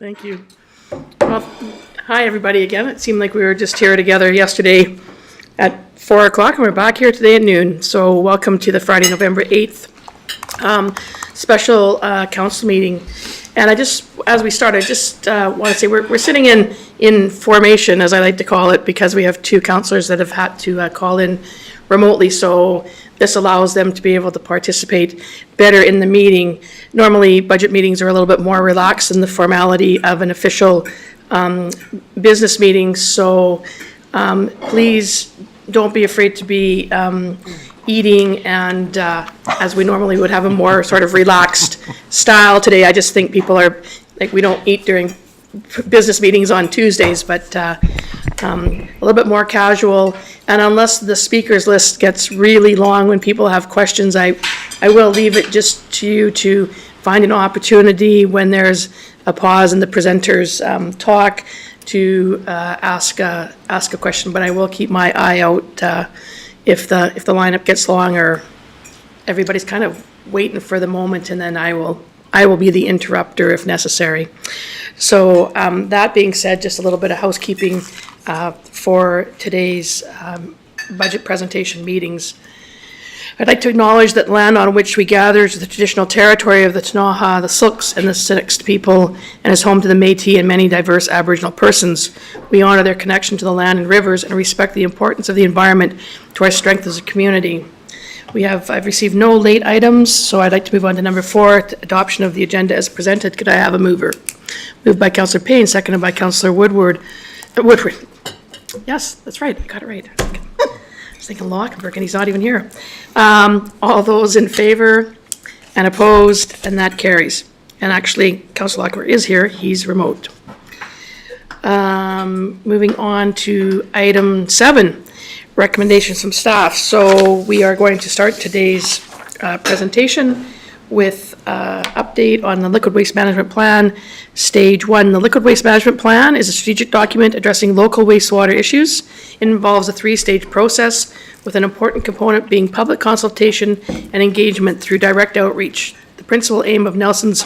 Thank you. Well, hi, everybody, again. It seemed like we were just here together yesterday at 4 o'clock, and we're back here today at noon. So welcome to the Friday, November 8th special council meeting. And I just, as we start, I just want to say we're sitting in formation, as I like to call it, because we have two councillors that have had to call in remotely. So this allows them to be able to participate better in the meeting. Normally, budget meetings are a little bit more relaxed than the formality of an official business meeting. So please don't be afraid to be eating, and as we normally would have a more sort of relaxed style today. I just think people are, like, we don't eat during business meetings on Tuesdays, but a little bit more casual. And unless the speakers list gets really long when people have questions, I will leave it just to you to find an opportunity when there's a pause in the presenters talk to ask a question. But I will keep my eye out if the lineup gets long or everybody's kind of waiting for the moment, and then I will be the interrupter if necessary. So that being said, just a little bit of housekeeping for today's budget presentation meetings. I'd like to acknowledge that land on which we gather is the traditional territory of the Ktunaxa, the Syilx, and the Siksika people, and is home to the Métis and many diverse Aboriginal persons. We honor their connection to the land and rivers and respect the importance of the environment to our strength as a community. I've received no late items, so I'd like to move on to number 4, adoption of the agenda as presented. Could I have a mover? Moved by Councillor Payne, seconded by Councillor Woodward. Yes, that's right, I got it right. I was thinking Lockenberg, and he's not even here. All those in favor and opposed, and that carries. And actually, Councillor Lockenberg is here, he's remote. Moving on to item 7, recommendations from staff. So we are going to start today's presentation with update on the Liquid Waste Management Plan, Stage 1. The Liquid Waste Management Plan is a strategic document addressing local wastewater issues. It involves a 3-stage process with an important component being public consultation and engagement through direct outreach. The principal aim of Nelson's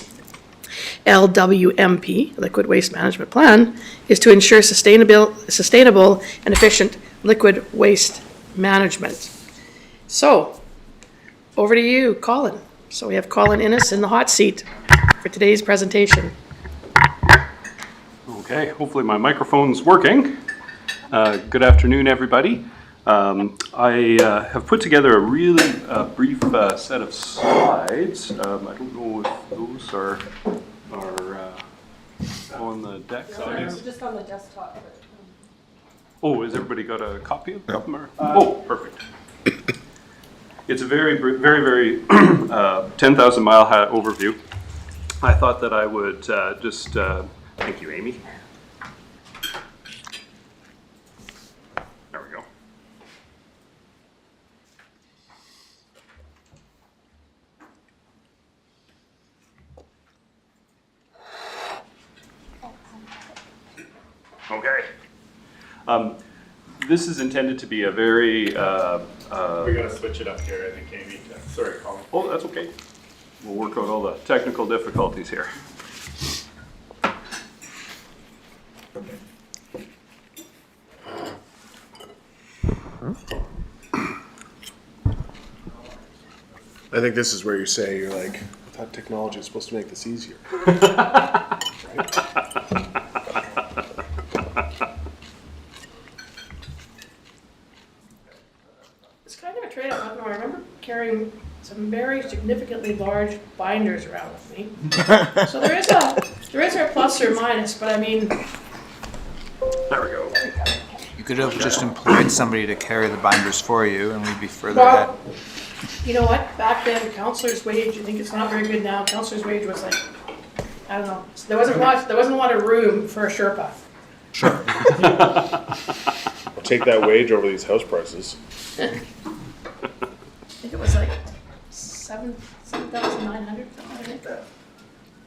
LWMP, Liquid Waste Management Plan, is to ensure sustainable and efficient liquid waste management. So, over to you, Colin. So we have Colin Innes in the hot seat for today's presentation. Okay, hopefully my microphone's working. Good afternoon, everybody. I have put together a really brief set of slides. I don't know if those are on the deck. Just on the desktop. Oh, has everybody got a copy of them? Yep. Oh, perfect. It's a very 10,000 mile overview. I thought that I would just, thank you, Amy. There we go. Okay. This is intended to be a very we gotta switch it up here, I think, Amy. Sorry, Colin. Oh, that's okay. We'll work out all the technical difficulties here. I think this is where you say, you're like, I thought technology was supposed to make this easier. Right? It's kind of a trade-off. I remember carrying some very significantly large binders around with me. So there is a plus or minus, but I mean. There we go. You could have just employed somebody to carry the binders for you, and we'd be further Well, ahead. you know what? Back then, the councillor's wage, I think it's not very good now. Councillor's wage was like, I don't know. There wasn't a lot of room for a Sherpa. Sure. I'll take that wage over these house prices. I think it was like 7,900, something like that.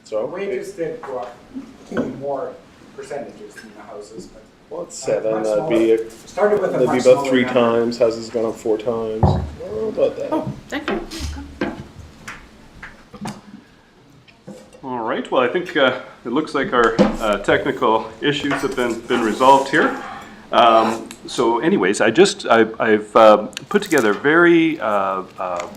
So Wages did go up more percentages than the houses, but well, it's 7. That'd be started with a that'd much be about smaller 3 number. times. Houses gone up 4 times. About that. Oh, thank you. All right, well, I think it looks like our technical issues have been resolved here. So anyways, I've put together a very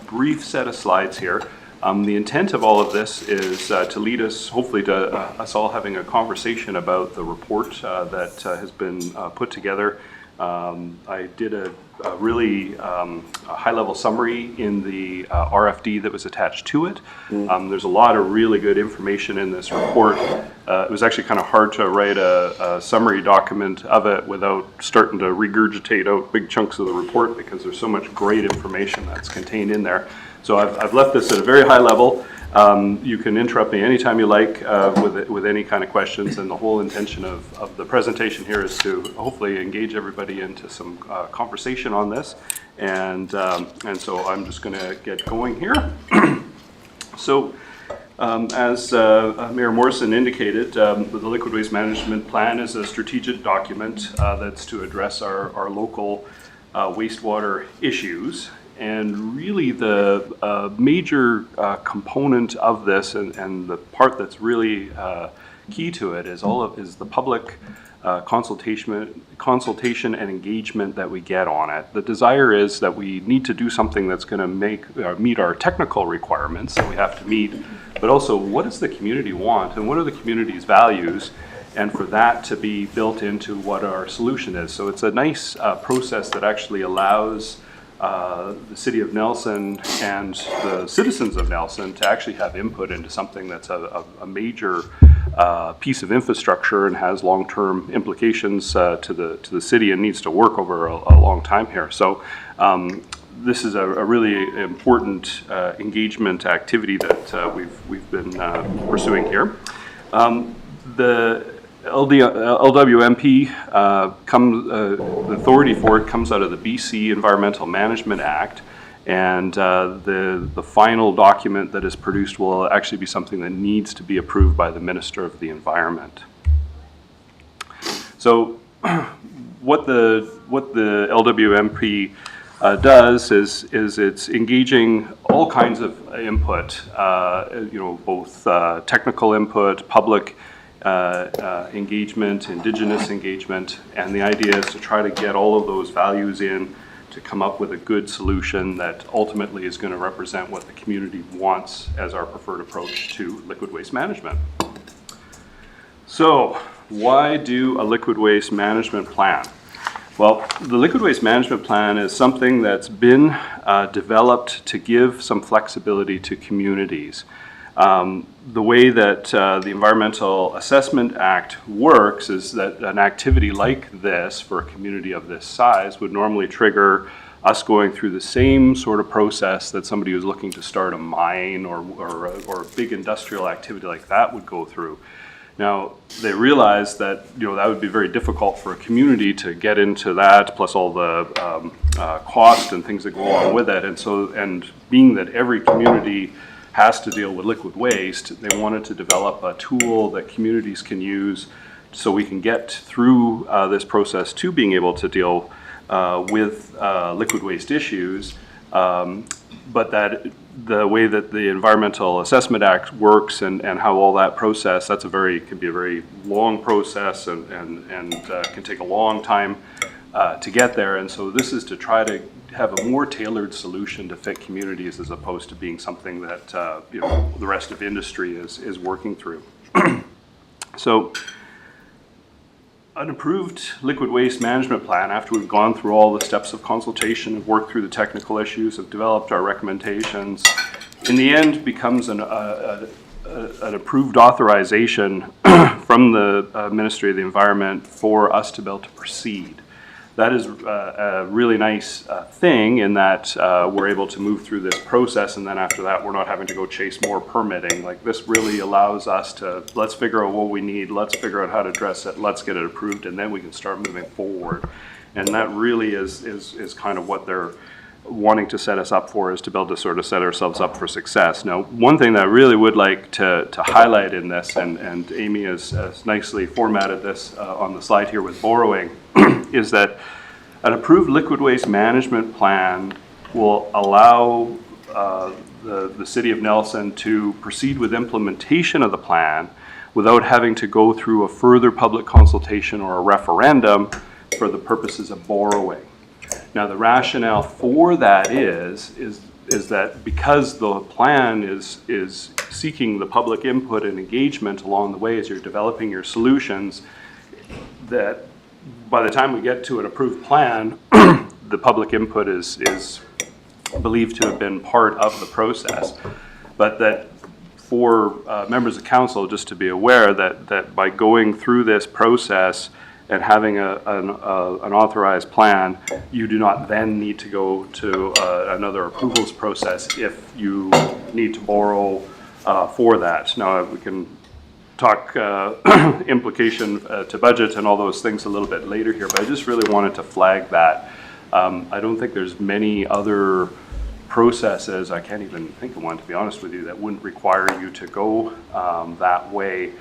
brief set of slides here. The intent of all of this is to lead us, hopefully, to us all having a conversation about the report that has been put together. I did a really high-level summary in the RFD that was attached to it. There's a lot of really good information in this report. It was actually kind of hard to write a summary document of it without starting to regurgitate out big chunks of the report, because there's so much great information that's contained in there. So I've left this at a very high level. You can interrupt me anytime you like with any kind of questions, and the whole intention of the presentation here is to hopefully engage everybody into some conversation on this, and so I'm just going to get going here. So as Mayor Morrison indicated, the Liquid Waste Management Plan is a strategic document that's to address our local wastewater issues. And really the major component of this, and the part that's really key to it, is the public consultation and engagement that we get on it. The desire is that we need to do something that's going to meet our technical requirements that we have to meet, but also what does the community want and what are the community's values, and for that to be built into what our solution is. So it's a nice process that actually allows the City of Nelson and the citizens of Nelson to actually have input into something that's a major piece of infrastructure and has long-term implications to the city and needs to work over a long time here. So this is a really important engagement activity that we've been pursuing here. The LWMP the authority for it comes out of the BC Environmental Management Act, and the final document that is produced will actually be something that needs to be approved by the Minister of the Environment. So what the LWMP does is it's engaging all kinds of input, both technical input, public engagement, Indigenous engagement, and the idea is to try to get all of those values in to come up with a good solution that ultimately is going to represent what the community wants as our preferred approach to liquid waste management. So, why do a liquid waste management plan? Well, the liquid waste management plan is something that's been developed to give some flexibility to communities. The way that the Environmental Assessment Act works is that an activity like this for a community of this size would normally trigger us going through the same sort of process that somebody who's looking to start a mine or a big industrial activity like that would go through. Now, they realize that that would be very difficult for a community to get into that, plus all the cost and things that go along with it. And being that every community has to deal with liquid waste, they wanted to develop a tool that communities can use so we can get through this process to being able to deal with liquid waste issues, but that the way that the Environmental Assessment Act works and how all that process, can be a very long process and can take a long time to get there. And so this is to try to have a more tailored solution to fit communities as opposed to being something that the rest of industry is working through. So an approved liquid waste management plan, after we've gone through all the steps of consultation, have worked through the technical issues, have developed our recommendations, in the end becomes an approved authorization from the Ministry of the Environment for us to be able to proceed. That is a really nice thing in that we're able to move through this process, and then after that we're not having to go chase more permitting. Like, this really allows us to, let's figure out what we need, let's figure out how to address it, let's get it approved, and then we can start moving forward. And that really is kind of what they're wanting to set us up for, is to be able to sort of set ourselves up for success. Now, one thing that I really would like to highlight in this, and Amy has nicely formatted this on the slide here with borrowing, is that an approved liquid waste management plan will allow the City of Nelson to proceed with implementation of the plan without having to go through a further public consultation or a referendum for the purposes of borrowing. Now, the rationale for that is that because the plan is seeking the public input and engagement along the way as you're developing your solutions, that by the time we get to an approved plan, the public input is believed to have been part of the process. But that for members of council, just to be aware that by going through this process and having an authorized plan, you do not then need to go to another approvals process if you need to borrow for that. Now, we can talk implication to budget and all those things a little bit later here, but I just really wanted to flag that. I don't think there's many other processes, I can't even think of one, to be honest with you, that wouldn't require you to go that way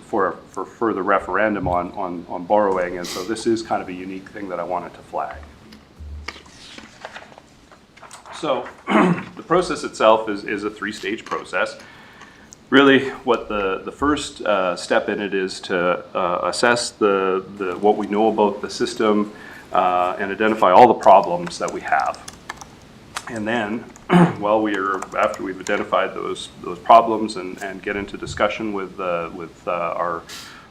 for further referendum on borrowing. And so this is kind of a unique thing that I wanted to flag. So the process itself is a three-stage process. Really, what the first step in it is to assess what we know about the system and identify all the problems that we have. And then, after we've identified those problems and get into discussion with our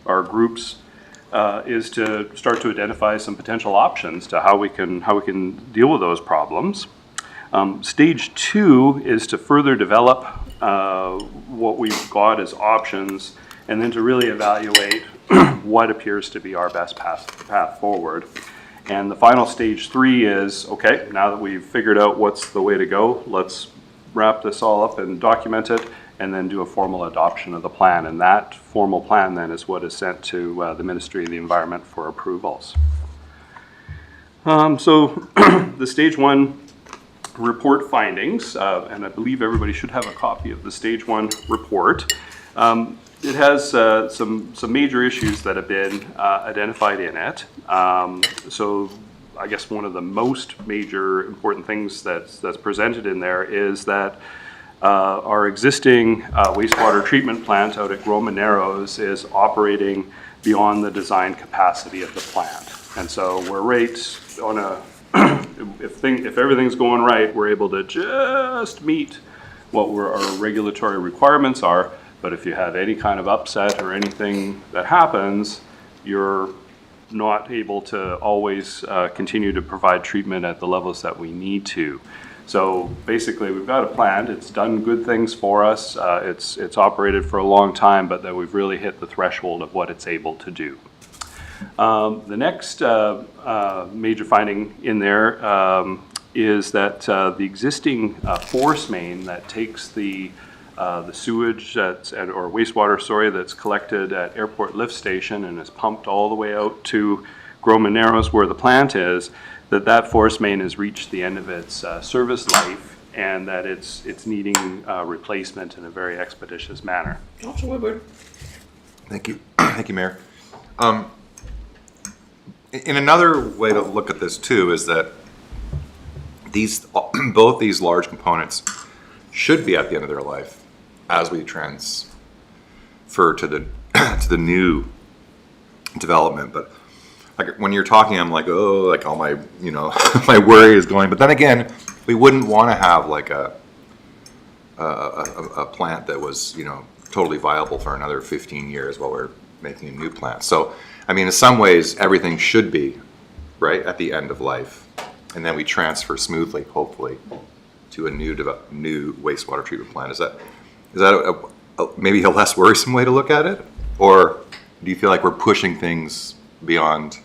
groups, is to start to identify some potential options to how we can deal with those problems. Stage 2 is to further develop what we've got as options, and then to really evaluate what appears to be our best path forward. And the final stage 3 is, okay, now that we've figured out what's the way to go, let's wrap this all up and document it, and then do a formal adoption of the plan. And that formal plan then is what is sent to the Ministry of the Environment for approvals. So the stage 1 report findings, and I believe everybody should have a copy of the stage 1 report. It has some major issues that have been identified in it. So I guess one of the most major important things that's presented in there is that our existing wastewater treatment plant out at Groma Narrows is operating beyond the design capacity of the plant. And so we're right on a, if everything's going right, we're able to just meet what our regulatory requirements are. But if you have any kind of upset or anything that happens, you're not able to always continue to provide treatment at the levels that we need to. So basically, we've got a plant. It's done good things for us. It's operated for a long time, but that we've really hit the threshold of what it's able to do. The next major finding in there is that the existing force main that takes the sewage or wastewater, that's collected at Airport Lift Station and is pumped all the way out to Groma Narrows where the plant is, that force main has reached the end of its service life, and that it's needing replacement in a very expeditious manner. Councilor Woodward. Thank you. Thank you, Mayor. In another way to look at this too is that both these large components should be at the end of their life as we transfer to the new development. But like when you're talking, I'm like, oh, like all my my worry is going. But then again, we wouldn't want to have like a plant that was totally viable for another 15 years while we're making a new plant. So I mean, in some ways, everything should be right at the end of life, and then we transfer smoothly, hopefully, to a new wastewater treatment plant. Is that maybe a less worrisome way to look at it, or do you feel like we're pushing things beyond?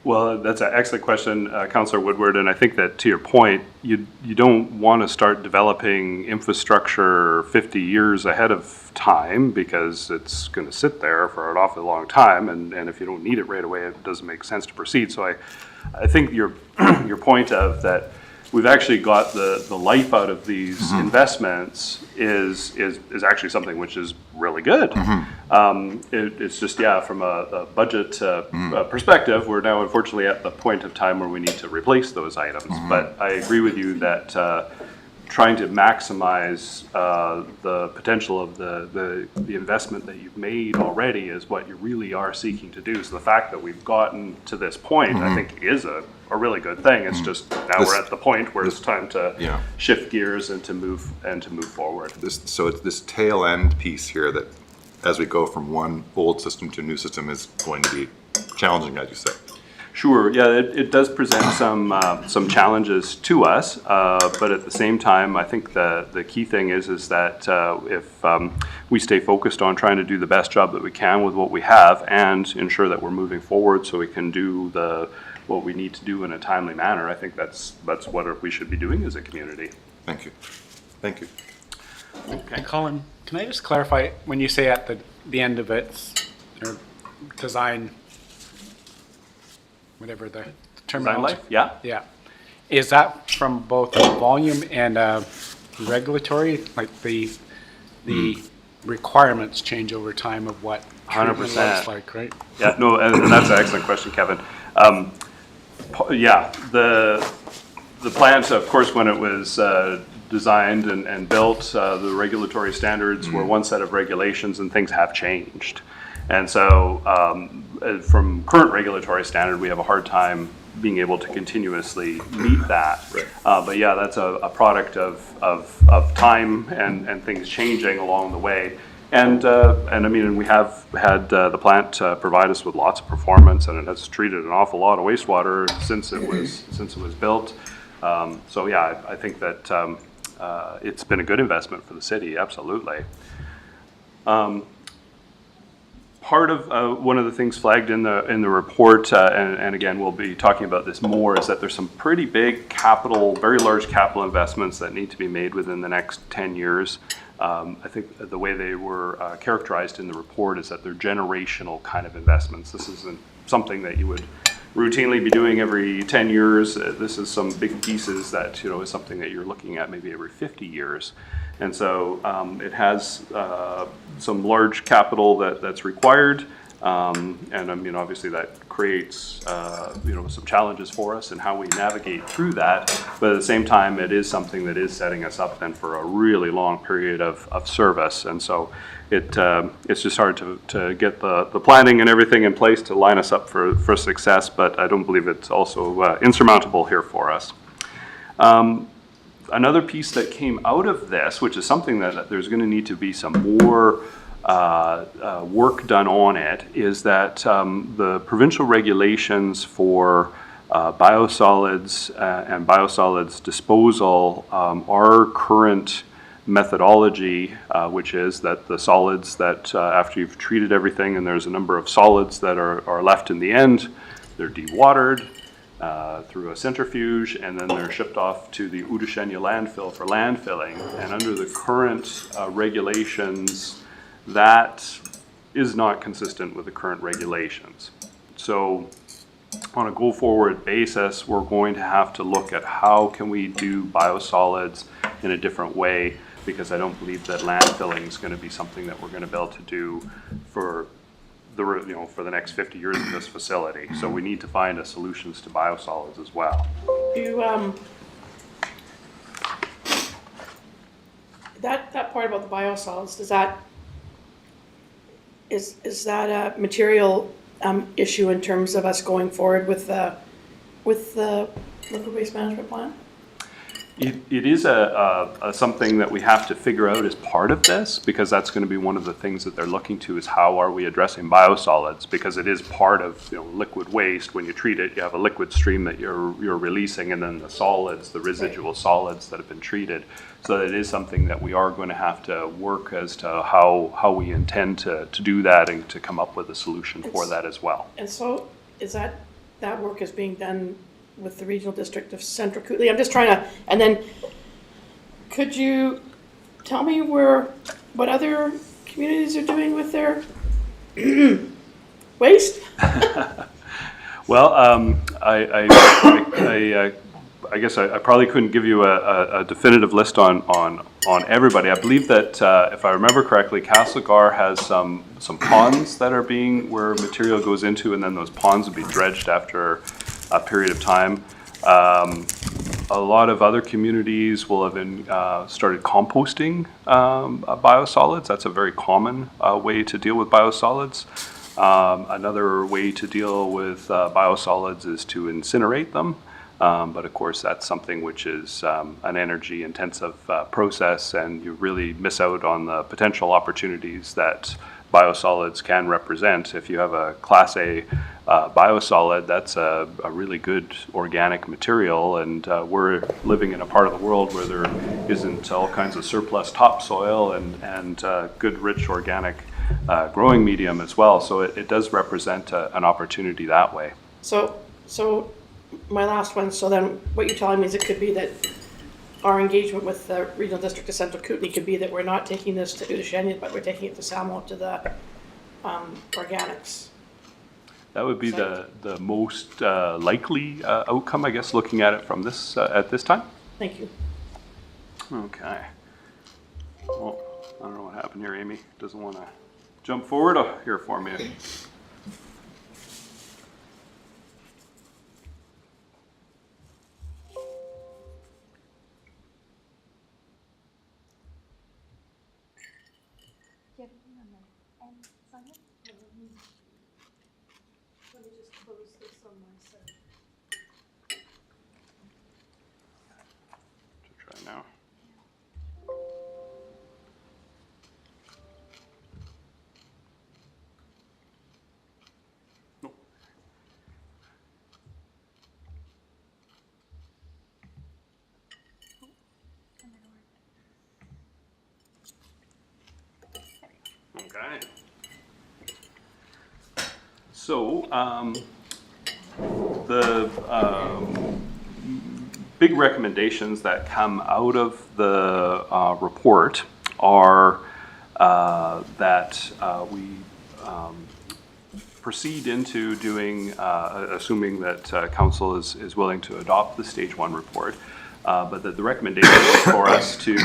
Well, that's an excellent question, Councillor Woodward, and I think that to your point, you don't want to start developing infrastructure 50 years ahead of time, because it's going to sit there for an awfully long time, and if you don't need it right away, it doesn't make sense to proceed. So I think your point of that we've actually got the life out of these investments is actually something which is really good. It's just, from a budget perspective, we're now unfortunately at the point of time where we need to replace those items. But I agree with you that trying to maximize the potential of the investment that you've made already is what you really are seeking to do. So the fact that we've gotten to this point, I think, is a really good thing. It's just now we're at the point where it's time to shift gears and to move forward. So it's this tail end piece here that, as we go from one old system to a new system, is going to be challenging, as you say. Sure, yeah, it does present some challenges to us, but at the same time, I think the key thing is that if we stay focused on trying to do the best job that we can with what we have and ensure that we're moving forward so we can do what we need to do in a timely manner, I think that's what we should be doing as a community. Thank you. Thank you. Okay. Colin, can I just clarify, when you say at the end of its or design, whatever the terminology. Design life, yeah. Yeah. Is that from both a volume and regulatory, like the requirements change over time of what treatment 100%. looks like, right? Yeah, no, and that's an excellent question, Kevin. Yeah, the plant, of course, when it was designed and built, the regulatory standards were one set of regulations, and things have changed. And so from current regulatory standard, we have a hard time being able to continuously meet that. Right. But yeah, that's a product of time and things changing along the way. And I mean, we have had the plant provide us with lots of performance, and it has treated an awful lot of wastewater since it was built. So yeah, I think that it's been a good investment for the city, absolutely. Part of one of the things flagged in the report, and again, we'll be talking about this more, is that there's some pretty big very large capital investments that need to be made within the next 10 years. I think the way they were characterized in the report is that they're generational kind of investments. This isn't something that you would routinely be doing every 10 years. This is some big pieces that, is something that you're looking at maybe every 50 years. And so it has some large capital that's required, and I mean, obviously that creates some challenges for us in how we navigate through that. But at the same time, it is something that is setting us up then for a really long period of service. And so it's just hard to get the planning and everything in place to line us up for success. But I don't believe it's also insurmountable here for us. Another piece that came out of this, which is something that there's going to need to be some more work done on it, is that the provincial regulations for biosolids and biosolids disposal, our current methodology, which is that the solids that after you've treated everything, and there's a number of solids that are left in the end, they're dewatered through a centrifuge, and then they're shipped off to the Udashenya landfill for landfilling. And under the current regulations, that is not consistent with the current regulations. So on a go-forward basis, we're going to have to look at how can we do biosolids in a different way, because I don't believe that landfilling is going to be something that we're going to be able to do for the next 50 years of this facility. So we need to find solutions to biosolids as well. That part about the biosolids, is that a material issue in terms of us going forward with the liquid waste management plan? It is something that we have to figure out as part of this, because that's going to be one of the things that they're looking to, is how are we addressing biosolids, because it is part of liquid waste. When you treat it, you have a liquid stream that you're releasing, and then the solids, the residual solids that have been treated. So it is something that we are going to have to work as to how we intend to do that and to come up with a solution for that as well. And so is that work is being done with the regional district of Central Kootenay? I'm just trying to, and then could you tell me what other communities are doing with their waste? Well, I guess I probably couldn't give you a definitive list on everybody. I believe that if I remember correctly, Castlegar has some ponds that are where material goes into, and then those ponds would be dredged after a period of time. A lot of other communities will have started composting biosolids. That's a very common way to deal with biosolids. Another way to deal with biosolids is to incinerate them. But of course, that's something which is an energy-intensive process, and you really miss out on the potential opportunities that biosolids can represent. If you have a Class A biosolid, that's a really good organic material, and we're living in a part of the world where there isn't all kinds of surplus topsoil and good, rich organic growing medium as well. So it does represent an opportunity that way. So my last one, so then what you're telling me is it could be that our engagement with the Regional District of Central Kootenay could be that we're not taking this to Udashenian, but we're taking it to Samo, to the organics. That would be the most likely outcome, I guess, looking at it from this at this time. Thank you. Okay. Well, I don't know what happened here. Amy doesn't want to jump forward. Oh, here for me. Let me just close this on my side. To try now. Nope. Okay. So, the big recommendations that come out of the report are that we proceed into doing, assuming that council is willing to adopt the stage 1 report, but that the recommendation is for us to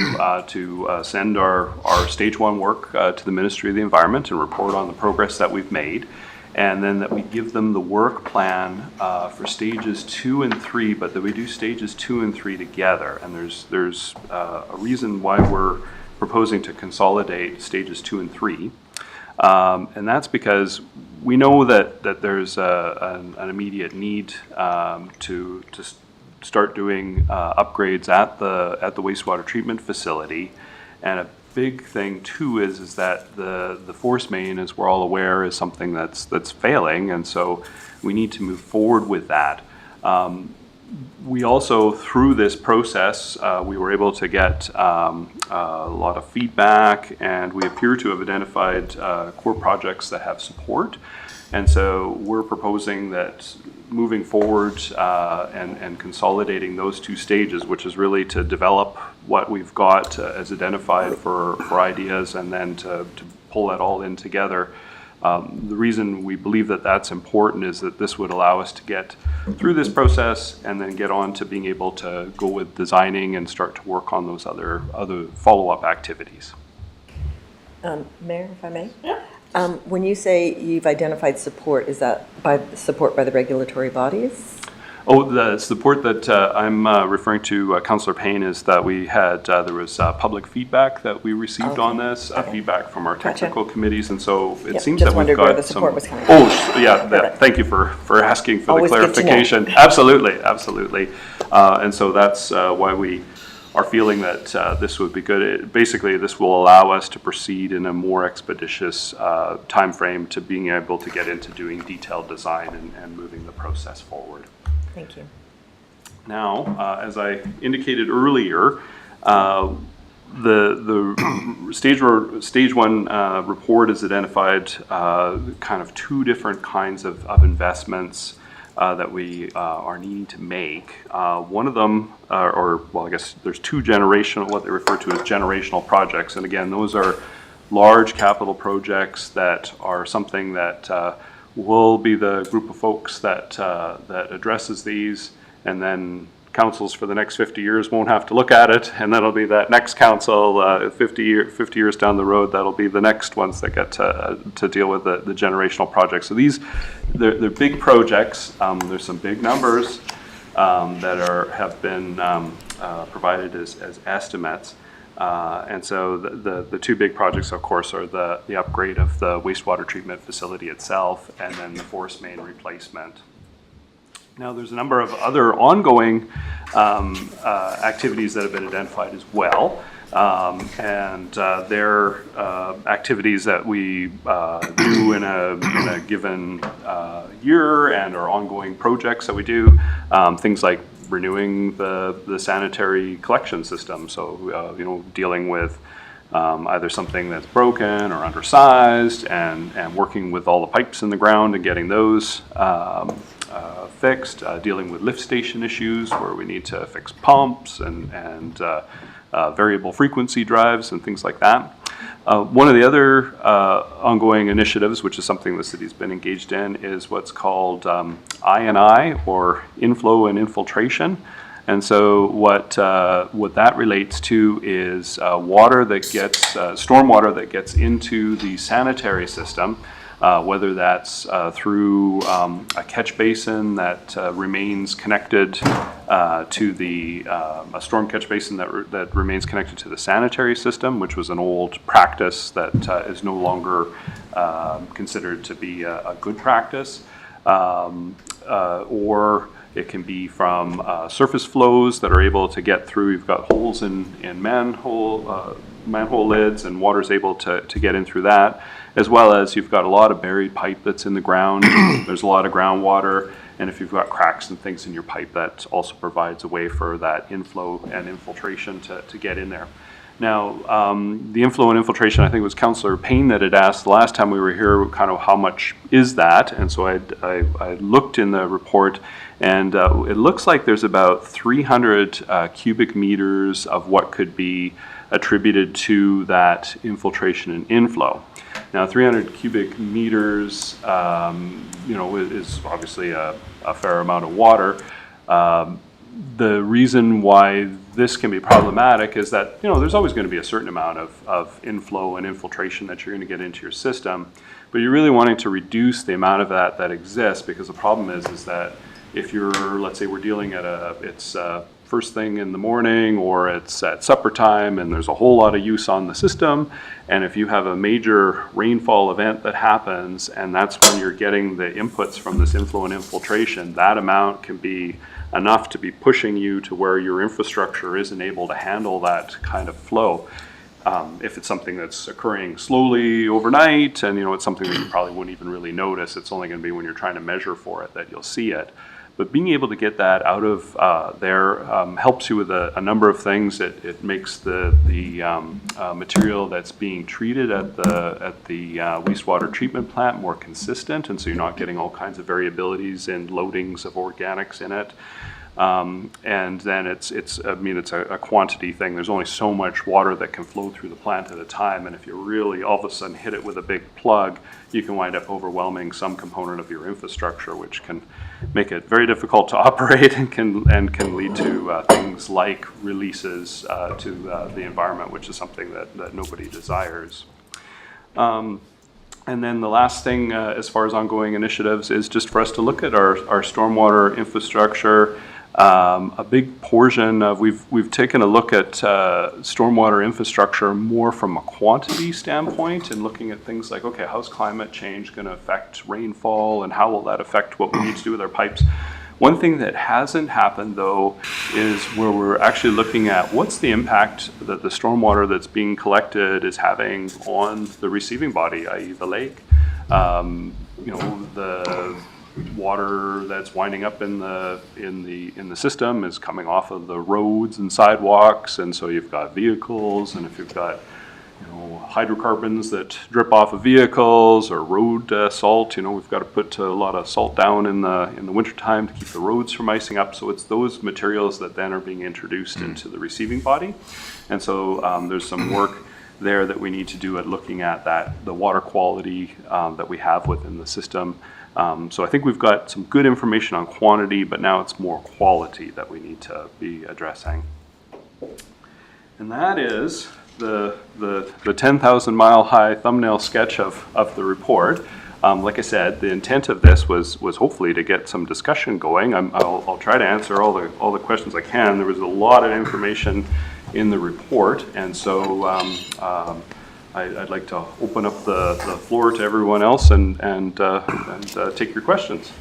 send our stage 1 work to the Ministry of the Environment and report on the progress that we've made. And then that we give them the work plan for stages 2 and 3, but that we do stages 2 and 3 together. And there's a reason why we're proposing to consolidate stages 2 and 3. And that's because we know that there's an immediate need to start doing upgrades at the wastewater treatment facility. And a big thing too is that the force main, as we're all aware, is something that's failing, and so we need to move forward with that. We also, through this process, we were able to get a lot of feedback, and we appear to have identified core projects that have support. And so we're proposing that moving forward and consolidating those 2 stages, which is really to develop what we've got as identified for ideas, and then to pull that all in together. The reason we believe that that's important is that this would allow us to get through this process and then get on to being able to go with designing and start to work on those other follow-up activities. Mayor, if I may? Yeah. When you say you've identified support, is that support by the regulatory bodies? Oh, the support that I'm referring to, Councillor Payne, is that we had, there was public feedback that we received on this, feedback from our technical committees, and so it seems that we've got where the some. support was coming Oh, yeah, thank you for asking for Always the good to know. clarification. Absolutely. And so that's why we are feeling that this would be good. Basically, this will allow us to proceed in a more expeditious timeframe to being able to get into doing detailed design and moving the process forward. Thank you. Now, as I indicated earlier, the stage 1 report has identified kind of 2 different kinds of investments that we are needing to make. One of them, I guess there's 2 what they refer to as generational projects. And again, those are large capital projects that are something that will be the group of folks that addresses these, and then councils for the next 50 years won't have to look at it, and that'll be that next council 50 years down the road, that'll be the next ones that get to deal with the generational projects. So they're big projects. There's some big numbers, that have been provided as estimates. And so the two big projects, of course, are the upgrade of the wastewater treatment facility itself and then the force main replacement. Now, there's a number of other ongoing activities that have been identified as well. And they're activities that we do in a given year and are ongoing projects that we do. Things like renewing the sanitary collection system. So, dealing with either something that's broken or undersized and working with all the pipes in the ground and getting those fixed, dealing with lift station issues where we need to fix pumps and variable frequency drives and things like that. One of the other ongoing initiatives, which is something the city's been engaged in, is what's called I&I, or inflow and infiltration. And so what that relates to is water that gets, stormwater that gets into the sanitary system, whether that's through a catch basin that remains connected to a storm catch basin that remains connected to the sanitary system, which was an old practice that is no longer considered to be a good practice, or it can be from surface flows that are able to get through. You've got holes in manhole lids, and water's able to get in through that, as well as you've got a lot of buried pipe that's in the ground. There's a lot of groundwater, and if you've got cracks and things in your pipe, that also provides a way for that inflow and infiltration to get in there. Now, the inflow and infiltration, I think it was Councillor Payne that had asked the last time we were here, kind of how much is that? And so I looked in the report, and it looks like there's about 300 cubic meters of what could be attributed to that infiltration and inflow. Now, 300 cubic meters, is obviously a fair amount of water. The reason why this can be problematic is that, there's always going to be a certain amount of inflow and infiltration that you're going to get into your system, but you're really wanting to reduce the amount of that exists, because the problem is that if you're, let's say we're dealing at it's first thing in the morning, or it's at supper time, and there's a whole lot of use on the system, and if you have a major rainfall event that happens, and that's when you're getting the inputs from this inflow and infiltration, that amount can be enough to be pushing you to where your infrastructure isn't able to handle that kind of flow. If it's something that's occurring slowly overnight, and it's something that you probably wouldn't even really notice, it's only going to be when you're trying to measure for it that you'll see it. But being able to get that out of there helps you with a number of things. It makes the material that's being treated at the wastewater treatment plant more consistent, and so you're not getting all kinds of variabilities in loadings of organics in it. And then it's a quantity thing. There's only so much water that can flow through the plant at a time, and if you really all of a sudden hit it with a big plug, you can wind up overwhelming some component of your infrastructure, which can make it very difficult to operate and can lead to things like releases to the environment, which is something that nobody desires. And then the last thing, as far as ongoing initiatives, is just for us to look at our stormwater infrastructure. A big portion of, we've taken a look at stormwater infrastructure more from a quantity standpoint, and looking at things like, okay, how's climate change going to affect rainfall, and how will that affect what we need to do with our pipes? One thing that hasn't happened, though, is where we're actually looking at what's the impact that the stormwater that's being collected is having on the receiving body, i.e. the lake. The water that's winding up in the system is coming off of the roads and sidewalks, and so you've got vehicles, and if you've got hydrocarbons that drip off of vehicles, or road salt, we've got to put a lot of salt down in the wintertime to keep the roads from icing up. So it's those materials that then are being introduced into the receiving body, and so there's some work there that we need to do at looking at the water quality that we have within the system. So I think we've got some good information on quantity, but now it's more quality that we need to be addressing. And that is the 10,000 mile high thumbnail sketch of the report. Like I said, the intent of this was hopefully to get some discussion going. I'll try to answer all the questions I can. There was a lot of information in the report, and so I'd like to open up the floor to everyone else and take your questions.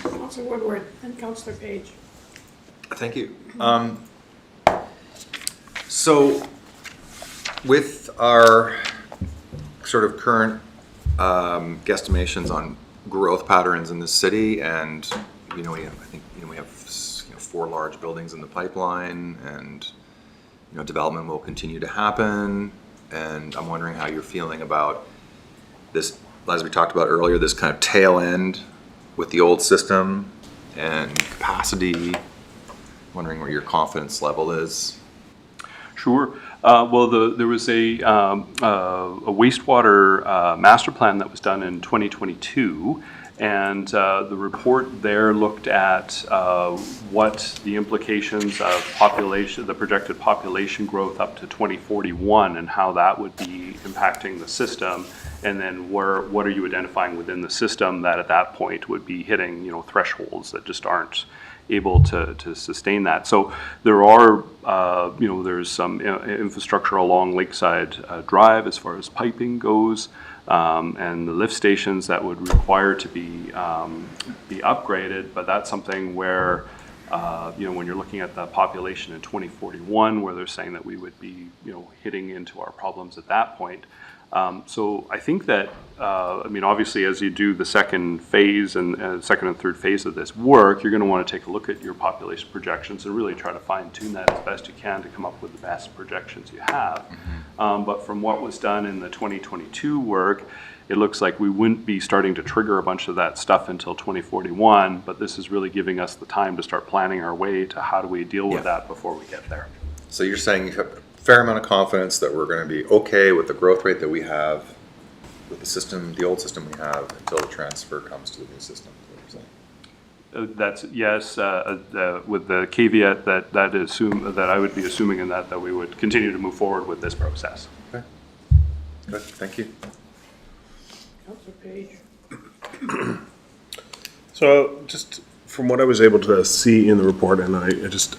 Councillor Woodward and Councillor Page. Thank you. So with our sort of current guesstimations on growth patterns in the city, and I think we have 4 large buildings in the pipeline, and development will continue to happen, and I'm wondering how you're feeling about this, as we talked about earlier, this kind of tail end with the old system and capacity. Wondering where your confidence level is. Sure. Well, there was a wastewater master plan that was done in 2022, and the report there looked at what the implications of the projected population growth up to 2041, and how that would be impacting the system, and then what are you identifying within the system that at that point would be hitting thresholds that just aren't able to sustain that. So there are, there's some infrastructure along Lakeside Drive as far as piping goes, and the lift stations that would require to be upgraded. But that's something where, when you're looking at the population in 2041, where they're saying that we would be, hitting into our problems at that point. So I think that, obviously, as you do the second phase and second and third phase of this work, you're going to want to take a look at your population projections and really try to fine tune that as best you can to come up with the best projections you have. But from what was done in the 2022 work, it looks like we wouldn't be starting to trigger a bunch of that stuff until 2041, but this is really giving us the time to start planning our way to how do we deal with that before we get there. So you're saying you have a fair amount of confidence that we're going to be okay with the growth rate that we have with the system, the old system we have, until the transfer comes to the new system. Is that what you're saying? That's yes, with the caveat that I would be assuming in that we would continue to move forward with this process. Okay. Good. Thank you. Councillor Page. So just from what I was able to see in the report, and I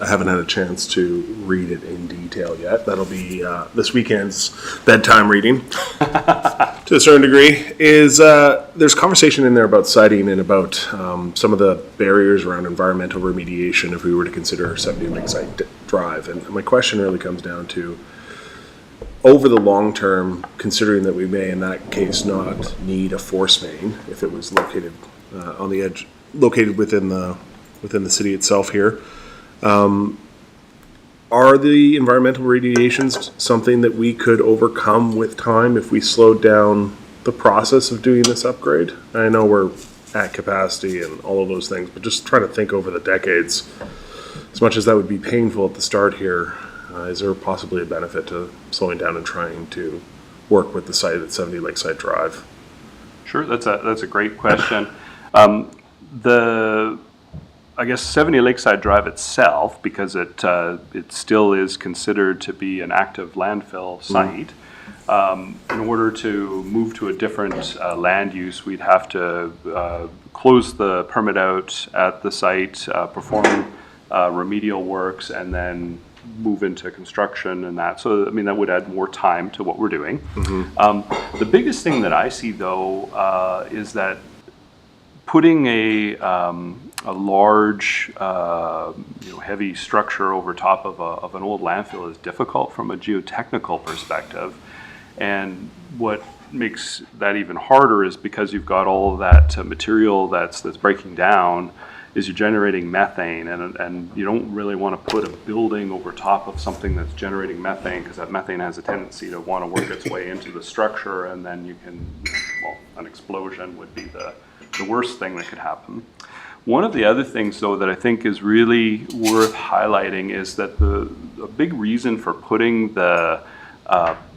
haven't had a chance to read it in detail yet. That'll be this weekend's bedtime reading to a certain degree. Is there's conversation in there about siting and about some of the barriers around environmental remediation if we were to consider 70 Lakeside Drive. And my question really comes down to, over the long term, considering that we may in that case not need a force main if it was located on the edge, located within the city itself here. Are the environmental radiations something that we could overcome with time if we slowed down the process of doing this upgrade? I know we're at capacity and all of those things, but just trying to think over the decades, as much as that would be painful at the start here, is there possibly a benefit to slowing down and trying to work with the site at 70 Lakeside Drive? Sure, that's a great question. I guess 70 Lakeside Drive itself, because it still is considered to be an active landfill site. In order to move to a different land use, we'd have to close the permit out at the site, perform remedial works, and then move into construction and that. So, that would add more time to what we're doing. The biggest thing that I see, though, is that putting a large, heavy structure over top of an old landfill is difficult from a geotechnical perspective. And what makes that even harder is because you've got all of that material that's breaking down, is you're generating methane, and you don't really want to put a building over top of something that's generating methane, because that methane has a tendency to want to work its way into the structure, and then you can, an explosion would be the worst thing that could happen. One of the other things, though, that I think is really worth highlighting is that a big reason for putting the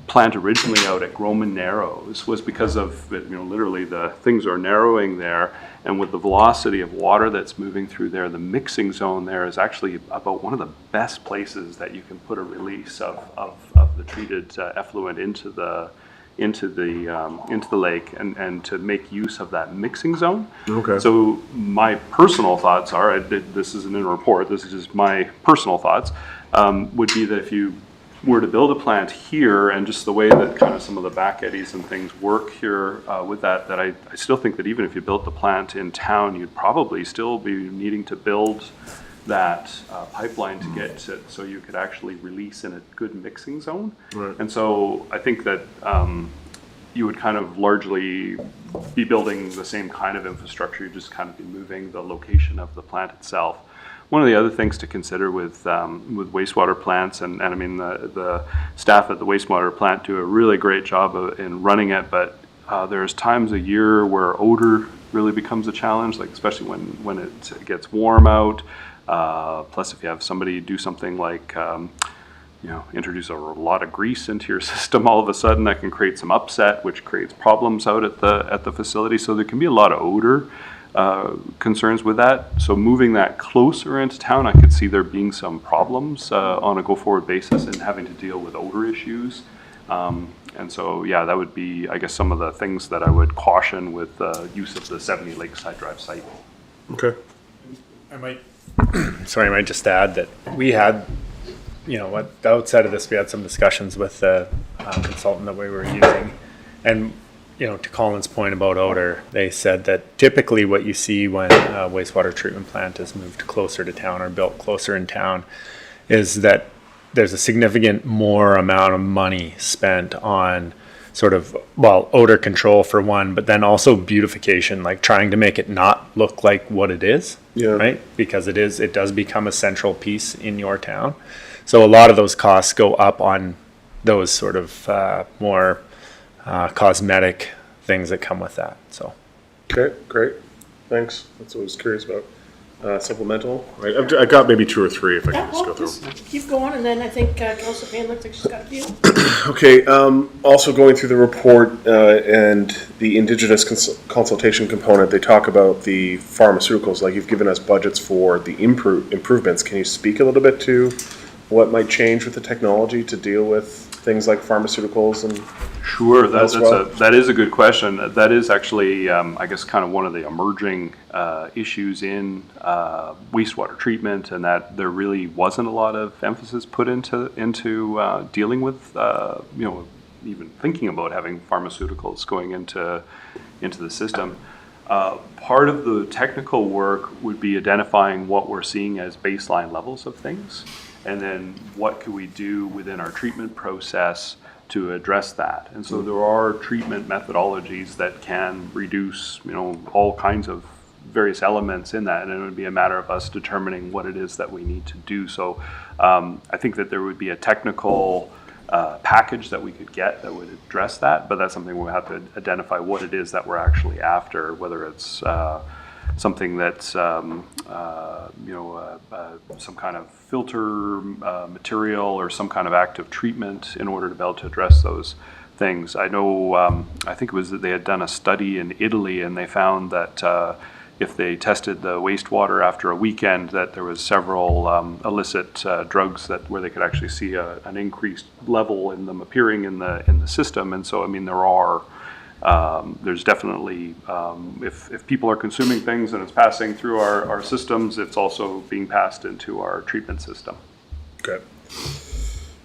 plant originally out at Groman Narrows was because of, literally the things are narrowing there, and with the velocity of water that's moving through there, the mixing zone there is actually about one of the best places that you can put a release of the treated effluent into into the lake and to make use of that mixing zone. Okay. So my personal thoughts are, this isn't in a report, this is just my personal thoughts, would be that if you were to build a plant here, and just the way that kind of some of the back eddies and things work here with that I still think that even if you built the plant in town, you'd probably still be needing to build that pipeline to get it so you could actually release in a good mixing zone. Right. And so I think that you would kind of largely be building the same kind of infrastructure, you just kind of be moving the location of the plant itself. One of the other things to consider with wastewater plants, and I mean the staff at the wastewater plant do a really great job in running it, but there's times a year where odor really becomes a challenge, like especially when it gets warm out. Plus, if you have somebody do something like introduce a lot of grease into your system, all of a sudden that can create some upset, which creates problems out at the facility. So there can be a lot of odor concerns with that. So moving that closer into town, I could see there being some problems on a go-forward basis and having to deal with odor issues. And so, yeah, that would be, I guess, some of the things that I would caution with use of the 70 Lakeside Drive site. Okay. I might just add that we had, outside of this, we had some discussions with the consultant that we were using. And, to Colin's point about odor, they said that typically what you see when a wastewater treatment plant is moved closer to town or built closer in town is that there's a significant more amount of money spent on sort of, odor control for one, but then also beautification, like trying to make it not look like what it is, right? Because it does become a central piece in your town. So a lot of those costs go up on those sort of more cosmetic things that come with that. So. Okay, great. Thanks. That's what I was curious about. Supplemental, right? I got maybe 2 or 3 if I can just go through. Keep going, and then I think Councilor Payne looks like she's got a few. Okay, also going through the report and the Indigenous consultation component, they talk about the pharmaceuticals, like you've given us budgets for the improvements. Can you speak a little bit to what might change with the technology to deal with things like pharmaceuticals and Sure, that is a good question. That is actually, I guess, kind of one of the emerging issues in wastewater treatment, and that there really wasn't a lot of emphasis put into dealing with, even thinking about having pharmaceuticals going into the system. Part of the technical work would be identifying what we're seeing as baseline levels of things, and then what could we do within our treatment process to address that. And so there are treatment methodologies that can reduce, all kinds of various elements in that, and it would be a matter of us determining what it is that we need to do. So I think that there would be a technical package that we could get that would address that, but that's something we'll have to identify what it is that we're actually after, whether it's something that's some kind of filter material or some kind of active treatment in order to be able to address those things. I know, I think it was that they had done a study in Italy, and they found that if they tested the wastewater after a weekend, that there was several illicit drugs where they could actually see an increased level in them appearing in the system. And so, I mean, there's definitely, if people are consuming things and it's passing through our systems, it's also being passed into our treatment system.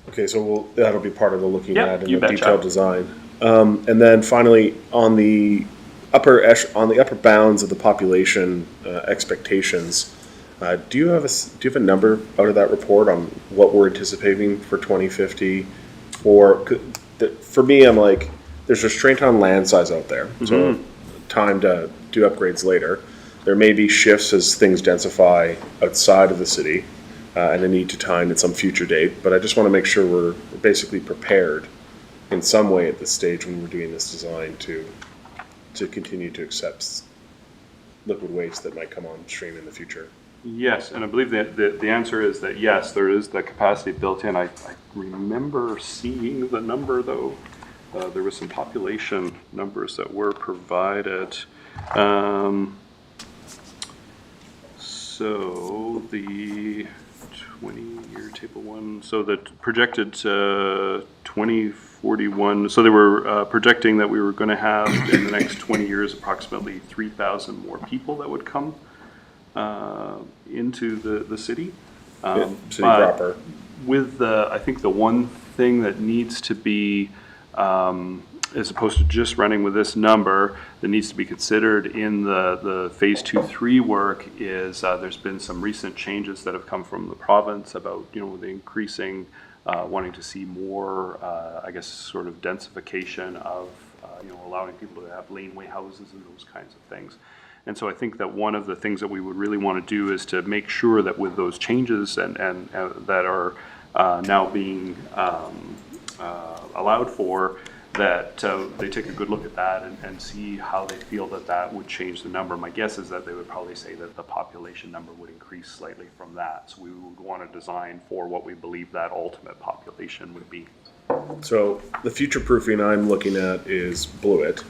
Okay, so that'll be part of the looking at and the betcha. detailed design. And then finally, on the upper bounds of the population expectations, do you have a number out of that report on what we're anticipating for 2050? For me, I'm like, there's restraint on land size out there, so time to do upgrades later. There may be shifts as things densify outside of the city, and a need to time at some future date, but I just want to make sure we're basically prepared in some way at this stage when we're doing this design to continue to accept liquid waste that might come on stream in the future. Yes, and I believe that the answer is that yes, there is the capacity built in. I remember seeing the number though. There was some population numbers that were provided. So 20-year table one, so the projected 2041, so they were projecting that we were going to have in the next 20 years approximately 3,000 more people that would come into the city. City But proper. with I think the one thing that needs to be, as opposed to just running with this number, that needs to be considered in the phase 2-3 work is there's been some recent changes that have come from the province about, the increasing, wanting to see more, I guess, sort of densification of, allowing people to have laneway houses and those kinds of things. And so I think that one of the things that we would really want to do is to make sure that with those changes and that are now being allowed for, that they take a good look at that and see how they feel that would change the number. My guess is that they would probably say that the population number would increase slightly from that. So we would want to design for what we believe that ultimate population would be. So the future proofing I'm looking at is Blewett,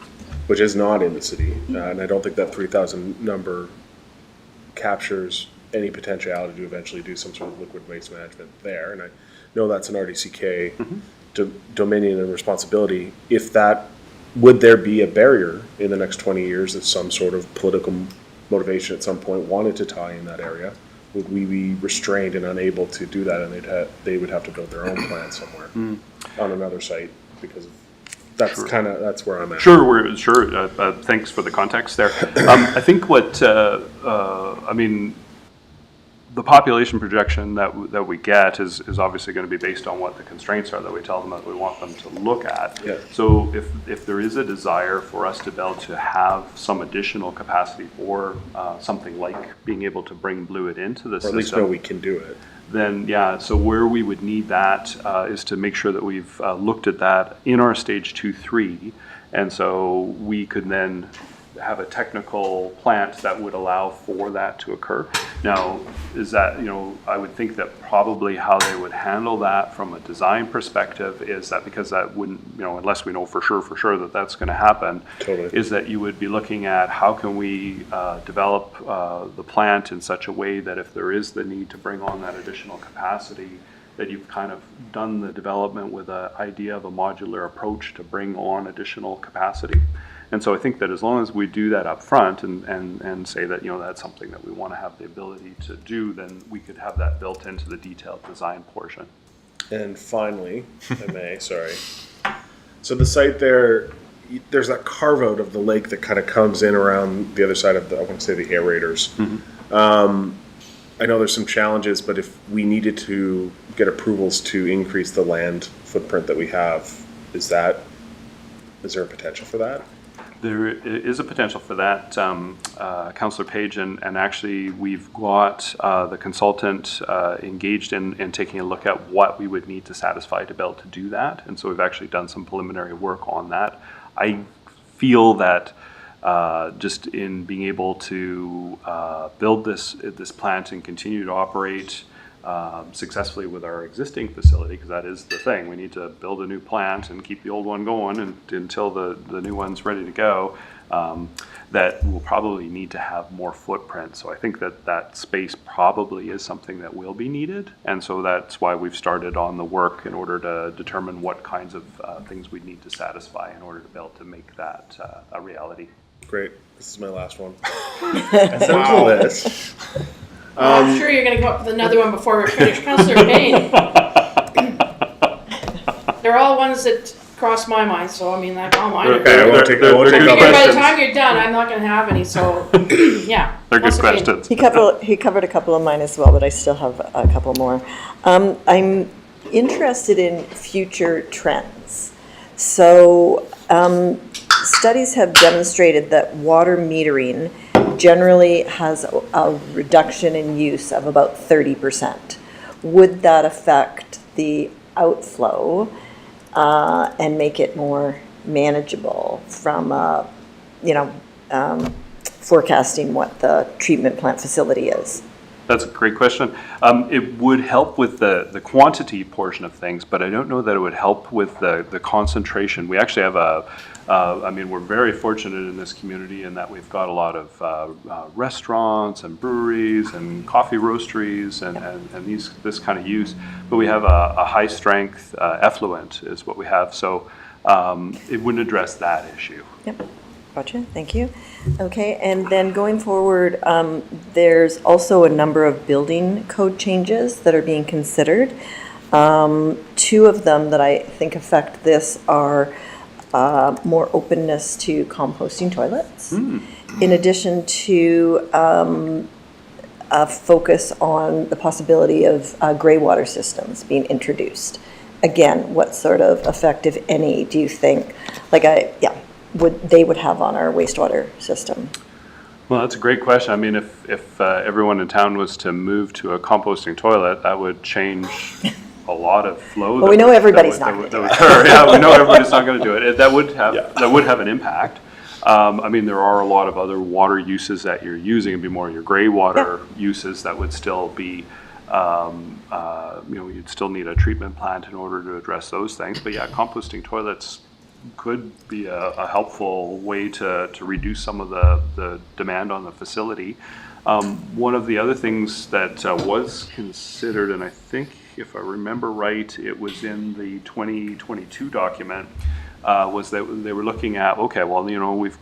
which is not in the city, and I don't think that 3,000 number captures any potentiality to eventually do some sort of liquid waste management there. And I know that's an RDCK dominion and responsibility. If that, would there be a barrier in the next 20 years if some sort of political motivation at some point wanted to tie in that area? Would we be restrained and unable to do that, and they would have to build their own plant somewhere on another site? Because of, that's that's where I'm at. Sure. Thanks for the context there. I think what the population projection that we get is obviously going to be based on what the constraints are that we tell them that we want them to look at. Yeah. So if there is a desire for us to be able to have some additional capacity for something like being able to bring Blewett into the Or at system, least know we can do it. then so where we would need that is to make sure that we've looked at that in our stage 2-3, and so we could then have a technical plant that would allow for that to occur. Now, is that, I would think that probably how they would handle that from a design perspective is that, because that wouldn't, unless we know for sure that that's going to happen, Totally. is that you would be looking at how can we develop the plant in such a way that if there is the need to bring on that additional capacity, that you've kind of done the development with an idea of a modular approach to bring on additional capacity. And so I think that as long as we do that up front and say that, that's something that we want to have the ability to do, then we could have that built into the detailed design portion. And finally, if I may, sorry. So the site there's that carve out of the lake that kind of comes in around the other side of I want to say the aerators. I know there's some challenges, but if we needed to get approvals to increase the land footprint that we have, is there a potential for that? There is a potential for that, Councillor Page, and actually we've got the consultant engaged in taking a look at what we would need to satisfy to be able to do that, and so we've actually done some preliminary work on that. I feel that just in being able to build this plant and continue to operate successfully with our existing facility, because that is the thing. We need to build a new plant and keep the old one going until the new one's ready to go. That will probably need to have more footprint. So I think that space probably is something that will be needed. And so that's why we've started on the work in order to determine what kinds of things we'd need to satisfy in order to be able to make that a reality. Great. This is my last one. Essential list. I'm sure you're going to come up with another one before we're finished. Councillor Payne. They're all ones that cross my mind, so I mean, all mine. Okay, I won't take I figure by the questions. time you're done, I'm not going to have any, so yeah. They're good Councillor Payne. questions. He covered a couple of mine as well, but I still have a couple more. I'm interested in future trends. So studies have demonstrated that water metering generally has a reduction in use of about 30%. Would that affect the outflow and make it more manageable from, forecasting what the treatment plant facility is? That's a great question. It would help with the quantity portion of things, but I don't know that it would help with the concentration. We actually have I mean, we're very fortunate in this community in that we've got a lot of restaurants and breweries and coffee roasteries and this kind of use, but we have a high strength effluent is what we have. So it wouldn't address that issue. Yep, gotcha, thank you. Okay, and then going forward, there's also a number of building code changes that are being considered. Two of them that I think affect this are more openness to composting toilets, in addition to a focus on the possibility of gray water systems being introduced. Again, what sort of effect, if any, do you think, would have on our wastewater system? Well, that's a great question. I mean, if everyone in town was to move to a composting toilet, that would change a lot of flow. Well, we know everybody's not going to do it. Yeah, we know everybody's not going to do it. That would have an impact. I mean, there are a lot of other water uses that you're using. It'd be more your gray water uses that would still be, you'd still need a treatment plant in order to address those things. But yeah, composting toilets could be a helpful way to reduce some of the demand on the facility. One of the other things that was considered, and I think if I remember right, it was in the 2022 document, was that they were looking at, okay, well, we've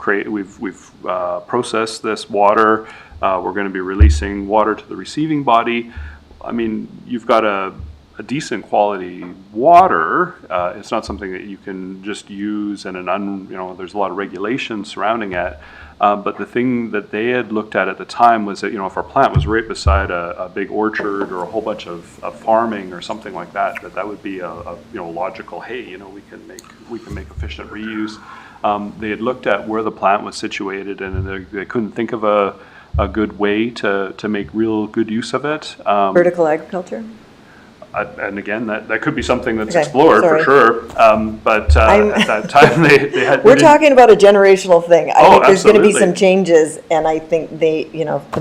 processed this water, we're going to be releasing water to the receiving body. I mean, you've got a decent quality water. It's not something that you can just use in there's a lot of regulations surrounding it. But the thing that they had looked at the time was that, if our plant was right beside a big orchard or a whole bunch of farming or something like that, that would be a logical, hey, we can make efficient reuse. They had looked at where the plant was situated, and they couldn't think of a good way to make real good use of it. Vertical agriculture? And again, that could be something that's explored for sure. But at that time, they had. We're talking about a generational thing. I think there's going to be absolutely. some changes, and I think the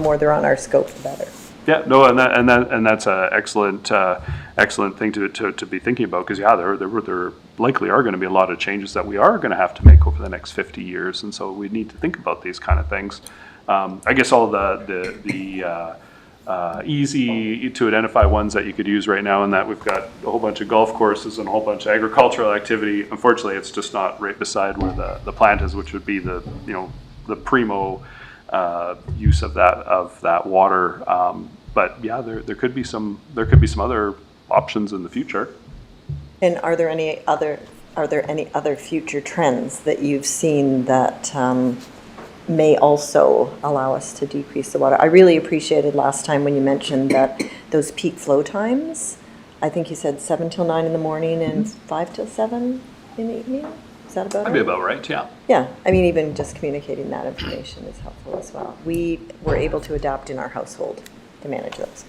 more they're on our scope, the better. Yeah, no, and that's an excellent thing to be thinking about, because there likely are going to be a lot of changes that we are going to have to make over the next 50 years, and so we need to think about these kind of things. I guess all the easy to identify ones that you could use right now, and that we've got a whole bunch of golf courses and a whole bunch of agricultural activity. Unfortunately, it's just not right beside where the plant is, which would be the primo use of that water. But yeah, there could be some other options in the future. And are there any other future trends that you've seen that may also allow us to decrease the water? I really appreciated last time when you mentioned that those peak flow times, I think you said 7 till 9 in the morning and 5 till 7 in the evening. Is that about right? That'd be about right, yeah. Yeah, I mean, even just communicating that information is helpful as well. We were able to adapt in our household to manage those.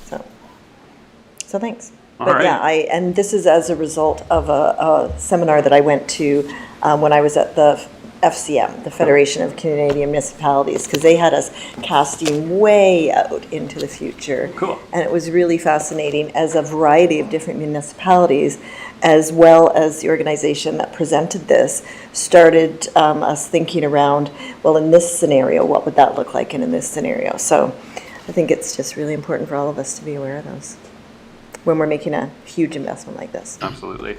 So thanks. All But right. yeah, and this is as a result of a seminar that I went to when I was at the FCM, the Federation of Canadian Municipalities, because they had us casting way out into the future. Cool. And it was really fascinating as a variety of different municipalities, as well as the organization that presented this, started us thinking around, well, in this scenario, what would that look like, and in this scenario? So I think it's just really important for all of us to be aware of those when we're making a huge investment like this. Absolutely.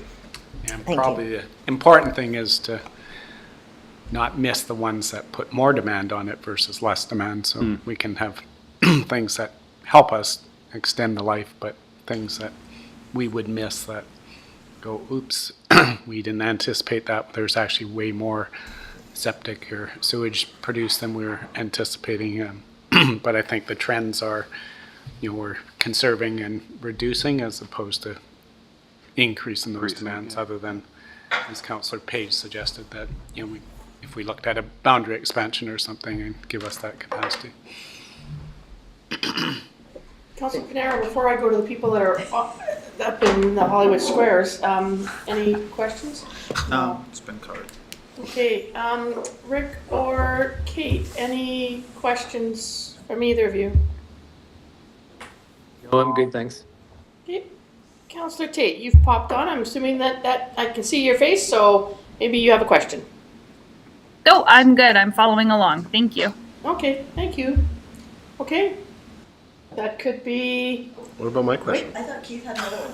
And Thank probably the important thing is to not miss the ones that put more demand on it versus less demand. So we can have things that help us extend the life, but things that we would miss that go, oops, we didn't anticipate that. There's actually way more septic or sewage produced than we were anticipating. But I think the trends are, we're conserving and reducing as opposed to increasing those demands, other than, as Councillor Page suggested, that, if we looked at a boundary expansion or something and give us that capacity. Councilor Panera, before I go to the people that are up in the Hollywood Squares, any questions? No, it's been covered. Okay, Rick or Kate, any questions from either of you? Oh, I'm good, thanks. Okay. Counselor Tate, you've popped on. I'm assuming that I can see your face, so maybe you have a question. No, I'm good. I'm following along. Thank you. Okay, thank you. Okay. That could be. What about my question? I thought Keith had another one.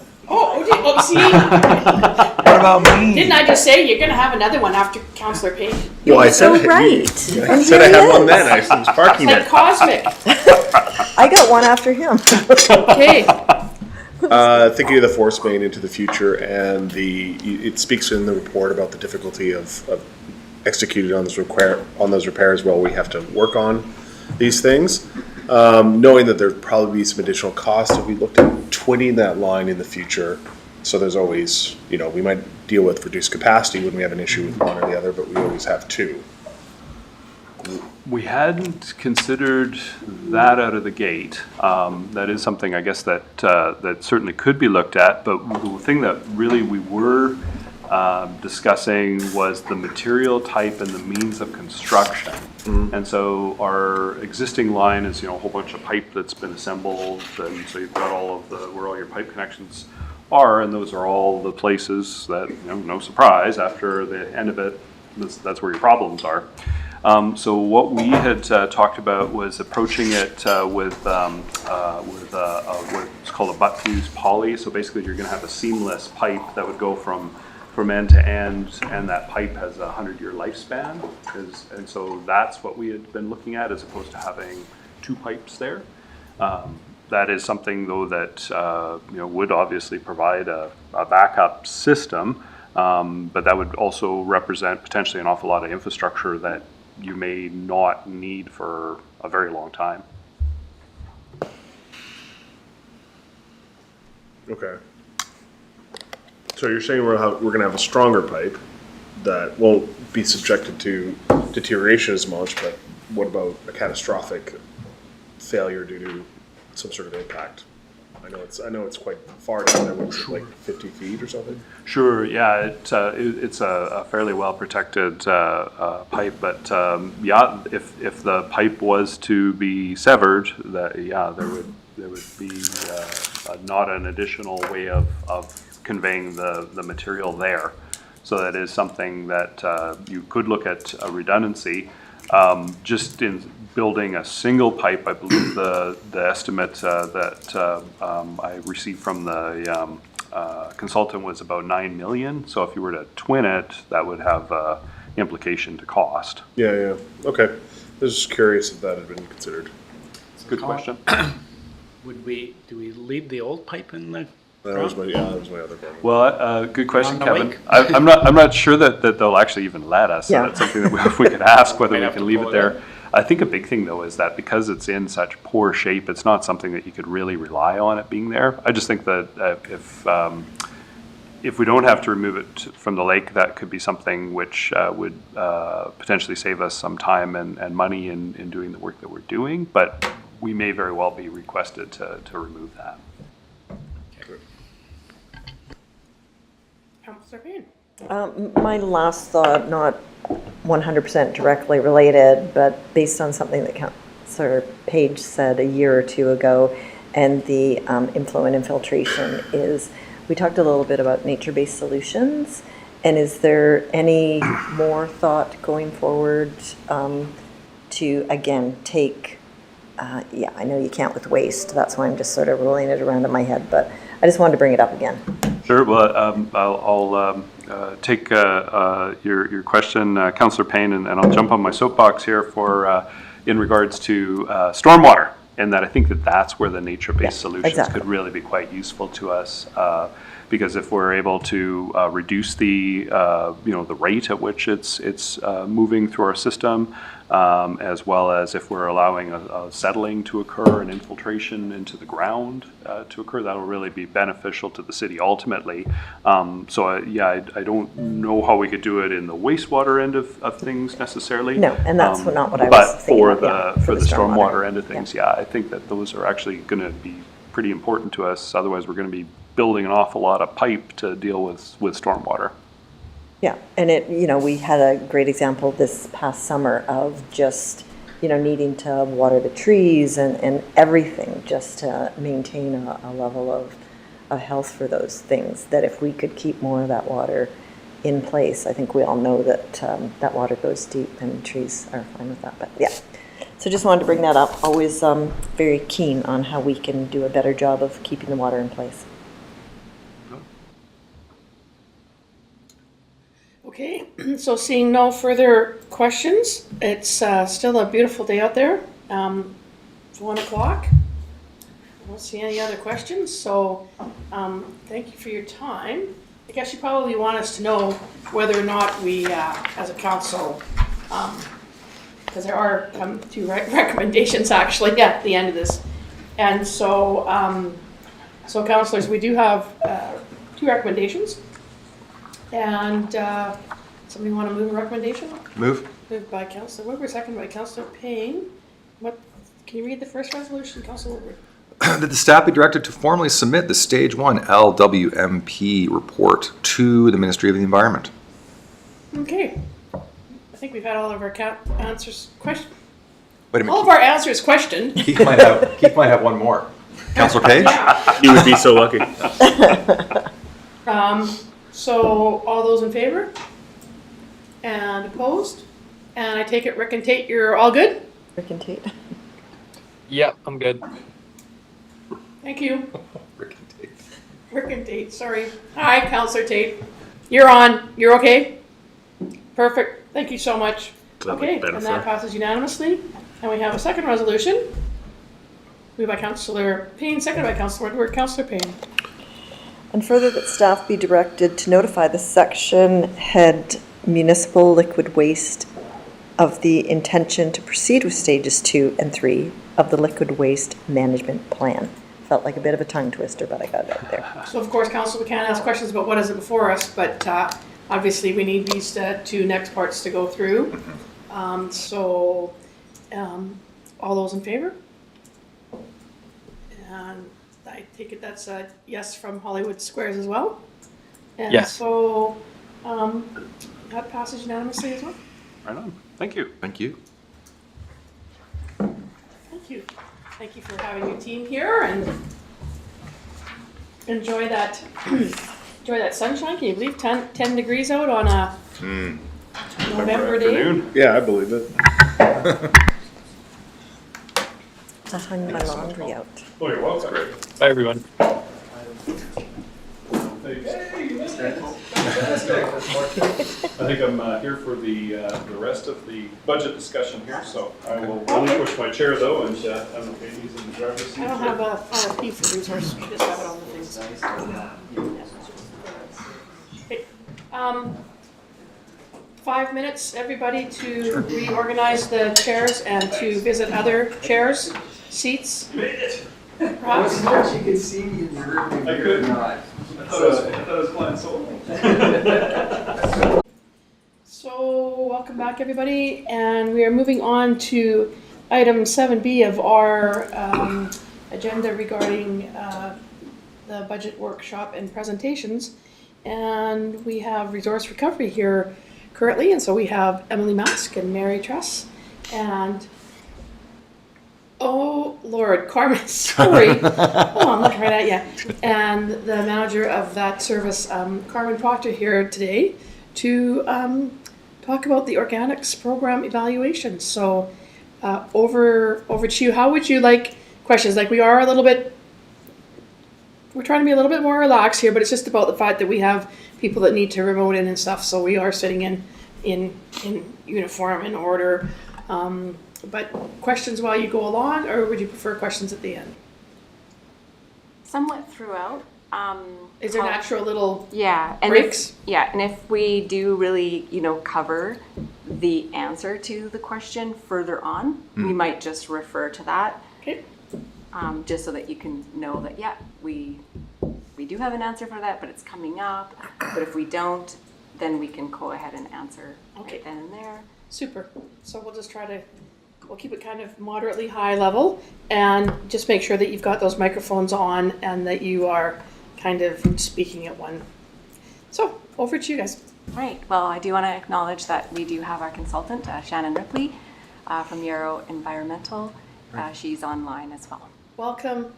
See? What about me? Didn't I just say you're gonna have another one after Counselor Page? Well, I so said right. I And said here I he had one is. then. I was parking Like it. cosmic. I got one after him. Okay. Thinking of the force main into the future, and it speaks in the report about the difficulty of executing on those repairs while we have to work on these things. Knowing that there'd probably be some additional costs if we looked at twinning that line in the future. So there's always, we might deal with reduced capacity when we have an issue with one or the other, but we always have two. We hadn't considered that out of the gate. That is something, I guess, that certainly could be looked at. But the thing that really we were discussing was the material type and the means of construction. And so our existing line is, a whole bunch of pipe that's been assembled, and so you've got where all your pipe connections are, and those are all the places that, no surprise, after the end of it, that's where your problems are. So what we had talked about was approaching it with what's called a butt fuse poly. So basically, you're going to have a seamless pipe that would go from end to end, and that pipe has a 100-year lifespan. And so that's what we had been looking at, as opposed to having two pipes there. That is something, though, that would obviously provide a backup system, but that would also represent potentially an awful lot of infrastructure that you may not need for a very long time. Okay. So you're saying we're going to have a stronger pipe that won't be subjected to deterioration as much, but what about a catastrophic failure due to some sort of impact? I know it's quite far down there, what's it, like 50 feet or something? Sure, yeah, it's a fairly well protected pipe, but yeah, if the pipe was to be severed, there would be not an additional way of conveying the material there. So that is something that you could look at a redundancy. Just in building a single pipe, I believe the estimate that I received from the consultant was about 9 million. So if you were to twin it, that would have implication to cost. Yeah. Okay. I was just curious if that had been considered. Good question. Do we leave the old pipe in the That was my other question. Well, good question, On the Kevin. lake? I'm not sure that they'll actually even let us. So Yeah. that's something that we could ask whether Might we have can to leave pull it it there. I think a big thing, though, is that because it's in such poor shape, it's not something that you could really rely on it being there. I just think that if we don't have to remove it from the lake, that could be something which would potentially save us some time and money in doing the work that we're doing. But we may very well be requested to remove that. Counselor Payne. My last thought, not 100% directly related, but based on something that Councillor Page said a year or two ago, and the inflow and infiltration, is we talked a little bit about nature-based solutions, and is there any more thought going forward to, again, take, I know you can't with waste, that's why I'm just sort of rolling it around in my head, but I just wanted to bring it up again. Sure. Well, I'll take your question, Councillor Payne, and I'll jump on my soapbox here for in regards to stormwater, and that I think that's where the nature-based solutions could really be quite useful to us. Because if we're able to reduce the the rate at which it's moving through our system, as well as if we're allowing a settling to occur and infiltration into the ground to occur, that will really be beneficial to the city ultimately. I don't know how we could do it in the wastewater end of things necessarily. No, and that's not what I was thinking But about, for the stormwater end of things, I think that those are actually going to be pretty important to us. Otherwise, we're going to be building an awful lot of pipe to deal with stormwater. Yeah, and we had a great example this past summer of just needing to water the trees and everything just to maintain a level of health for those things, that if we could keep more of that water in place, I think we all know that that water goes deep and trees are fine with that. But yeah, so just wanted to bring that up. Always very keen on how we can do a better job of keeping the water in place. Okay, so seeing no further questions, it's still a beautiful day out there. It's 1 o'clock. I don't see any other questions, so thank you for your time. I guess you probably want us to know whether or not we, as a council, because there are two recommendations actually at the end of this. And so, so councillors, we do have 2 recommendations. And somebody want to move a recommendation? Move. Moved by Councillor Woodward, second by Councillor Payne. What? Can you read the first resolution, Councillor Woodward? That the staff be directed to formally submit the Stage 1 LWMP report to the Ministry of the Environment. Okay. I think we've had all of our answers questioned. Wait a minute. All of our answers questioned. Keith might have one more. Councillor Page? You would be so lucky. So all those in favor? And opposed? And I take it Rick and Tate, you're all good? Rick and Tate. Yep, I'm good. Thank you. Rick and Tate. Rick and Tate, sorry. Hi, Councillor Tate. You're on. You're okay? Perfect. Thank you so much. Okay, and that passes unanimously. And we have a second resolution. Moved by Councillor Payne, seconded by Councillor Woodward. Councillor Payne. And further, that staff be directed to notify the section head municipal liquid waste of the intention to proceed with stages 2 and 3 of the liquid waste management plan. Felt like a bit of a tongue twister, but I got it out there. So of course, Council, we can't ask questions about what is it before us, but obviously we need these 2 next parts to go through. All those in favor? And I take it that's a yes from Hollywood Squares as well? And Yes. so that passes unanimously as well? Right on. Thank you. Thank you. Thank you. Thank you for having your team here and enjoy that sunshine. Can you believe 10 degrees out on a November day? Afternoon. Yeah, I believe it. I hung my laundry out. Oh, you're welcome. Bye, everyone. I think I'm here for the rest of the budget discussion here, so I will relinquish my chair though, and have the ladies in the driver's seat. I don't have a RFP for resource, we just have it on the things. Okay. 5 minutes, everybody, to reorganize the chairs and to visit other chairs, seats. Perhaps. You can see me in the room. I couldn't. I thought I was playing solo. So, welcome back, everybody, and we are moving on to item 7B of our agenda regarding the budget workshop and presentations. And we have resource recovery here currently, and so we have Emily Mask and Mary Tress, and oh Lord, Carmen, sorry, oh, I'm looking right at you, and the manager of that service, Carmen Proctor, here today to talk about the organics program evaluation. So over to you. How would you like questions? Like, we are a little bit, we're trying to be a little bit more relaxed here, but it's just about the fact that we have people that need to remote in and stuff, so we are sitting in uniform, in order. But questions while you go along, or would you prefer questions at the end? Somewhat throughout. Is there natural little and breaks? And if we do really, cover the answer to the question further on, we might just refer to that. Okay. Just so that you can know that, we do have an answer for that, but it's coming up. But if we don't, then we can go ahead and answer right then and there. Super. So we'll just we'll keep it kind of moderately high level, and just make sure that you've got those microphones on and that you are kind of speaking at one. So over to you guys. Right. Well, I do want to acknowledge that we do have our consultant, Shannon Ripley, from Yarrow Environmental. She's online as well. Welcome,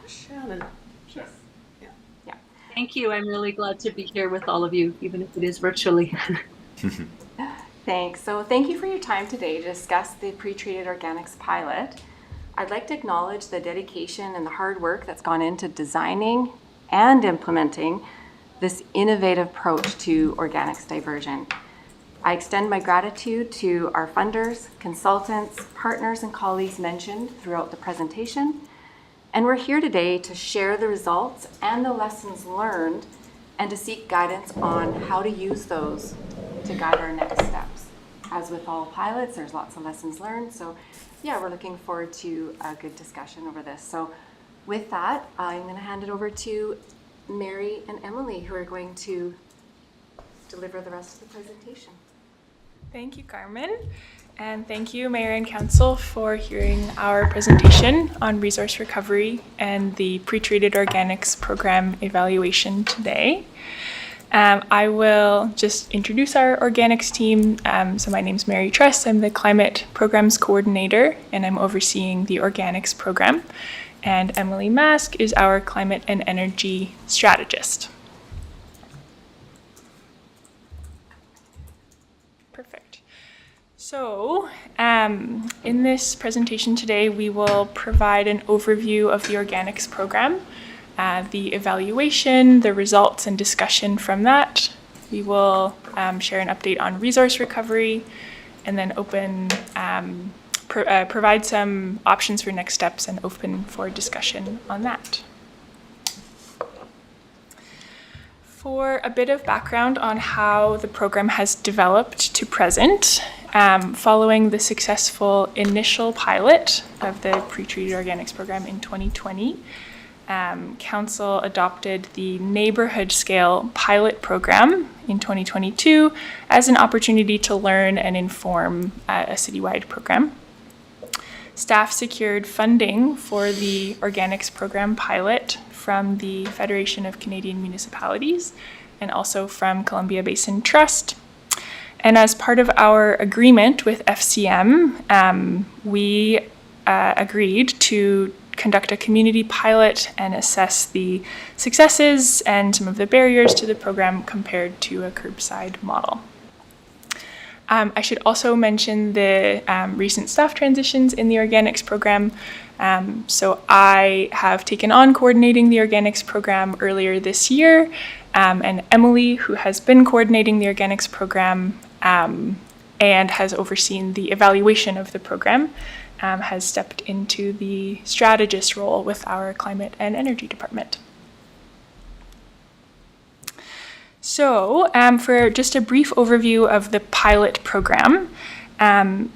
Shannon. Yeah. Thank you. I'm really glad to be here with all of you, even if it is virtually. Thanks. So thank you for your time today to discuss the pre-treated organics pilot. I'd like to acknowledge the dedication and the hard work that's gone into designing and implementing this innovative approach to organics diversion. I extend my gratitude to our funders, consultants, partners, and colleagues mentioned throughout the presentation. And we're here today to share the results and the lessons learned and to seek guidance on how to use those to guide our next steps. As with all pilots, there's lots of lessons learned. So yeah, we're looking forward to a good discussion over this. So with that, I'm going to hand it over to Mary and Emily, who are going to deliver the rest of the presentation. Thank you, Carmen. And thank you, Mayor and Council, for hearing our presentation on resource recovery and the pre-treated organics program evaluation today. I will just introduce our organics team. So my name is Mary Tress. I'm the Climate Programs Coordinator, and I'm overseeing the organics program. And Emily Mask is our Climate and Energy Strategist. Perfect. So in this presentation today, we will provide an overview of the organics program, the evaluation, the results and discussion from that. We will share an update on resource recovery and then provide some options for next steps and open for discussion on that. For a bit of background on how the program has developed to present, following the successful initial pilot of the pre-treated organics program in 2020, Council adopted the neighborhood scale pilot program in 2022 as an opportunity to learn and inform a citywide program. Staff secured funding for the organics program pilot from the Federation of Canadian Municipalities and also from Columbia Basin Trust. And as part of our agreement with FCM, we agreed to conduct a community pilot and assess the successes and some of the barriers to the program compared to a curbside model. I should also mention the recent staff transitions in the organics program. So I have taken on coordinating the organics program earlier this year, and Emily, who has been coordinating the organics program and has overseen the evaluation of the program, has stepped into the strategist role with our climate and energy department. So for just a brief overview of the pilot program,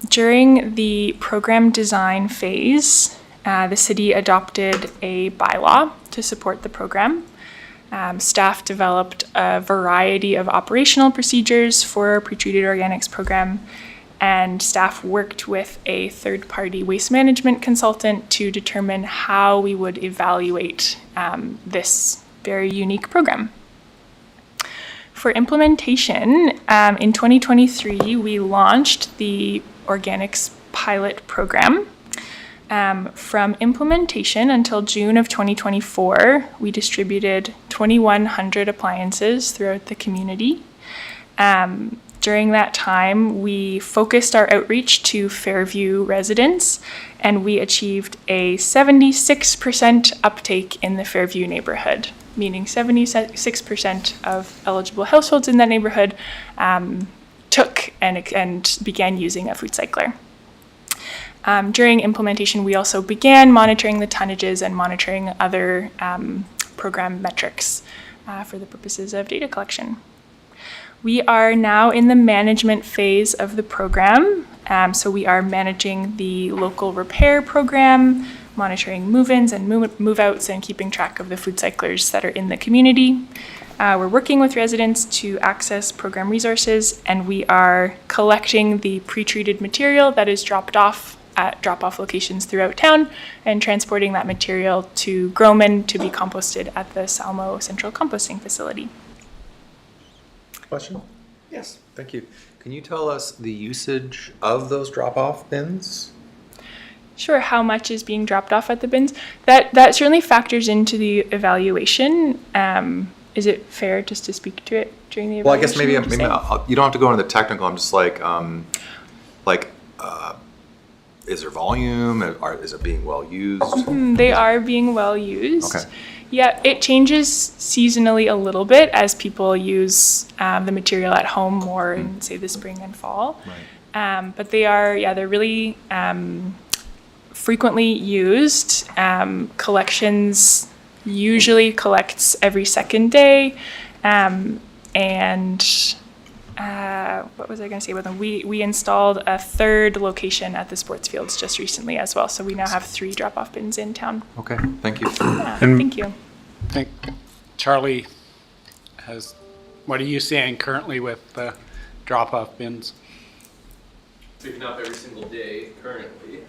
during the program design phase, the city adopted a bylaw to support the program. Staff developed a variety of operational procedures for our pre-treated organics program, and staff worked with a third-party waste management consultant to determine how we would evaluate this very unique program. For implementation, in 2023, we launched the organics pilot program. From implementation until June of 2024, we distributed 2,100 appliances throughout the community. During that time, we focused our outreach to Fairview residents, and we achieved a 76% uptake in the Fairview neighborhood, meaning 76% of eligible households in that neighborhood took and began using a food cycler. During implementation, we also began monitoring the tonnages and monitoring other program metrics for the purposes of data collection. We are now in the management phase of the program. So we are managing the local repair program, monitoring move-ins and move-outs, and keeping track of the food cyclers that are in the community. We're working with residents to access program resources, and we are collecting the pre-treated material that is dropped off at drop-off locations throughout town and transporting that material to Groman to be composted at the Salmo Central Composting Facility. Question? Yes. Thank you. Can you tell us the usage of those drop-off bins? Sure, how much is being dropped off at the bins? That certainly factors into the evaluation. Is it fair just to speak to it during the evaluation? Well, I guess maybe would you say? you don't have to go into the technical. I'm just like, is there volume? Is it being well used? They are being well used. Okay. Yeah, it changes seasonally a little bit as people use the material at home more in, say, the spring and fall. Right. But they're really frequently used. Collections usually collects every second day. What was I going to say about them? We installed a third location at the sports fields just recently as well. So we now have 3 drop-off bins in town. Okay, thank you. Yeah, thank you. I think Charlie has, what are you saying currently with the drop-off bins? Picking up every single day currently.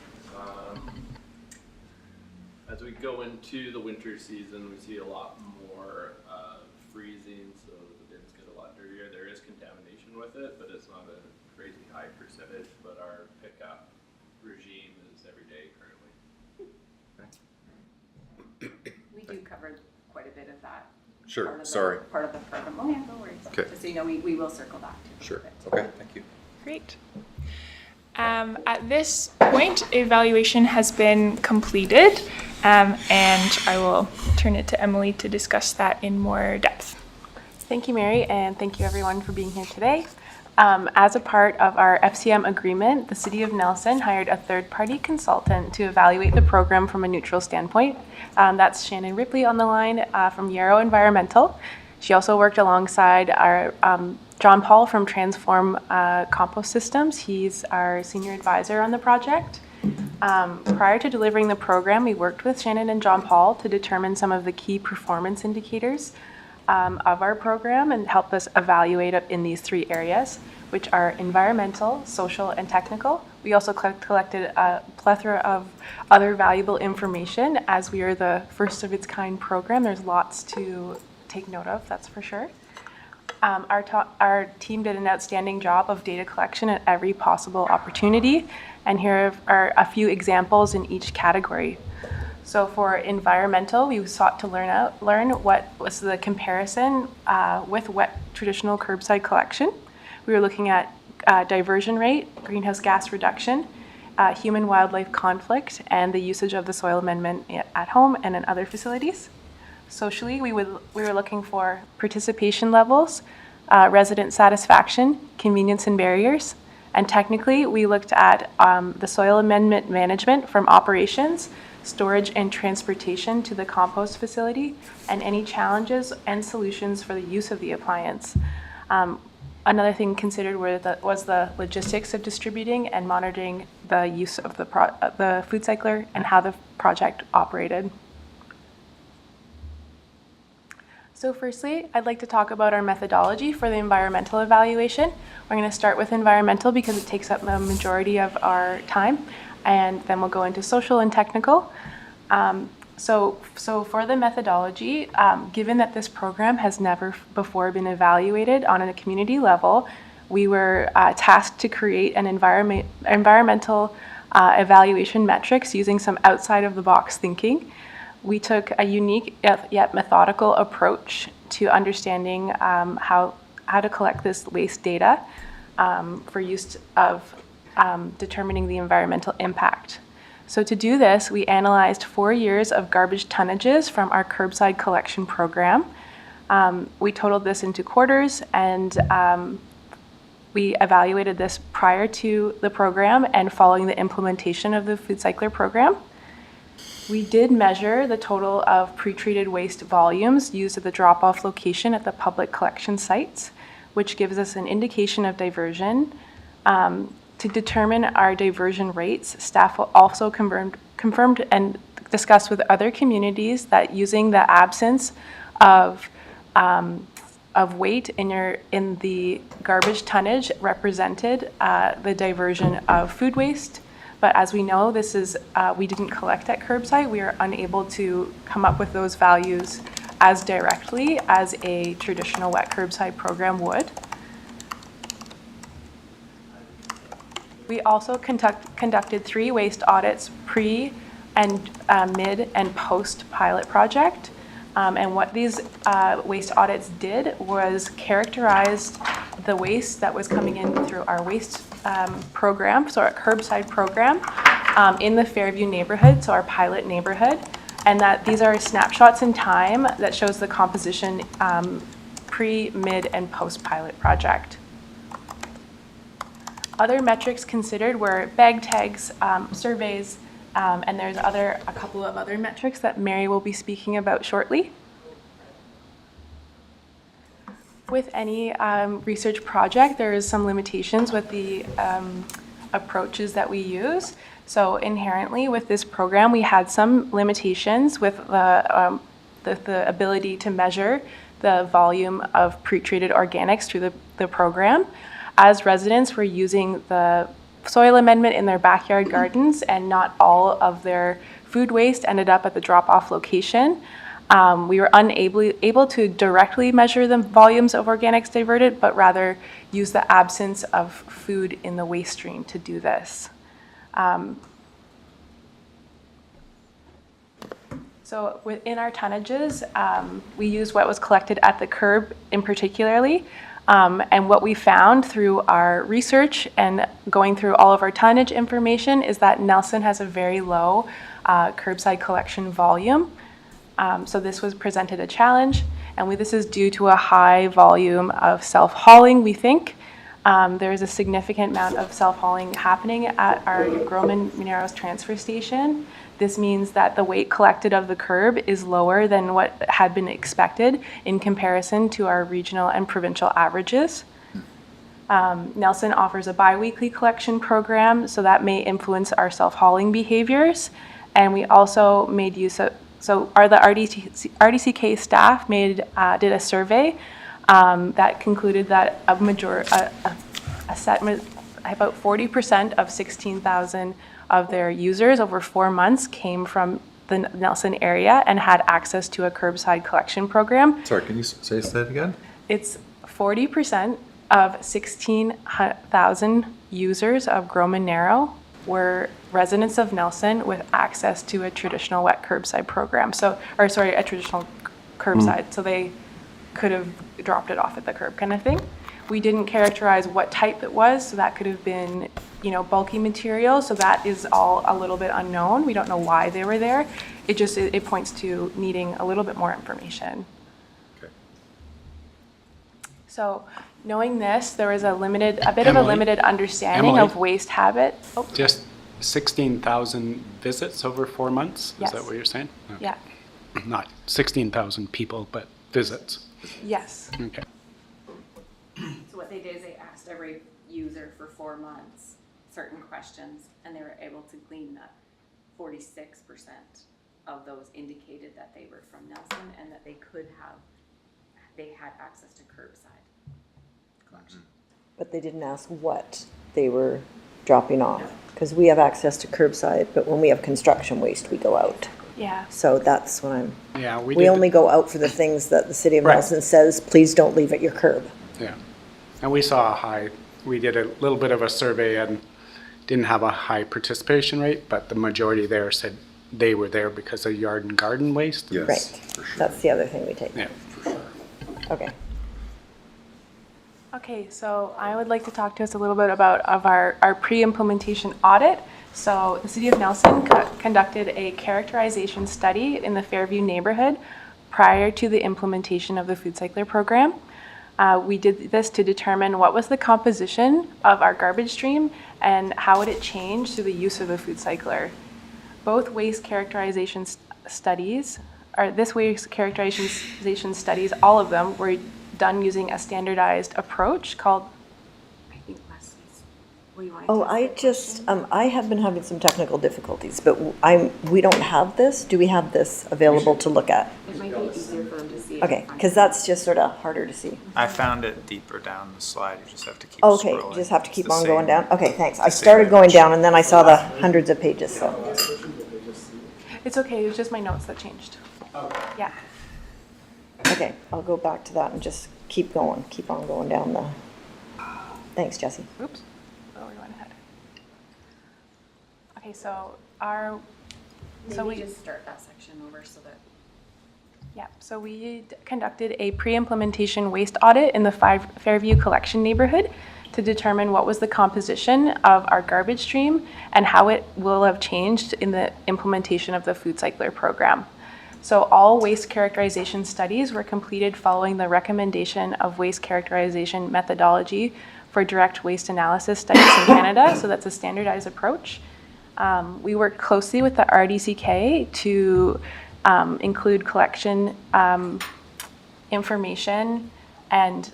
As we go into the winter season, we see a lot more freezing, so the bins get a lot dirtier. There is contamination with it, but it's not a crazy high percentage. But our pickup regime is every day currently. We do cover quite a bit of that. Sure, part of the- sorry. Part of the program. Oh, yeah, no worries. Okay. Just so you know, we will circle back to it. Sure, okay, thank you. Great. At this point, evaluation has been completed, and I will turn it to Emily to discuss that in more depth. Thank you, Mary, and thank you everyone for being here today. As a part of our FCM agreement, the City of Nelson hired a third-party consultant to evaluate the program from a neutral standpoint. That's Shannon Ripley on the line from Yarrow Environmental. She also worked alongside our John Paul from Transform Compost Systems. He's our senior advisor on the project. Prior to delivering the program, we worked with Shannon and John Paul to determine some of the key performance indicators of our program and help us evaluate it in these 3 areas, which are environmental, social, and technical. We also collected a plethora of other valuable information. As we are the first of its kind program, there's lots to take note of, that's for sure. Our team did an outstanding job of data collection at every possible opportunity, and here are a few examples in each category. So for environmental, we sought to learn what was the comparison with wet traditional curbside collection. We were looking at diversion rate, greenhouse gas reduction, human-wildlife conflict, and the usage of the soil amendment at home and in other facilities. Socially, we were looking for participation levels, resident satisfaction, convenience and barriers. And technically, we looked at the soil amendment management from operations, storage and transportation to the compost facility, and any challenges and solutions for the use of the appliance. Another thing considered was the logistics of distributing and monitoring the use of the food cycler and how the project operated. So firstly, I'd like to talk about our methodology for the environmental evaluation. We're going to start with environmental because it takes up the majority of our time, and then we'll go into social and technical. So for the methodology, given that this program has never before been evaluated on a community level, we were tasked to create an environmental evaluation metrics using some outside of the box thinking. We took a unique yet methodical approach to understanding how to collect this waste data for use of determining the environmental impact. So to do this, we analyzed 4 years of garbage tonnages from our curbside collection program. We totaled this into quarters, and we evaluated this prior to the program and following the implementation of the food cycler program. We did measure the total of pre-treated waste volumes used at the drop-off location at the public collection sites, which gives us an indication of diversion. To determine our diversion rates, staff also confirmed and discussed with other communities that using the absence of weight in the garbage tonnage represented the diversion of food waste. But as we know, this is we didn't collect at curbside. We are unable to come up with those values as directly as a traditional wet curbside program would. We also conducted 3 waste audits pre and mid and post pilot project. And what these waste audits did was characterize the waste that was coming in through our waste program, so our curbside program, in the Fairview neighborhood, so our pilot neighborhood, and that these are snapshots in time that shows the composition pre, mid, and post-pilot project. Other metrics considered were bag tags, surveys, and there's a couple of other metrics that Mary will be speaking about shortly. With any research project, there is some limitations with the approaches that we use. So inherently with this program, we had some limitations with the ability to measure the volume of pre-treated organics through the program. As residents were using the soil amendment in their backyard gardens, and not all of their food waste ended up at the drop-off location. We were able to directly measure the volumes of organics diverted, but rather use the absence of food in the waste stream to do this. So within our tonnages, we used what was collected at the curb in particularly. And what we found through our research and going through all of our tonnage information is that Nelson has a very low curbside collection volume. So this was presented a challenge, and this is due to a high volume of self-hauling, we think. There is a significant amount of self-hauling happening at our Groman Mineros transfer station. This means that the weight collected of the curb is lower than what had been expected in comparison to our regional and provincial averages. Nelson offers a biweekly collection program, so that may influence our self-hauling behaviors. And we also made use of, the RDCK staff did a survey that concluded that about 40% of 16,000 of their users over 4 months came from the Nelson area and had access to a curbside collection program. Sorry, can you say that again? It's 40% of 16,000 users of Groman Narrow were residents of Nelson with access to a traditional wet curbside program. A traditional curbside. So they could have dropped it off at the curb kind of thing. We didn't characterize what type it was, so that could have been, bulky material. So that is all a little bit unknown. We don't know why they were there. It points to needing a little bit more information. Okay. So knowing this, there was a bit of a limited understanding of waste habit. Oh. Just 16,000 visits over 4 months? Yes. Is that what you're saying? Okay. Yeah. Not 16,000 people, but visits. Yes. Okay. So what they did is they asked every user for 4 months certain questions, and they were able to glean that 46% of those indicated that they were from Nelson and that they had access to curbside collection. But they didn't ask what they were dropping off, because we have access to curbside, but when we have construction waste, we go out. Yeah. So that's what Yeah, we only go out for the things that the city of Right. Nelson says, please don't leave at your curb. Yeah. And we saw we did a little bit of a survey and didn't have a high participation rate, but the majority there said they were there because of yard and garden waste. Yes. Right. For sure. That's the other thing we take. Yeah. Okay. Okay, so I would like to talk to us a little bit about our pre-implementation audit. So the City of Nelson conducted a characterization study in the Fairview neighborhood prior to the implementation of the food cycler program. We did this to determine what was the composition of our garbage stream and how would it change through the use of the food cycler. Both waste characterization studies, all of them were done using a standardized approach called, I think Leslie's. Will you want to I have been having some technical difficulties, but we don't have this. Do we have this available to look at? It might be easier for them to see. Okay, because that's just sort of harder to see. I found it deeper down the slide. You just have to keep Okay, scrolling. just have to keep It's the on going same- down? Okay, thanks. I the same started going image. down and then I saw the hundreds of pages, so. it's okay, it was just my notes that changed. Yeah. Okay, I'll go back to that and just keep on going down the, thanks, Jesse. Oops. Oh, we went ahead. Okay, so our, so we just start that section over so that. Yeah, so we conducted a pre-implementation waste audit in the Fairview Collection neighborhood to determine what was the composition of our garbage stream and how it will have changed in the implementation of the food cycler program. So all waste characterization studies were completed following the recommendation of waste characterization methodology for direct waste analysis studies in Canada. So that's a standardized approach. We worked closely with the RDCK to include collection information and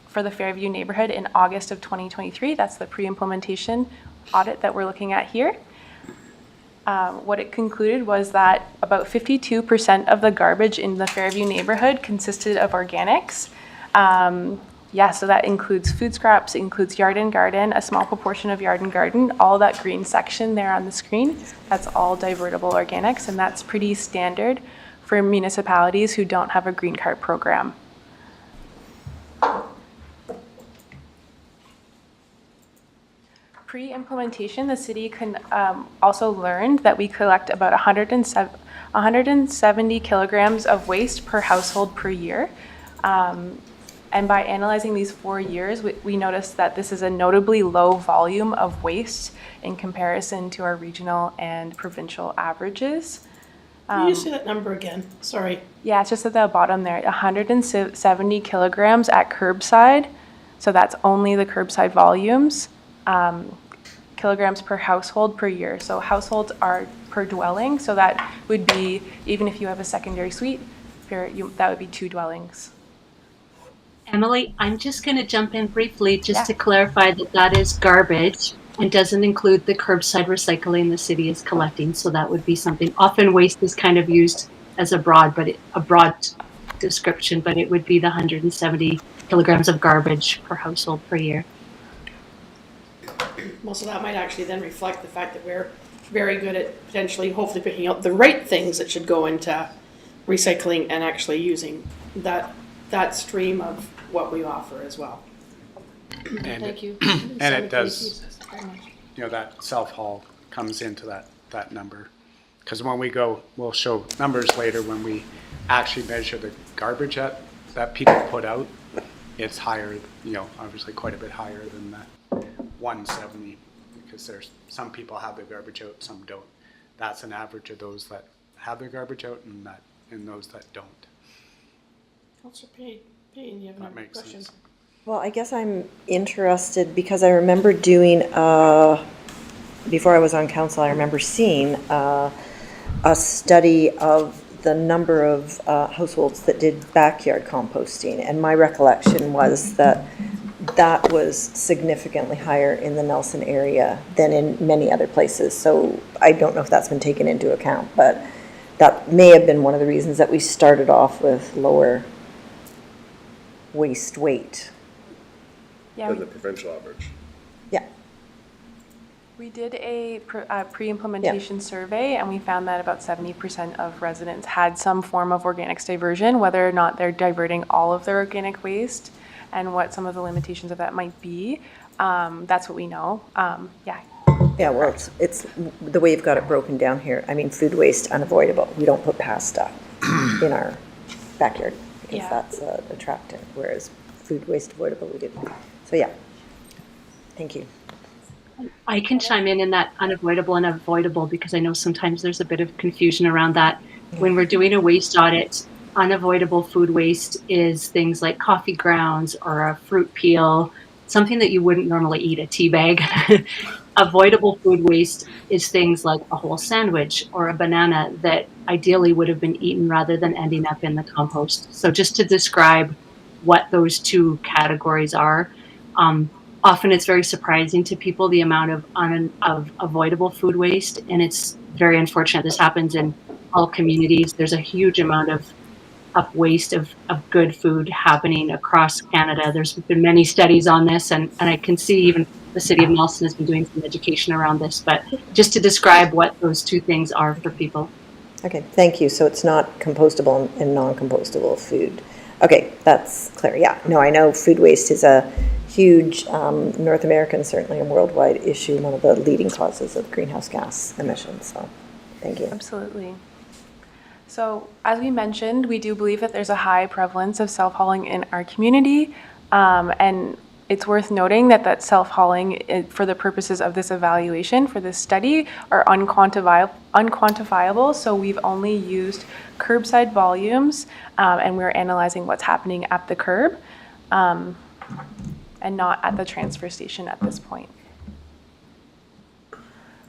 for the Fairview neighborhood in August of 2023. That's the pre-implementation audit that we're looking at here. What it concluded was that about 52% of the garbage in the Fairview neighborhood consisted of organics. Yeah, so that includes food scraps, it includes yard and garden, a small proportion of yard and garden, all that green section there on the screen, that's all divertible organics, and that's pretty standard for municipalities who don't have a green card program. Pre-implementation, the city also learned that we collect about 170 kilograms of waste per household per year. And by analyzing these 4 years, we noticed that this is a notably low volume of waste in comparison to our regional and provincial averages. Can you say that number again? Sorry. Yeah, it's just at the bottom there, 170 kilograms at curbside. So that's only the curbside volumes, kilograms per household per year. So households are per dwelling, so that would be, even if you have a secondary suite, that would be 2 dwellings. Emily, I'm just going to jump in briefly just to clarify that that is garbage and doesn't include the curbside recycling the city is collecting. So that would be something. Often waste is kind of used as a broad description, but it would be the 170 kilograms of garbage per household per year. Well, so that might actually then reflect the fact that we're very good at potentially, hopefully picking out the right things that should go into recycling and actually using that stream of what we offer as well. And Thank you. And it does, you know, that self-haul comes into that number. Because when we go, we'll show numbers later when we actually measure the garbage that people put out. It's higher, you know, obviously quite a bit higher than the 170, because there's some people have their garbage out, some don't. That's an average of those that have their garbage out and those that don't. Councillor Payne, you have another question? Sense. Well, I guess I'm interested because I remember doing, before I was on council, I remember seeing a study of the number of households that did backyard composting. And my recollection was that that was significantly higher in the Nelson area than in many other places. So I don't know if that's been taken into account, but that may have been one of the reasons that we started off with lower waste weight. Yeah, Than the provincial average. Yeah. we did a pre-implementation survey, and we found that about 70% of residents had some form of organics diversion, whether or not they're diverting all of their organic waste and what some of the limitations of that might be. That's what we know. Yeah. Yeah, well, it's the way you've got it broken down here. I mean, food waste unavoidable. We don't put pasta in our backyard because that's attractant, whereas food waste avoidable we didn't. So yeah, thank you. I can chime in that unavoidable and avoidable because I know sometimes there's a bit of confusion around that. When we're doing a waste audit, unavoidable food waste is things like coffee grounds or a fruit peel, something that you wouldn't normally eat, a tea bag. Avoidable food waste is things like a whole sandwich or a banana that ideally would have been eaten rather than ending up in the compost. So just to describe what those two categories are, often it's very surprising to people the amount of avoidable food waste, and it's very unfortunate this happens in all communities. There's a huge amount of waste of good food happening across Canada. There's been many studies on this, and I can see even the City of Nelson has been doing some education around this, but just to describe what those two things are for people. Okay, thank you. So it's not compostable and non-compostable food. Okay, that's clear. Yeah, no, I know food waste is a huge North American, certainly a worldwide issue, one of the leading causes of greenhouse gas emissions. So, thank you. Absolutely. So, as we mentioned, we do believe that there's a high prevalence of self-hauling in our community, and it's worth noting that self-hauling, for the purposes of this evaluation, for this study, are unquantifiable. So we've only used curbside volumes, and we're analyzing what's happening at the curb, and not at the transfer station at this point.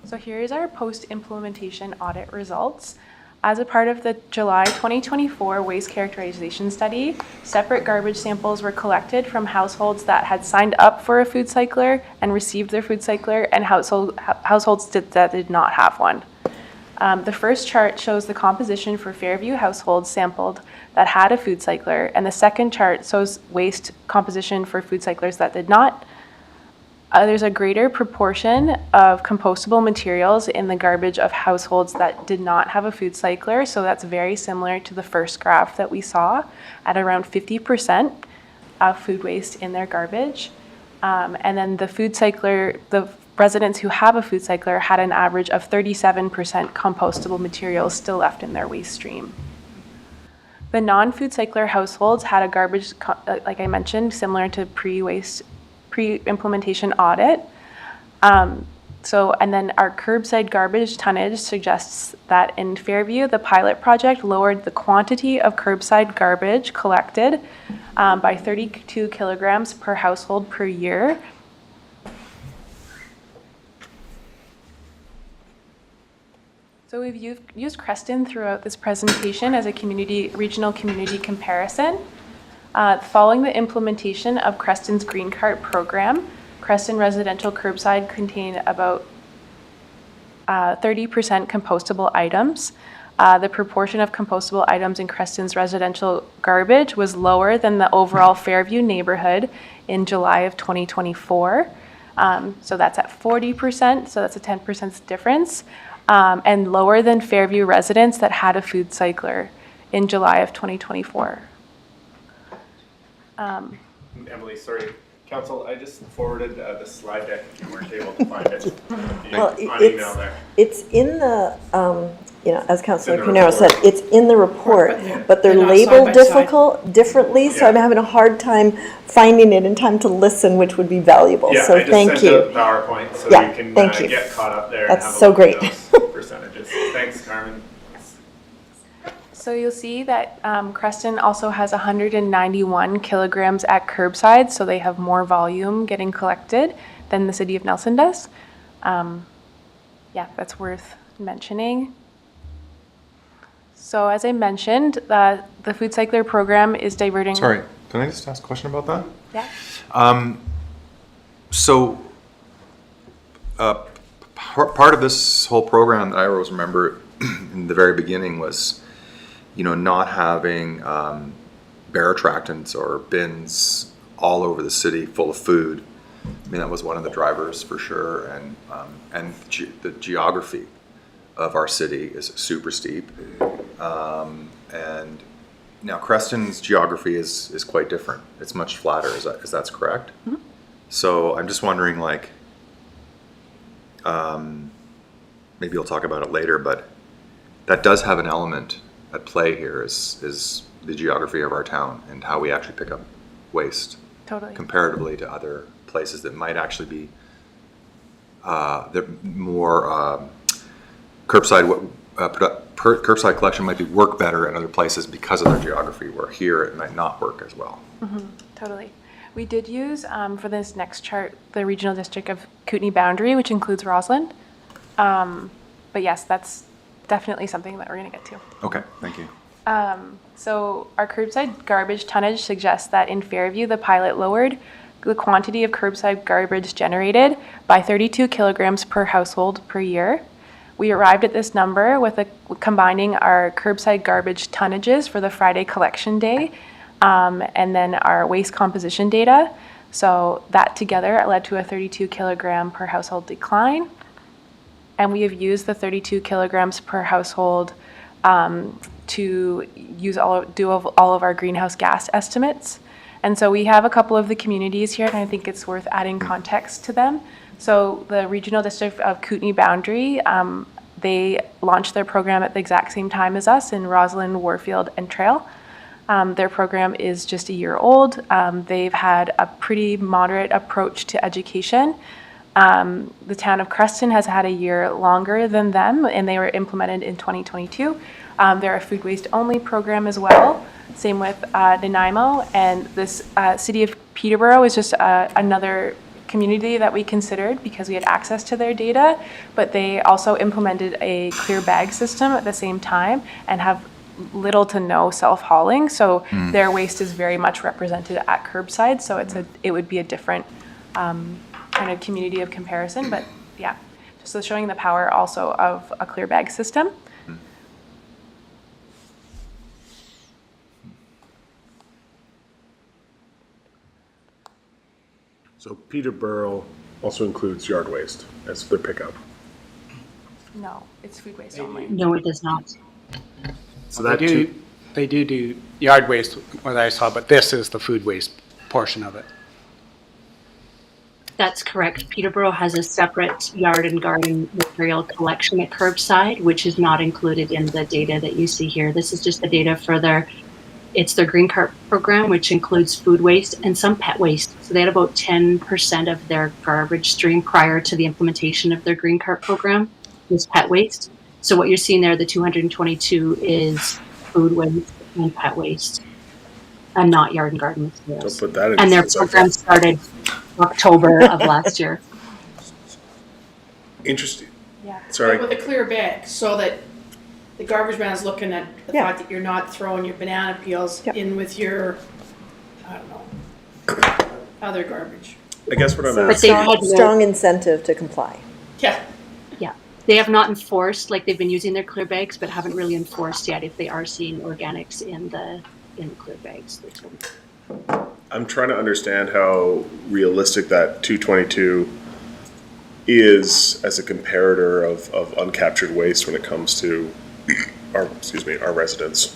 So here is our post-implementation audit results. As a part of the July 2024 waste characterization study, separate garbage samples were collected from households that had signed up for a food cycler and received their food cycler, and households that did not have one. The first chart shows the composition for Fairview households sampled that had a food cycler, and the second chart shows waste composition for food cyclers that did not. There's a greater proportion of compostable materials in the garbage of households that did not have a food cycler, so that's very similar to the first graph that we saw at around 50% of food waste in their garbage. And then the food cycler, the residents who have a food cycler had an average of 37% compostable materials still left in their waste stream. The non-food cycler households had a garbage, like I mentioned, similar to pre-implementation audit. And then our curbside garbage tonnage suggests that in Fairview, the pilot project lowered the quantity of curbside garbage collected by 32 kilograms per household per year. So we've used Creston throughout this presentation as a regional community comparison. Following the implementation of Creston's Green Cart program, Creston residential curbside contained about 30% compostable items. The proportion of compostable items in Creston's residential garbage was lower than the overall Fairview neighborhood in July of 2024. So that's at 40%, so that's a 10% difference, and lower than Fairview residents that had a food cycler in July of 2024. Emily, sorry. Council, I just forwarded the slide deck if you weren't able to find it. Well, on email there. it's in the, as Councillor It's in the Pinero said, report. it's in the report, but they're They're not labeled side by side. differently, so Yeah. I'm having a hard time finding it in time to listen, which would be valuable. Yeah, So I just thank sent you. a PowerPoint so Yeah, you can thank you. get caught up there That's and have so a look at great. those percentages. Thanks, Carmen. So you'll see that Creston also has 191 kilograms at curbside, so they have more volume getting collected than the city of Nelson does. Yeah, that's worth mentioning. So as I mentioned, the food cycler program is diverting. Sorry, can I just ask a question about that? Yeah. So, part of this whole program that I always remember in the very beginning was, not having bear attractants or bins all over the city full of food. I mean, that was one of the drivers for sure, and the geography of our city is super steep, and now Creston's geography is quite different. It's much flatter. Is that's correct? Mm-hmm. So I'm just wondering, maybe you'll talk about it later, but that does have an element at play here. Is the geography of our town and how we actually pick up waste Totally. comparatively to other places that might actually be more curbside curbside collection might work better in other places because of their geography, where here it might not work as well. Mm-hmm. Totally. We did use, for this next chart, the regional district of Kootenay boundary, which includes Roslyn. But yes, that's definitely something that we're going to get to. Okay, thank you. So our curbside garbage tonnage suggests that in Fairview, the pilot lowered the quantity of curbside garbage generated by 32 kilograms per household per year. We arrived at this number with combining our curbside garbage tonnages for the Friday collection day, and then our waste composition data. So that together led to a 32 kilogram per household decline. And we have used the 32 kilograms per household to do all of our greenhouse gas estimates. And so we have a couple of the communities here, and I think it's worth adding context to them. So the Regional District of Kootenay Boundary, they launched their program at the exact same time as us in Roslyn, Warfield, and Trail. Their program is just a year old. They've had a pretty moderate approach to education. The town of Creston has had a year longer than them, and they were implemented in 2022. They're a food waste only program as well. Same with Nanaimo, and this city of Peterborough is just another community that we considered because we had access to their data, but they also implemented a clear bag system at the same time and have little to no self-hauling, so their waste is very much represented at curbside, so it would be a different kind of community of comparison, but yeah, just showing the power also of a clear bag system. So Peterborough also includes yard waste as their pickup. No, it's food waste only. No, it does not. So Well, that too, they do yard waste, what I saw, but this is the food waste portion of it. That's correct. Peterborough has a separate yard and garden material collection at curbside, which is not included in the data that you see here. This is just the data for their green cart program, which includes food waste and some pet waste. So they had about 10% of their garbage stream prior to the implementation of their green cart program was pet waste. So what you're seeing there, the 222 is food waste and pet waste and not yard and garden materials. don't put that in. And their program started October of last year. Interesting. Yeah. Sorry. With a clear bag, so that the garbage man is looking at the Yeah. fact that you're not throwing your banana peels Yep. in with your, I don't know, other garbage. I guess what I'm So But they've asking. had no- strong incentive to comply. Yeah. Yeah, they have not enforced, like they've been using their clear bags, but haven't really enforced yet if they are seeing organics in the clear bags. They told me. I'm trying to understand how realistic that 222 is as a comparator of uncaptured waste when it comes to our residents.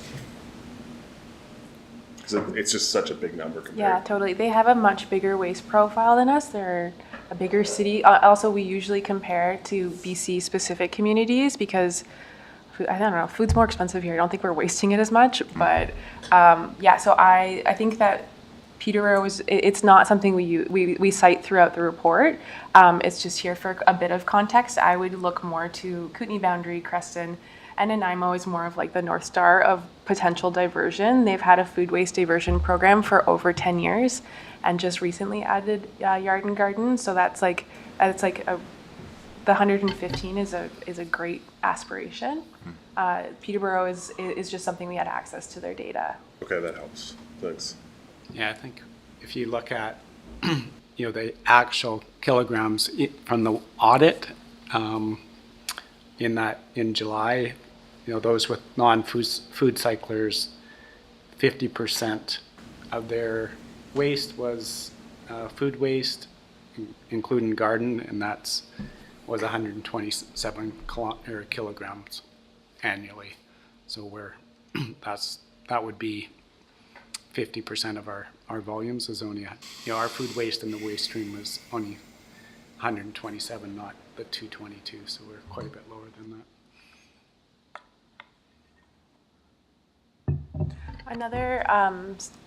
'Cause it's just such a big number compared. Yeah, totally. They have a much bigger waste profile than us. They're a bigger city. Also, we usually compare to BC specific communities because I don't know, food's more expensive here. I don't think we're wasting it as much, but yeah. So I think that Peterborough it's not something we cite throughout the report. It's just here for a bit of context. I would look more to Kootenay Boundary, Creston, and Nanaimo is more of like the North Star of potential diversion. They've had a food waste diversion program for over 10 years and just recently added yard and garden. So that's like, the 115 is a great aspiration. Peterborough is just something we had access to their data. Okay, that helps. Thanks. Yeah, I think if you look at, the actual kilograms from the audit, in July, those with non-food cyclers, 50% of their waste was food waste, including garden, and was 127 kilograms annually. So that would be 50% of our volumes is only, our food waste in the waste stream was only 127, not the 222, so we're quite a bit lower than that.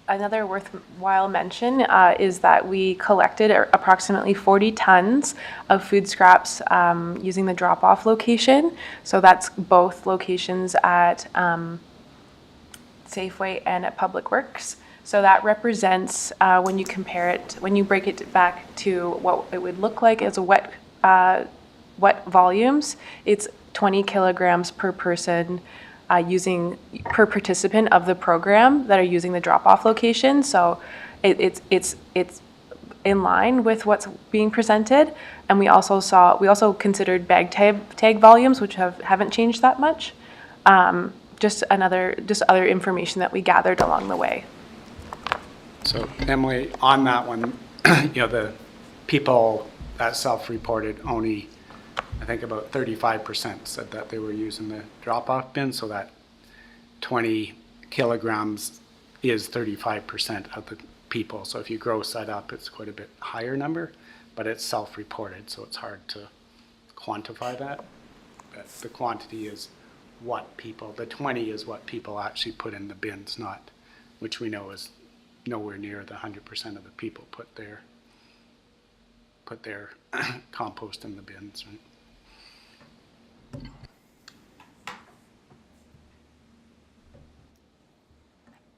Another worthwhile mention is that we collected approximately 40 tons of food scraps using the drop-off location. So that's both locations at Safeway and at Public Works. So that represents, when you break it back to what it would look like as a wet volumes, it's 20 kilograms per person per participant of the program that are using the drop-off location. So it's in line with what's being presented. And we also considered bag tag volumes, which haven't changed that much. Just other information that we gathered along the way. So Emily, on that one, the people that self-reported only, I think about 35% said that they were using the drop-off bin, so that 20 kilograms is 35% of the people. So if you gross that up, it's quite a bit higher number, but it's self-reported, so it's hard to quantify that. But the quantity is what people, the 20 is what people actually put in the bins, not, which we know is nowhere near the 100% of the people put their compost in the bins, right?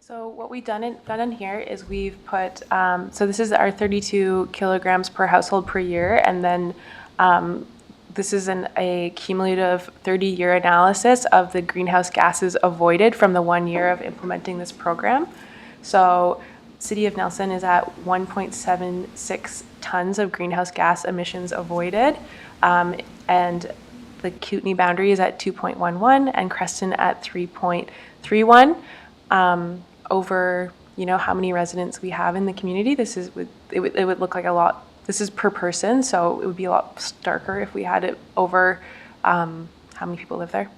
So what we've done in here is we've put, so this is our 32 kilograms per household per year, and then this is a cumulative 30-year analysis of the greenhouse gases avoided from the 1 year of implementing this program. So City of Nelson is at 1.76 tons of greenhouse gas emissions avoided, and the Kootenay boundary is at 2.11 and Creston at 3.31. Over, how many residents we have in the community, it would look like a lot. This is per person, so it would be a lot starker if we had it over how many people live there.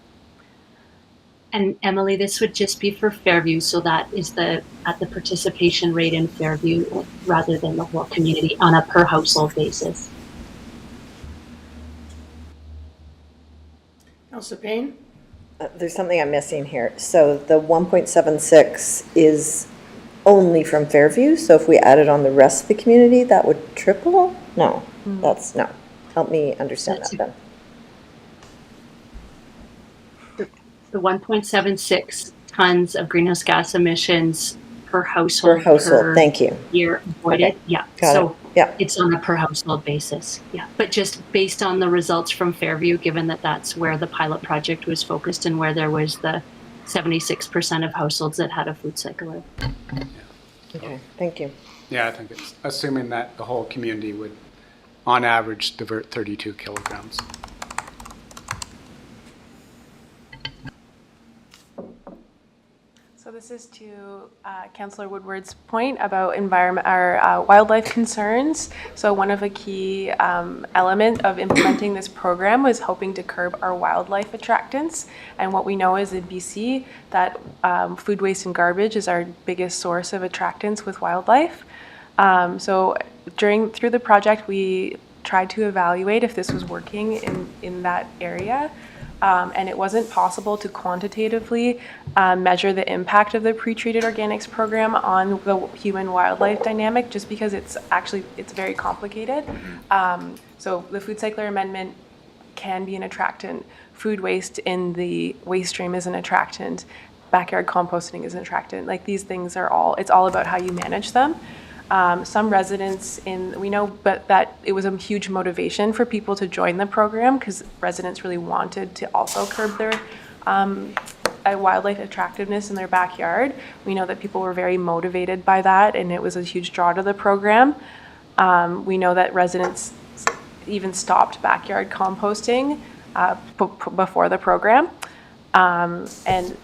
And Emily, this would just be for Fairview, so that is at the participation rate in Fairview rather than the whole community on a per household basis. Councillor Payne? There's something I'm missing here. So the 1.76 is only from Fairview, so if we added on the rest of the community, that would triple? No, that's no. Help me understand that then. The 1.76 tons of greenhouse gas emissions per household. Per household, thank you. Year avoided, Okay. yeah. Got So it. Yeah. it's on a per household basis, yeah. But just based on the results from Fairview, given that that's where the pilot project was focused and where there was the 76% of households that had a food cycler. Okay, thank you. Yeah, I think it's assuming that the whole community would, on average, divert 32 kilograms. So this is to Councillor Woodward's point about wildlife concerns. So one of the key element of implementing this program was hoping to curb our wildlife attractants. And what we know is in BC that food waste and garbage is our biggest source of attractants with wildlife. So through the project, we tried to evaluate if this was working in that area. And it wasn't possible to quantitatively measure the impact of the pre-treated organics program on the human-wildlife dynamic, just because it's very complicated. So the food cycler amendment can be an attractant. Food waste in the waste stream is an attractant. Backyard composting is an attractant. Like, these things it's all about how you manage them. Some residents we know that it was a huge motivation for people to join the program because residents really wanted to also curb their wildlife attractiveness in their backyard. We know that people were very motivated by that, and it was a huge draw to the program. We know that residents even stopped backyard composting before the program. And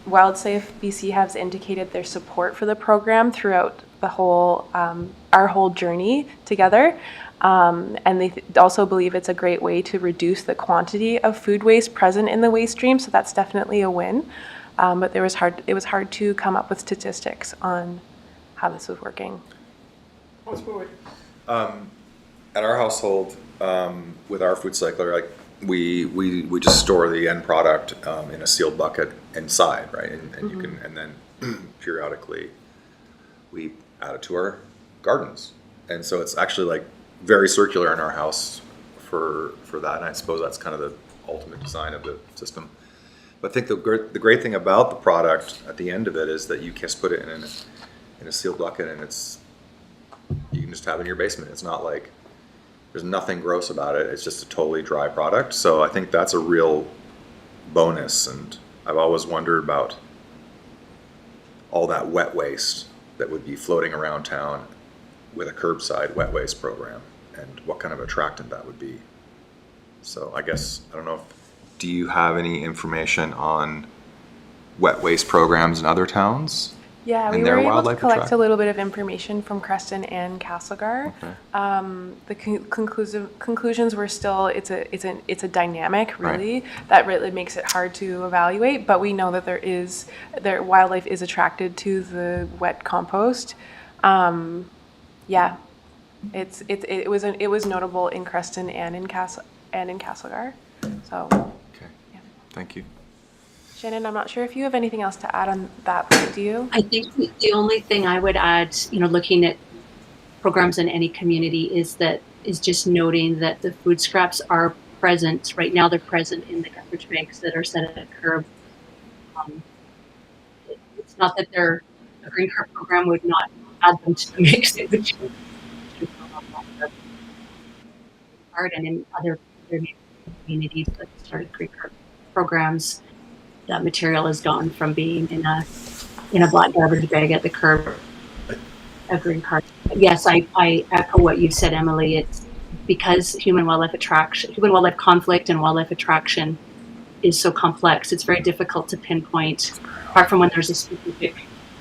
WildSafe BC has indicated their support for the program throughout our whole journey together. And they also believe it's a great way to reduce the quantity of food waste present in the waste stream. So that's definitely a win. But it was hard to come up with statistics on how this was working. At our household, with our food cycler, like we just store the end product in a sealed bucket inside, right? And you can, and then periodically we add it to our gardens. And so it's actually like very circular in our house for that. And I suppose that's kind of the ultimate design of the system. But I think the great thing about the product at the end of it is that you just put it in a sealed bucket, and you can just have it in your basement. It's not like, there's nothing gross about it. It's just a totally dry product. So I think that's a real bonus. And I've always wondered about all that wet waste that would be floating around town with a curbside wet waste program, and what kind of attractant that would be. So I guess, I don't know, do you have any information on wet waste programs in other towns? Yeah, we were able to collect a little bit of information from Creston and Castlegar. Okay. The conclusions were still it's a dynamic, really, right, that really makes it hard to evaluate. But we know that wildlife is attracted to the wet compost. Yeah, it was notable in Creston and in Castlegar. So, Okay, thank you. Shannon, I'm not sure if you have anything else to add on that point, do you? I think the only thing I would add, looking at programs in any community is just noting that the food scraps are present. Right now they're present in the garbage bags that are set at a curb. It's not that a green card program would not add them to the mix. It would change card and in other communities that started green card programs, that material is gone from being in a black garbage bag at the curb. A green card. Yes, I echo what you said, Emily. It's because human wildlife conflict and wildlife attraction is so complex. It's very difficult to pinpoint, apart from when there's a specific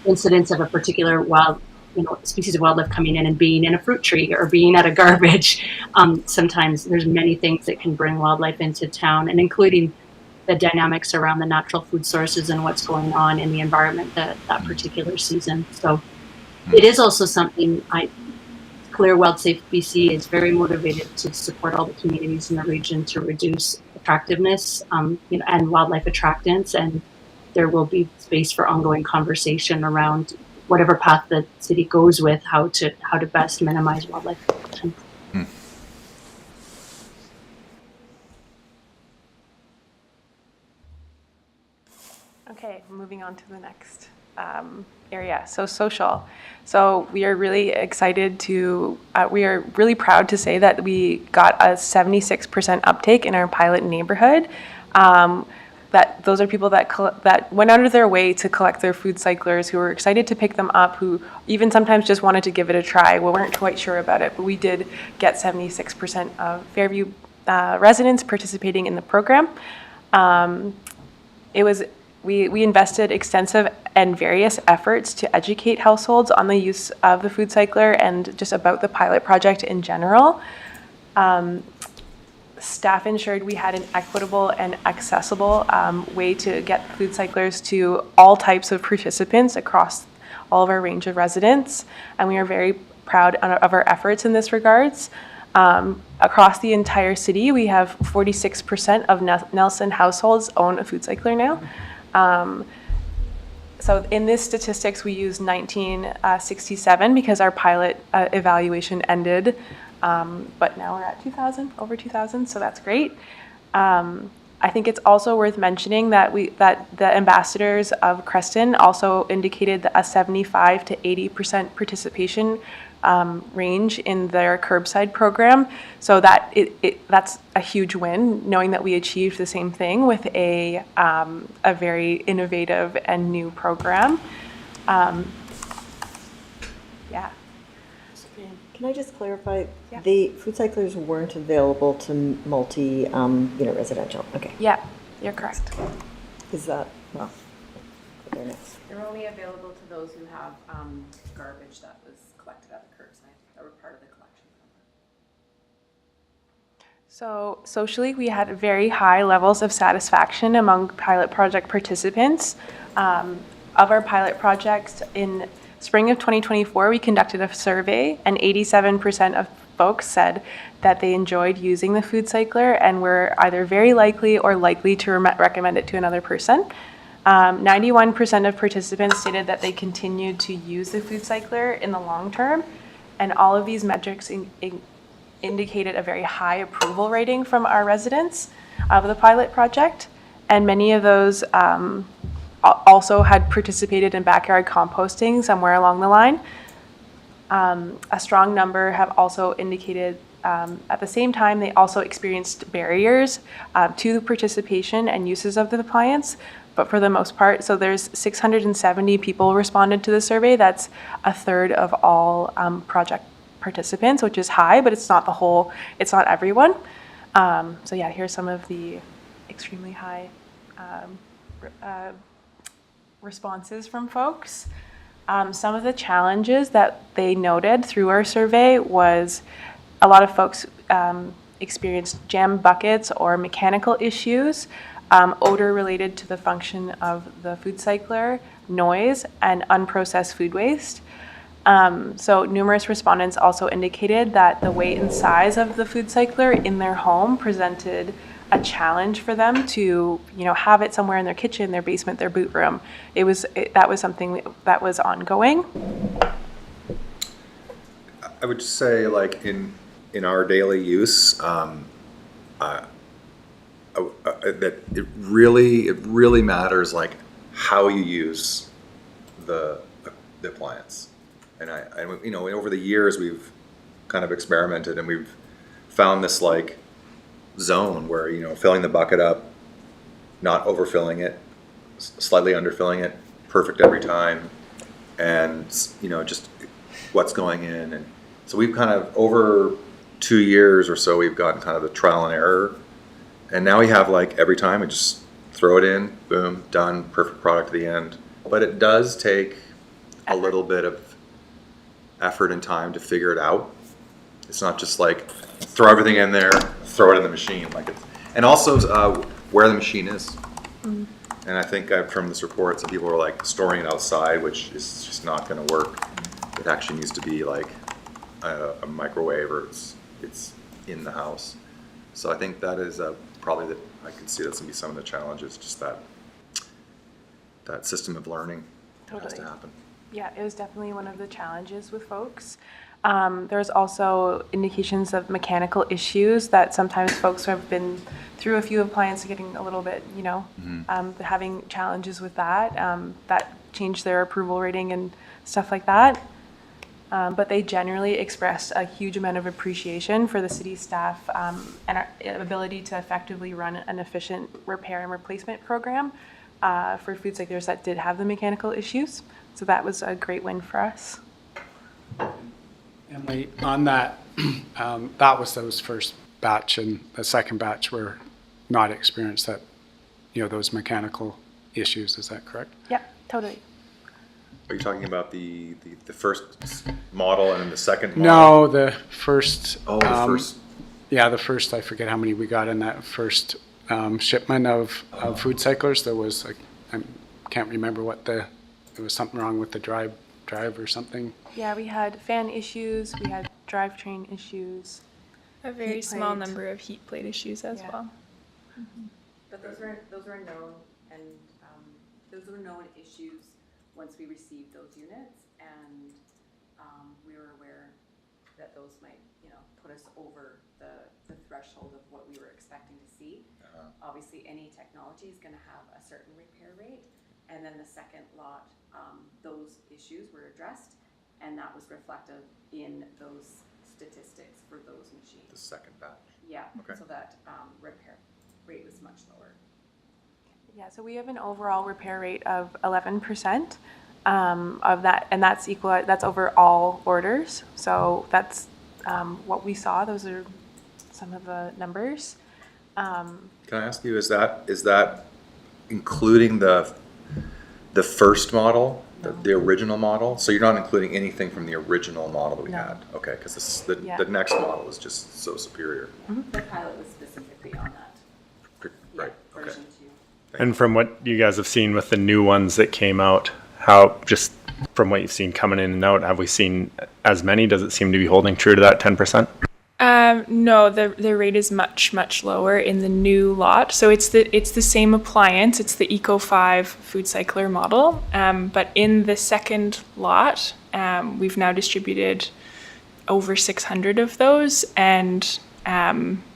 incidence of a particular species of wildlife coming in and being in a fruit tree or being at a garbage. Sometimes there's many things that can bring wildlife into town, and including the dynamics around the natural food sources and what's going on in the environment that particular season. So it is also something Clear Wild Safe BC is very motivated to support all the communities in the region to reduce attractiveness, and wildlife attractants. And there will be space for ongoing conversation around whatever path the city goes with, how to best minimize wildlife attraction. Okay, moving on to the next area. So social. So we are really excited we are really proud to say that we got a 76% uptake in our pilot neighborhood. That those are people that went out of their way to collect their food cyclers, who were excited to pick them up, who even sometimes just wanted to give it a try. We weren't quite sure about it, but we did get 76% of Fairview residents participating in the program. We invested extensive and various efforts to educate households on the use of the food cycler and just about the pilot project in general. Staff ensured we had an equitable and accessible way to get food cyclers to all types of participants across all of our range of residents, and we are very proud of our efforts in this regards. Across the entire city, we have 46% of Nelson households own a food cycler now. So in this statistics, we use 1967 because our pilot evaluation ended, but now we're at over 2,000, so that's great. I think it's also worth mentioning that the ambassadors of Creston also indicated a 75 to 80% participation range in their curbside program. So that's a huge win, knowing that we achieved the same thing with a very innovative and new program. Yeah. Can I just clarify? Yeah. The food cyclers weren't available to multi-unit residential. Okay. Yeah, you're correct. Is that well? There next. They're only available to those who have garbage that was collected at the curbside that were part of the collection program. So socially, we had very high levels of satisfaction among pilot project participants. Of our pilot projects in spring of 2024, we conducted a survey, and 87% of folks said that they enjoyed using the food cycler and were either very likely or likely to recommend it to another person. 91% of participants stated that they continued to use the food cycler in the long term, and all of these metrics indicated a very high approval rating from our residents of the pilot project, and many of those also had participated in backyard composting somewhere along the line. A strong number have also indicated at the same time they also experienced barriers to the participation and uses of the appliance, but for the most part, so there's 670 people responded to the survey. That's a third of all project participants, which is high, but it's not it's not everyone. So yeah, here's some of the extremely high responses from folks. Some of the challenges that they noted through our survey was a lot of folks experienced jam buckets or mechanical issues, odor related to the function of the food cycler, noise, and unprocessed food waste. So numerous respondents also indicated that the weight and size of the food cycler in their home presented a challenge for them to, have it somewhere in their kitchen, their basement, their boot room. That was something that was ongoing. I would just say, like, in our daily use, that it really matters, like, how you use the appliance. And over the years, we've kind of experimented, and we've found this, like, zone where, filling the bucket up, not overfilling it, slightly underfilling it, perfect every time, and, just what's going in. And so we've kind of, over 2 years or so, we've gotten kind of the trial and error. And now we have, like, every time we just throw it in, boom, done, perfect product at the end. But it does take a little bit of effort and time to figure it out. It's not just like throw everything in there, throw it in the machine. And also where the machine is. And I think from this report, some people were like storing it outside, which is just not going to work. It actually needs to be like a microwave, or it's in the house. So I think that is probably that I can see that's going to be some of the challenges. Just that system of learning has to happen. Yeah, it was definitely one of the challenges with folks. There's also indications of mechanical issues that sometimes folks who have been through a few appliances getting a little bit, having challenges with that. That changed their approval rating and stuff like that. But they generally expressed a huge amount of appreciation for the city staff and our ability to effectively run an efficient repair and replacement program for food cyclers that did have the mechanical issues. So that was a great win for us. Emily, on that, that was those first batch, and the second batch were not experienced that, those mechanical issues. Is that correct? Yeah, totally. Are you talking about the first model and then the second model? No, the first. Oh, the first. Yeah, the first. I forget how many we got in that first shipment of food cyclers. There was, I can't remember what there was something wrong with the drive or something. Yeah, we had fan issues, we had drivetrain issues. A very small number of heat plate issues as well. But those were known, and those were known issues once we received those units, and we were aware that those might, put us over the threshold of what we were expecting to see. Obviously, any technology is going to have a certain repair rate, and then the second lot, those issues were addressed, and that was reflective in those statistics for those machines. The second batch. Yeah, okay. So that repair rate was much lower. Yeah, so we have an overall repair rate of 11% of that, and that's over all orders. So that's what we saw. Those are some of the numbers. Can I ask you, is that including the first model, the original model? So you're not including anything from the original model that we had? Okay, because the next model is just so superior. The pilot was specifically on that. Right, okay. Version 2. And from what you guys have seen with the new ones that came out, how, just from what you've seen coming in and out, have we seen as many? Does it seem to be holding true to that 10%? No, the rate is much lower in the new lot. So it's the same appliance. It's the Eco 5 food cycler model. But in the second lot, we've now distributed over 600 of those, and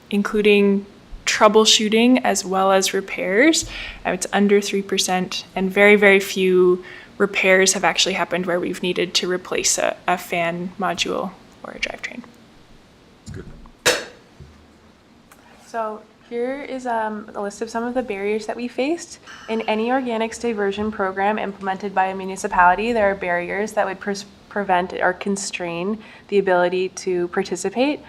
including troubleshooting as well as repairs, it's under 3%, and very few repairs have actually happened where we've needed to replace a fan module or a drivetrain. So here is a list of some of the barriers that we faced. In any organics diversion program implemented by a municipality, there are barriers that would prevent or constrain the ability to participate.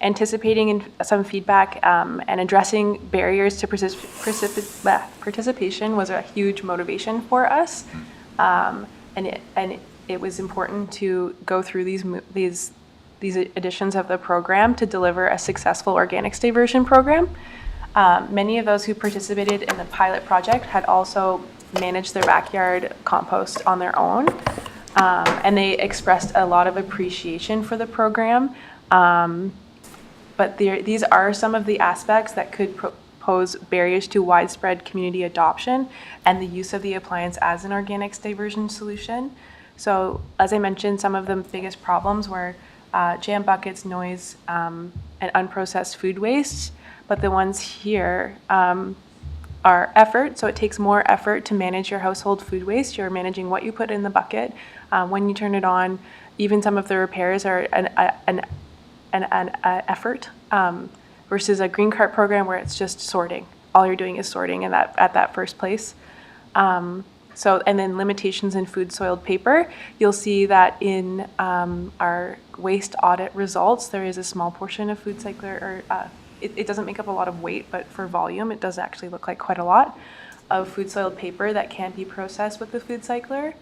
Anticipating in some feedback and addressing barriers to participation was a huge motivation for us. And it was important to go through these editions of the program to deliver a successful organics diversion program. Many of those who participated in the pilot project had also managed their backyard compost on their own. And they expressed a lot of appreciation for the program. But these are some of the aspects that could pose barriers to widespread community adoption and the use of the appliance as an organics diversion solution. So as I mentioned, some of the biggest problems were jam buckets, noise, and unprocessed food waste. But the ones here are effort. So it takes more effort to manage your household food waste. You're managing what you put in the bucket, when you turn it on. Even some of the repairs are an effort, versus a green cart program where it's just sorting. All you're doing is sorting in at that first place. And then limitations in food soiled paper. You'll see that in our waste audit results, there is a small portion of food cycler, or it doesn't make up a lot of weight, but for volume, it does actually look like quite a lot of food soiled paper that can be processed with the food cycler.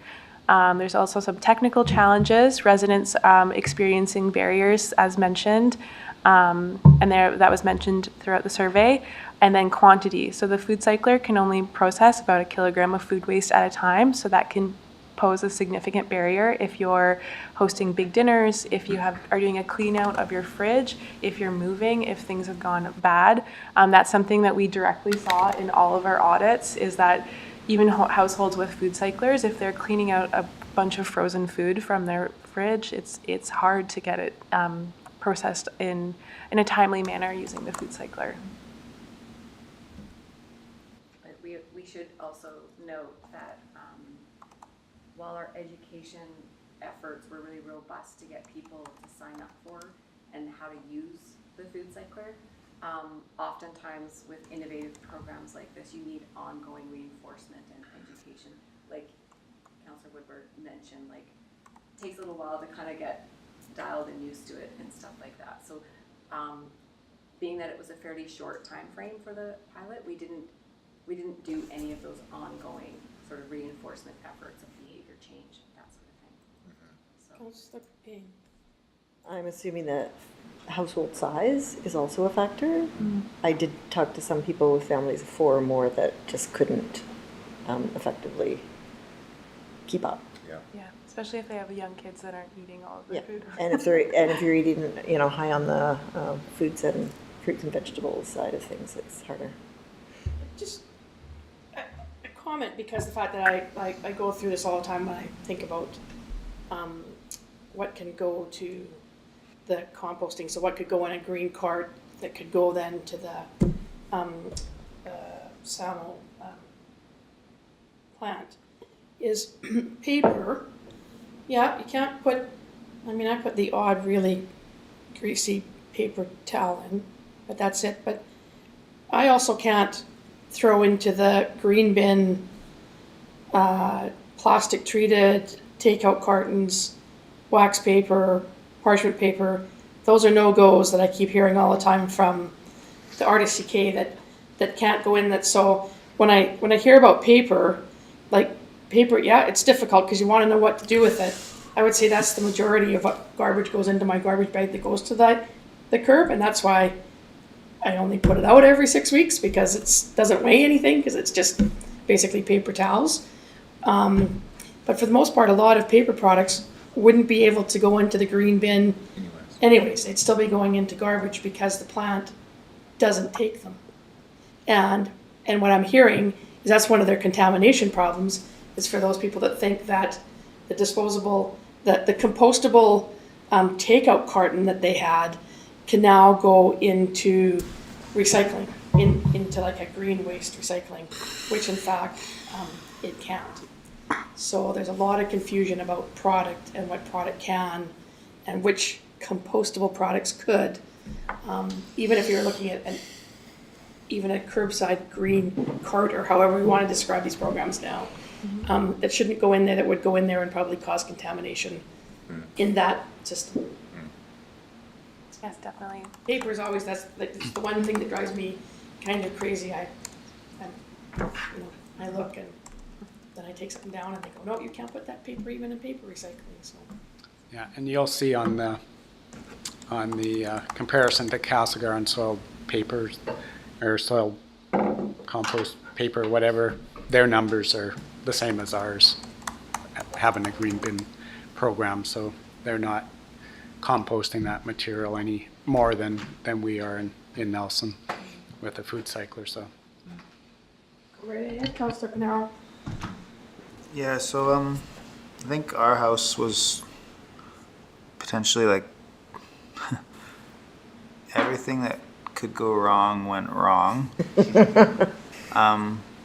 There's also some technical challenges, residents experiencing barriers as mentioned, that was mentioned throughout the survey, and then quantity. So the food cycler can only process about 1 kilogram of food waste at a time, so that can pose a significant barrier if you're hosting big dinners, if you are doing a clean out of your fridge, if you're moving, if things have gone bad. That's something that we directly saw in all of our audits, is that even households with food cyclers, if they're cleaning out a bunch of frozen food from their fridge, it's hard to get it processed in a timely manner using the food cycler. But we should also note that while our education efforts were really robust to get people to sign up for and how to use the food cycler, oftentimes with innovative programs like this, you need ongoing reinforcement and education. Like Councillor Woodward mentioned, like it takes a little while to kind of get dialed and used to it and stuff like that. So being that it was a fairly short time frame for the pilot, we didn't do any of those ongoing sort of reinforcement efforts of behavior change, that sort of thing. So. I'm assuming that household size is also a factor. I did talk to some people with families of 4 or more that just couldn't effectively keep up. Yeah, especially if they have young kids that aren't eating all of their food. And if you're eating, high on the foods and fruits and vegetables side of things, it's harder. Just a comment, because the fact that I go through this all the time when I think about what can go to the composting. So what could go in a green cart that could go then to the Samo plant is paper. Yeah, you can't put, I put the odd really greasy paper towel in, but that's it. But I also can't throw into the green bin plastic treated takeout cartons, wax paper, parchment paper. Those are no-goes that I keep hearing all the time from the RDCK that can't go in. That so when I hear about paper, like paper, yeah, it's difficult because you want to know what to do with it. I would say that's the majority of what garbage goes into my garbage bag that goes to the curb, and that's why I only put it out every 6 weeks, because it doesn't weigh anything, because it's just basically paper towels. But for the most part, a lot of paper products wouldn't be able to go into the green bin anyways. They'd still be going into garbage because the plant doesn't take them. And what I'm hearing is that's one of their contamination problems, is for those people that think that the disposable, that the compostable takeout carton that they had can now go into recycling, into like a green waste recycling, which in fact it can't. So there's a lot of confusion about product and what product can and which compostable products could. Even if you're looking at even a curbside green cart, or however we want to describe these programs now, that shouldn't go in there, that would go in there and probably cause contamination in that system. Yes, definitely. Paper is always, that's the one thing that drives me kind of crazy. I look and then I take something down and they go, no, you can't put that paper even in paper recycling. So. Yeah, and you'll see on the comparison to Castlegar on soil papers or soil compost paper, whatever, their numbers are the same as ours, having a green bin. program, so they're not composting that material any more than we are in Nelson with the food cycler, so. Right ahead, Councilor Pinero. Yeah, so I think our house was potentially like everything that could go wrong went wrong.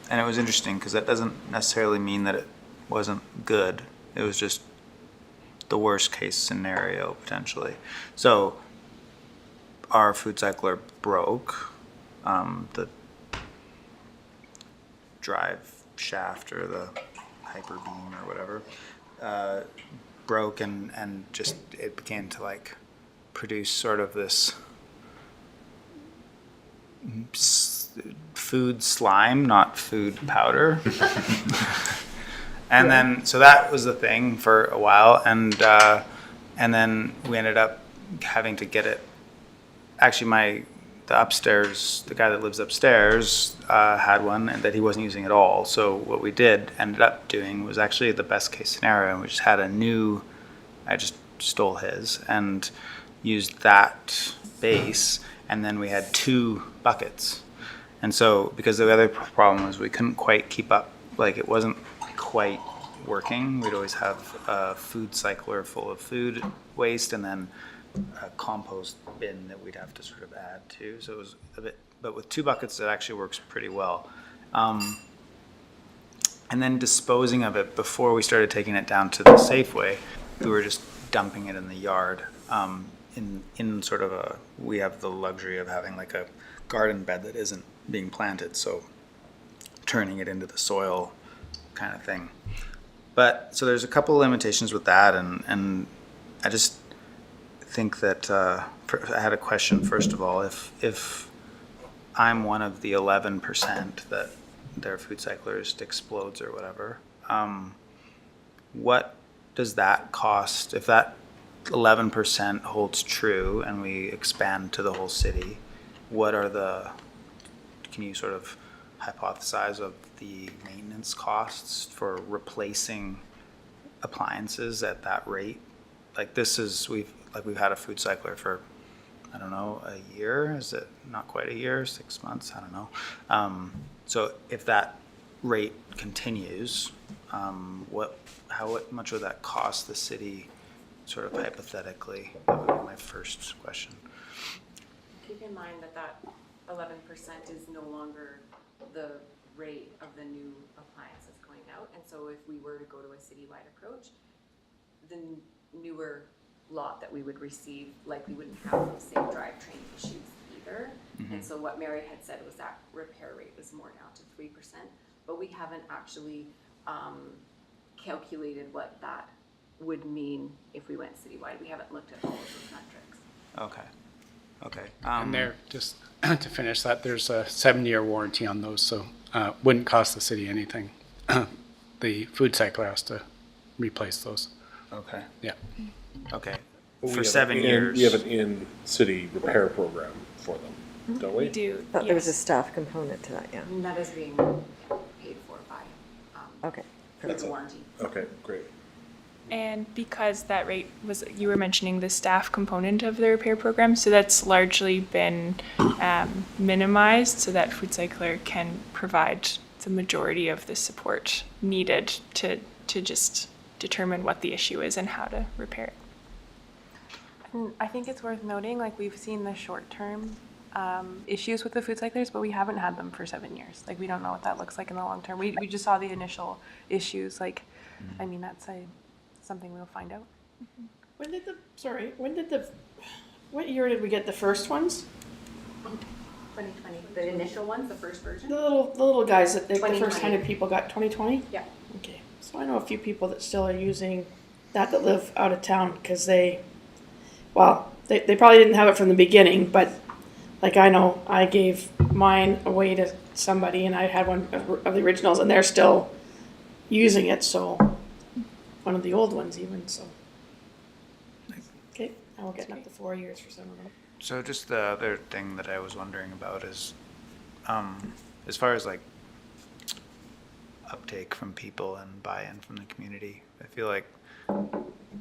And it was interesting because that doesn't necessarily mean that it wasn't good. It was just the worst case scenario potentially. So our food cycler broke. The drive shaft or the hyper beam or whatever broke, and just it began to like produce sort of this food slime, not food powder. And then so that was the thing for a while, and then we ended up having to get it. Actually, the guy that lives upstairs had one, and that he wasn't using at all. So what we ended up doing was actually the best case scenario, and we just had I just stole his and used that base, and then we had 2 buckets. And so, because the other problem was we couldn't quite keep up, like it wasn't quite working. We'd always have a food cycler full of food waste, and then a compost bin that we'd have to sort of add to. So it was a bit, but with 2 buckets, it actually works pretty well. And then disposing of it before we started taking it down to the Safeway, we were just dumping it in the yard. In sort of we have the luxury of having like a garden bed that isn't being planted, so turning it into the soil kind of thing. But so there's a couple of limitations with that, and I just think that I had a question first of all. If I'm one of the 11% that their food cycler just explodes or whatever, what does that cost? If that 11% holds true and we expand to the whole city, can you sort of hypothesize of the maintenance costs for replacing appliances at that rate? Like we've had a food cycler for, I don't know, a year. Is it not quite a year? 6 months? I don't know. So if that rate continues, how much would that cost the city, sort of hypothetically? That would be my first question. Keep in mind that 11% is no longer the rate of the new appliances going out. And so if we were to go to a citywide approach, the newer lot that we would receive likely wouldn't have the same drivetrain issues either. Mm-hmm. And so what Mary had said was that repair rate was more down to 3%, but we haven't actually calculated what that would mean if we went citywide. We haven't looked at all of those metrics. Okay. And there, just to finish that, there's a 7-year warranty on those, so wouldn't cost the city anything. The food cycler has to replace those. Okay. Yeah. Okay. But For 7 years. We have an in-city repair program for them, don't we? We do. Thought there was a staff component to that, yeah. And that is being paid for by Okay. the warranty. Okay, great. And because that rate was, you were mentioning the staff component of the repair program, so that's largely been minimized so that food cycler can provide the majority of the support needed to just determine what the issue is and how to repair it. And I think it's worth noting, like we've seen the short-term issues with the food cyclers, but we haven't had them for 7 years. Like we don't know what that looks like in the long term. We just saw the initial issues. Like, I mean, that's something we'll find out. What year did we get the first ones? 2020, the initial ones, the first version? The little guys that the first 2020. 100 people got 2020? Yeah. Okay, so I know a few people that still are using that live out of town because they probably didn't have it from the beginning, but like I know I gave mine away to somebody and I had one of the originals and they're still using it, so one of the old ones even, so. Okay, now we're getting up to 4 years for some of them. So just the other thing that I was wondering about is, as far as like uptake from people and buy-in from the community, I feel like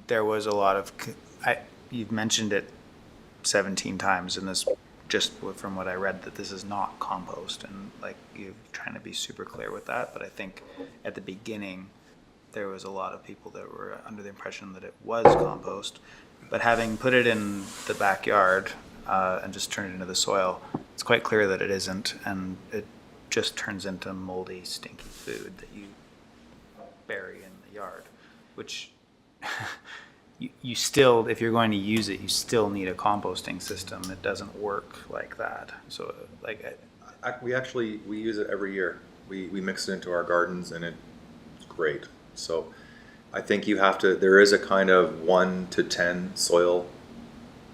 there was a lot of, you've mentioned it 17 times in this, just from what I read, that this is not compost, and like you're trying to be super clear with that. But I think at the beginning, there was a lot of people that were under the impression that it was compost. But having put it in the backyard and just turned it into the soil, it's quite clear that it isn't, and it just turns into moldy, stinky food that you bury in the yard, which you still, if you're going to use it, you still need a composting system. It doesn't work like that. So like We use it every year. We mix it into our gardens, and it's great. So I think there is a kind of 1 to 10 soil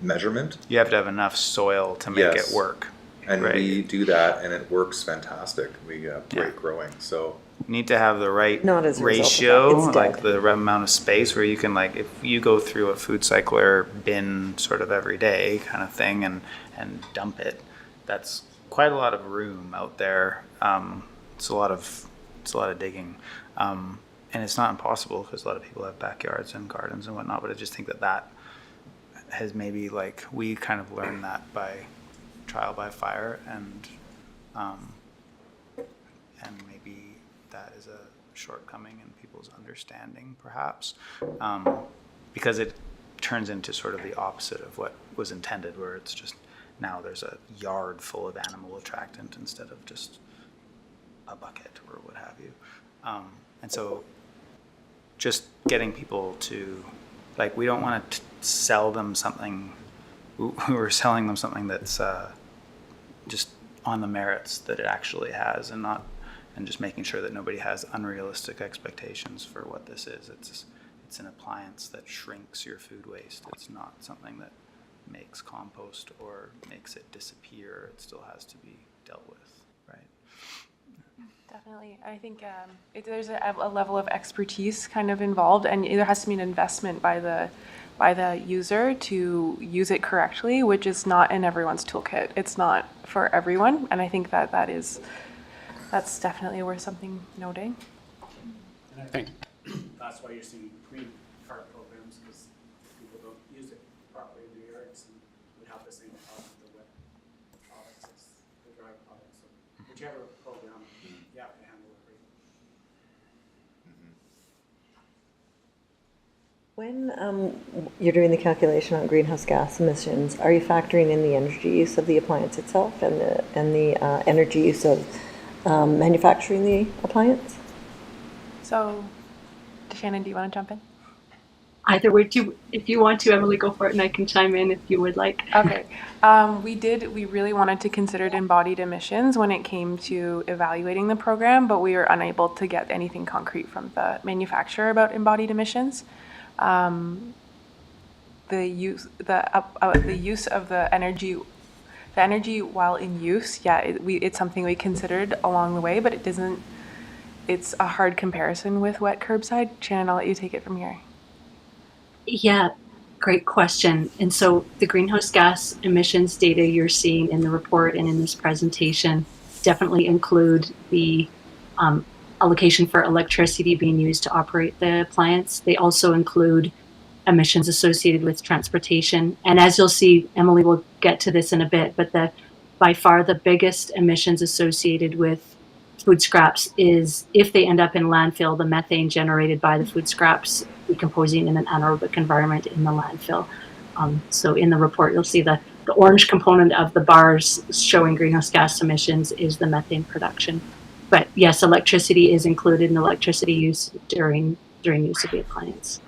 measurement. You have to have enough soil to make it work. And right? we do that, and it works fantastic. We have great growing. So you need to have the right Not as a result of ratio, that. It's like dead. the right amount of space where you can, like, if you go through a food cycler bin sort of every day kind of thing and dump it, that's quite a lot of room out there. It's a lot of digging. And it's not impossible because a lot of people have backyards and gardens and whatnot, but I just think that has maybe, like, we kind of learned that by trial by fire, and maybe that is a shortcoming in people's understanding, perhaps, because it turns into sort of the opposite of what was intended, where it's just now there's a yard full of animal attractant instead of just a bucket or what have you. And so just getting people to, like, we don't want to sell them something, we're selling them something that's just on the merits that it actually has, and just making sure that nobody has unrealistic expectations for what this is. It's an appliance that shrinks your food waste. It's not something that makes compost or makes it disappear. It still has to be dealt with, right? Definitely. I think there's a level of expertise kind of involved, and there has to be an investment by the user to use it correctly, which is not in everyone's toolkit. It's not for everyone, and I think that's definitely worth something noting. And I think that's why you're seeing green card programs, because people don't use it properly in their yards and would have the same problem with the wet products as the dry products. So whichever program, you have to handle it right. When you're doing the calculation on greenhouse gas emissions, are you factoring in the energy use of the appliance itself and the energy use of manufacturing the appliance? So, Shannon, do you want to jump in? Either way, if you want to, Emily, go for it, and I can chime in if you would like. Okay. We really wanted to consider embodied emissions when it came to evaluating the program, but we were unable to get anything concrete from the manufacturer about embodied emissions. The use of the energy while in use, it's something we considered along the way, but it's a hard comparison with wet curbside. Shannon, I'll let you take it from here. Yeah, great question. And so the greenhouse gas emissions data you're seeing in the report and in this presentation definitely include the allocation for electricity being used to operate the appliance. They also include emissions associated with transportation. And as you'll see, Emily will get to this in a bit, but by far the biggest emissions associated with food scraps is, if they end up in landfill, the methane generated by the food scraps decomposing in an anaerobic environment in the landfill. So in the report, you'll see the orange component of the bars showing greenhouse gas emissions is the methane production. But yes, electricity is included in electricity use during use of the appliance.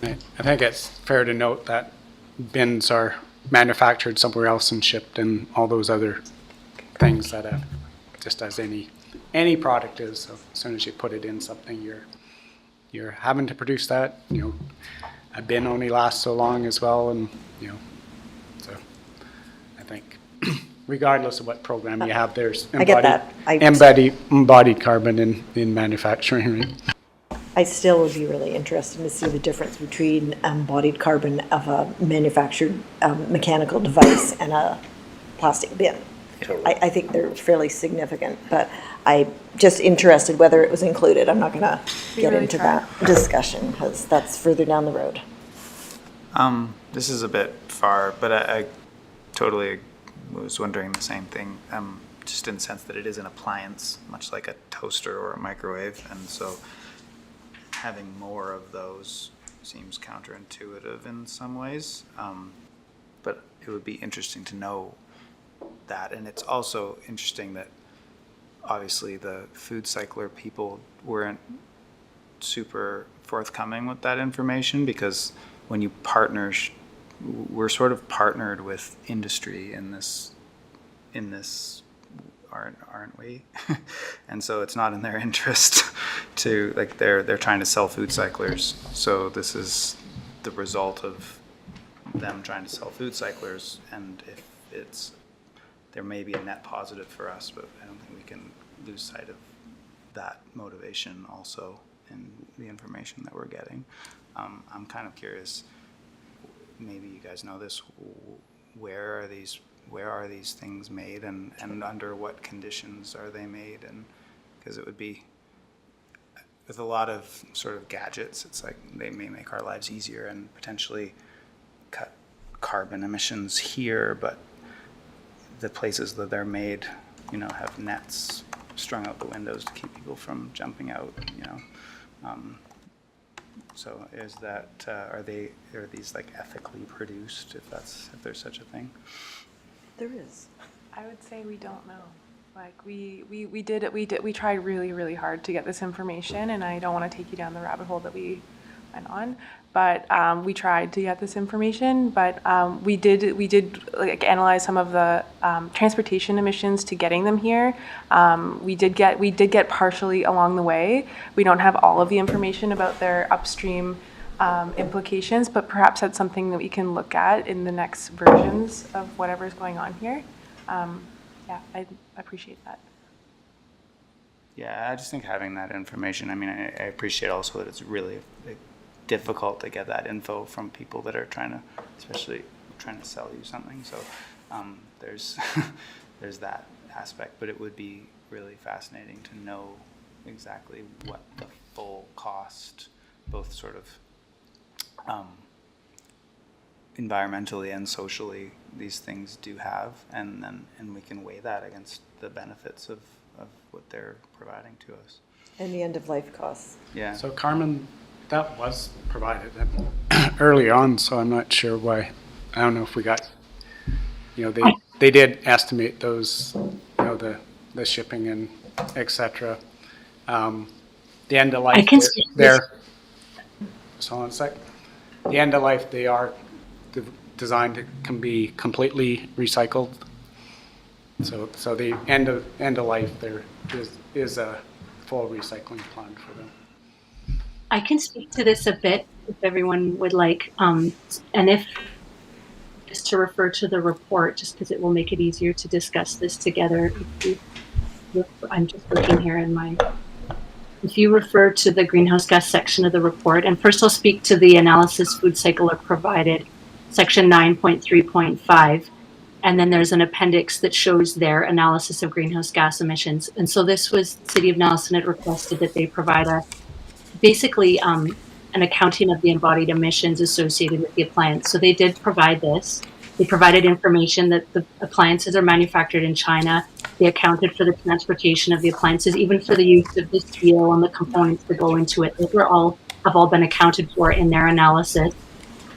I think it's fair to note that bins are manufactured somewhere else and shipped, and all those other things that just as any product is. So as soon as you put it in something, you're having to produce that. A bin only lasts so long as well, and so I think regardless of what program you have, there's embodied carbon in manufacturing. Right? I still would be really interested to see the difference between embodied carbon of a manufactured mechanical device and a plastic bin. I think they're fairly significant, but I'm just interested whether it was included. I'm not going to get really into tried. that discussion because that's further down the road. This is a bit far, but I totally was wondering the same thing, just in the sense that it is an appliance, much like a toaster or a microwave, and so having more of those seems counterintuitive in some ways, but it would be interesting to know that. And it's also interesting that obviously the food cycler people weren't super forthcoming with that information, because when you partner, we're sort of partnered with industry in this, aren't we? And so it's not in their interest to, like, they're trying to sell food cyclers. So this is the result of them trying to sell food cyclers, and if it's, there may be a net positive for us, but I don't think we can lose sight of that motivation also in the information that we're getting. I'm kind of curious, maybe you guys know this, where are these things made, and under what conditions are they made? And because it would be, with a lot of sort of gadgets, it's like they may make our lives easier and potentially cut carbon emissions here, but the places that they're made, you know, have nets strung out the windows to keep people from jumping out, you know. So is that, are these like ethically produced, if there's such a thing? There is. I would say we don't know. Like we tried really, really hard to get this information, and I don't want to take you down the rabbit hole that we went on, but we tried to get this information, but we did like analyze some of the transportation emissions to getting them here. We did get partially along the way. We don't have all of the information about their upstream implications, but perhaps that's something that we can look at in the next versions of whatever's going on here. Yeah, I appreciate that. Yeah, I just think having that information, I mean, I appreciate also that it's really difficult to get that info from people that are especially trying to sell you something. So there's there's that aspect, but it would be really fascinating to know exactly what the full cost, both sort of environmentally and socially, these things do have, and we can weigh that against the benefits of what they're providing to us. And the end of life costs. Yeah. So Carmen, that was provided early on, so I'm not sure why. I don't know if we got, you know, they did estimate those, you know, the shipping and et cetera. The end of life, so on a sec. The end of life, they are designed to can be completely recycled. So the end of life there is a full recycling plan for them. I can speak to this a bit if everyone would like, and if just to refer to the report, just because it will make it easier to discuss this together. I'm just looking here in my. If you refer to the greenhouse gas section of the report, and first I'll speak to the analysis food cycler provided, section 9.3.5, and then there's an appendix that shows their analysis of greenhouse gas emissions. And so this was, the City of Nelson had requested that they provide basically an accounting of the embodied emissions associated with the appliance. So they did provide this. They provided information that the appliances are manufactured in China. They accounted for the transportation of the appliances, even for the use of the steel and the components that go into it. Those have all been accounted for in their analysis.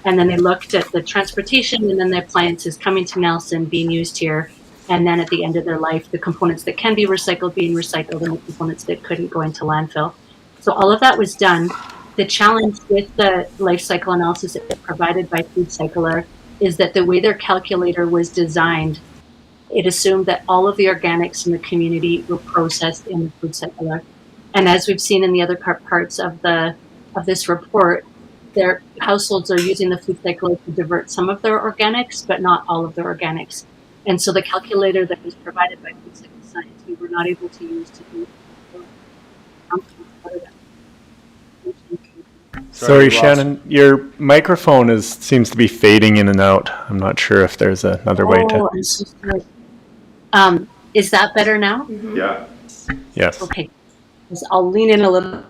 And then they looked at the transportation and then the appliances coming to Nelson, being used here. And then at the end of their life, the components that can be recycled being recycled and the components that couldn't go into landfill. So all of that was done. The challenge with the life cycle analysis provided by Food Cycler is that the way their calculator was designed, it assumed that all of the organics in the community were processed in the Food Cycler. And as we've seen in the other parts of this report, their households are using the Food Cycler to divert some of their organics, but not all of their organics. And so the calculator that was provided by Food Cycle Science, we were not able to use to do. Sorry, Shannon, your microphone seems to be fading in and out. I'm not sure if there's another way to. I'm so sorry. Is that better now? Yeah. Yes. Okay, I'll lean in a little.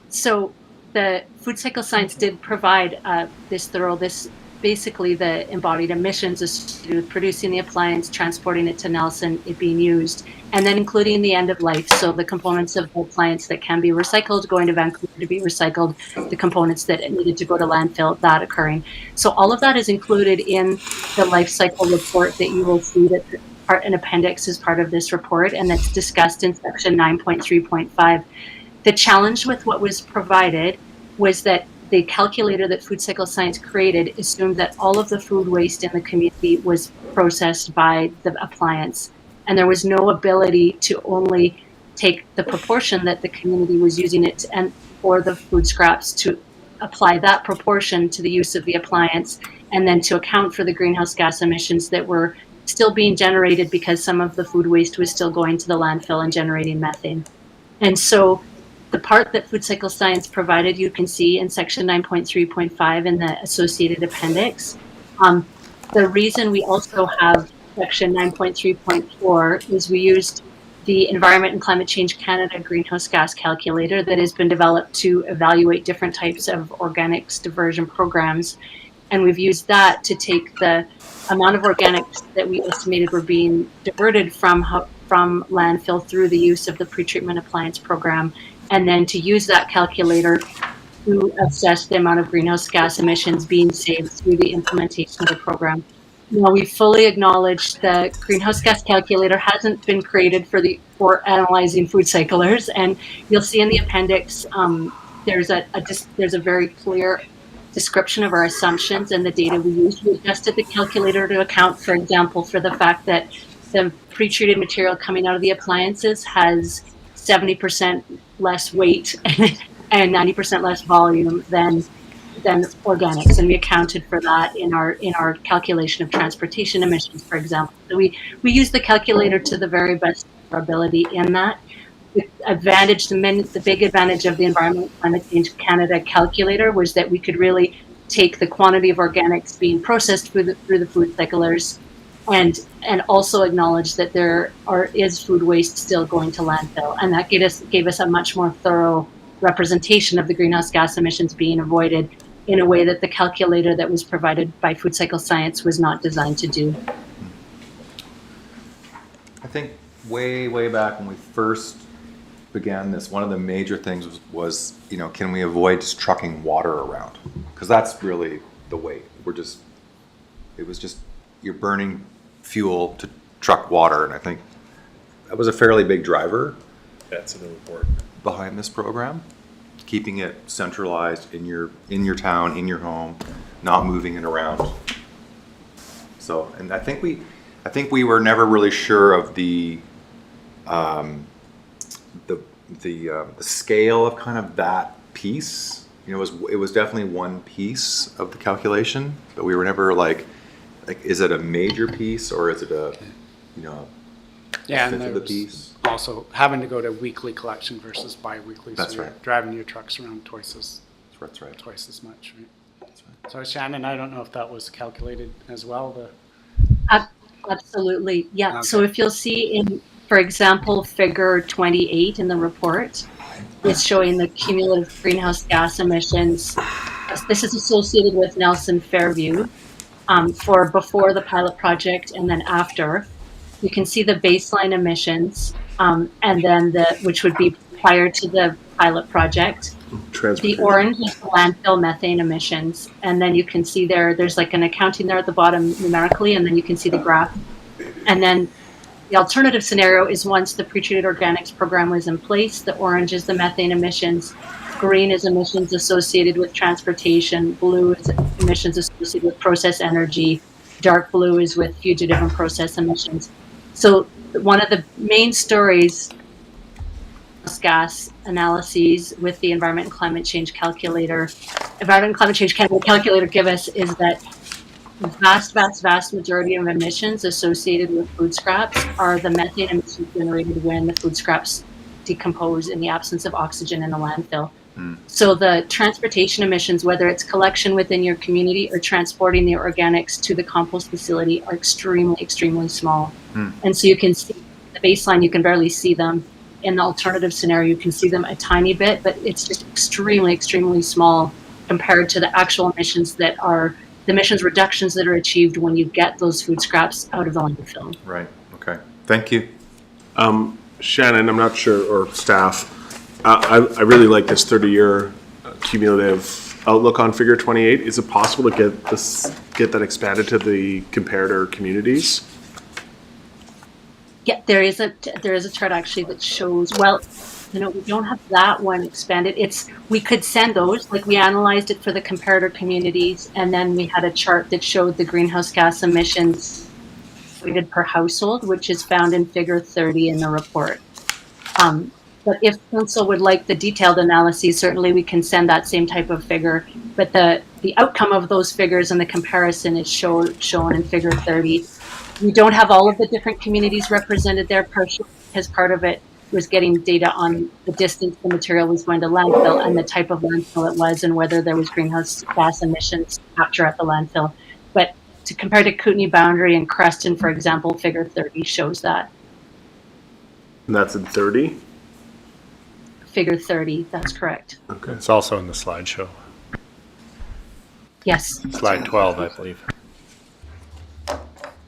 So the food cycle science did provide this basically the embodied emissions associated with producing the appliance, transporting it to Nelson, it being used, and then including the end of life. So the components of the appliance that can be recycled, going to Vancouver to be recycled, the components that needed to go to landfill, that occurring. So all of that is included in the life cycle report that you will see that an appendix is part of this report, and that's discussed in section 9.3.5. The challenge with what was provided was that the calculator that Food Cycle Science created assumed that all of the food waste in the community was processed by the appliance, and there was no ability to only take the proportion that the community was using it and for the food scraps to apply that proportion to the use of the appliance, and then to account for the greenhouse gas emissions that were still being generated because some of the food waste was still going to the landfill and generating methane. And so the part that Food Cycle Science provided, you can see in section 9.3.5 in the associated appendix. The reason we also have section 9.3.4 is we used the Environment and Climate Change Canada greenhouse gas calculator that has been developed to evaluate different types of organics diversion programs. And we've used that to take the amount of organics that we estimated were being diverted from landfill through the use of the pretreatment appliance program, and then to use that calculator to assess the amount of greenhouse gas emissions being saved through the implementation of the program. Now, we fully acknowledge the greenhouse gas calculator hasn't been created for analyzing food cyclers, and you'll see in the appendix there's a very clear description of our assumptions and the data we used. We adjusted the calculator to account, for example, for the fact that the pre-treated material coming out of the appliances has 70% less weight and 90% less volume than organics, and we accounted for that in our calculation of transportation emissions, for example. So we use the calculator to the very best of our ability in that. The big advantage of the Environment and Climate Change Canada calculator was that we could really take the quantity of organics being processed through the food cyclers and also acknowledge that there is food waste still going to landfill, and that gave us a much more thorough representation of the greenhouse gas emissions being avoided in a way that the calculator that was provided by Food Cycle Science was not designed to do. I think way back when we first began this, one of the major things was can we avoid just trucking water around? Because that's really the weight. It was just you're burning fuel to truck water, and I think that was a fairly big driver. That's in the report. Behind this program, keeping it centralized in your town, in your home, not moving it around. So, and I think we were never really sure of the scale of kind of that piece. It was definitely one piece of the calculation, but we were never like is it a major piece or is it a Yeah, fifth and of the there's piece? also having to go to weekly collection versus bi-weekly. That's so you're right. driving your trucks around twice as much, right? That's right. So Shannon, I don't know if that was calculated as well. Absolutely, yeah. Okay. So if you'll see in, for example, figure 28 in the report, it's showing the cumulative greenhouse gas emissions. This is associated with Nelson Fairview for before the pilot project and then after. You can see the baseline emissions, and then which would be prior to the pilot project. The orange is the landfill methane emissions, and then you can see there's like an accounting there at the bottom numerically, and then you can see the graph. And then the alternative scenario is once the pre-treated organics program was in place, the orange is the methane emissions, green is emissions associated with transportation, blue is emissions associated with process energy, dark blue is with fugitive and process emissions. So one of the main stories gas analyses with the Environment and Climate Change calculator, Environment and Climate Change Canada calculator give us is that the vast majority of emissions associated with food scraps are the methane emissions generated when the food scraps decompose in the absence of oxygen in the landfill. So the transportation emissions, whether it's collection within your community or transporting the organics to the compost facility, are extremely, extremely small. And so you can see the baseline, you can barely see them. In the alternative scenario, you can see them a tiny bit, but it's just extremely, extremely small compared to the actual emissions that are the emissions reductions that are achieved when you get those food scraps out of the landfill. Right, okay. Thank you. Shannon, I'm not sure, or staff, I really like this 30-year cumulative outlook on figure 28. Is it possible to get that expanded to the comparator communities? Yeah, there is a chart actually that shows, well, you know, we don't have that one expanded. We could send those, like we analyzed it for the comparator communities, and then we had a chart that showed the greenhouse gas emissions rated per household, which is found in figure 30 in the report. But if council would like the detailed analyses, certainly we can send that same type of figure. But the outcome of those figures and the comparison is shown in figure 30. We don't have all of the different communities represented there partially because part of it was getting data on the distance the material was going to landfill and the type of landfill it was and whether there was greenhouse gas emissions capture at the landfill. But to compare to Kootenay Boundary and Creston, for example, figure 30 shows that. And that's in 30? Figure 30, that's correct. Okay. It's also in the slideshow. Yes. Slide 12, I believe.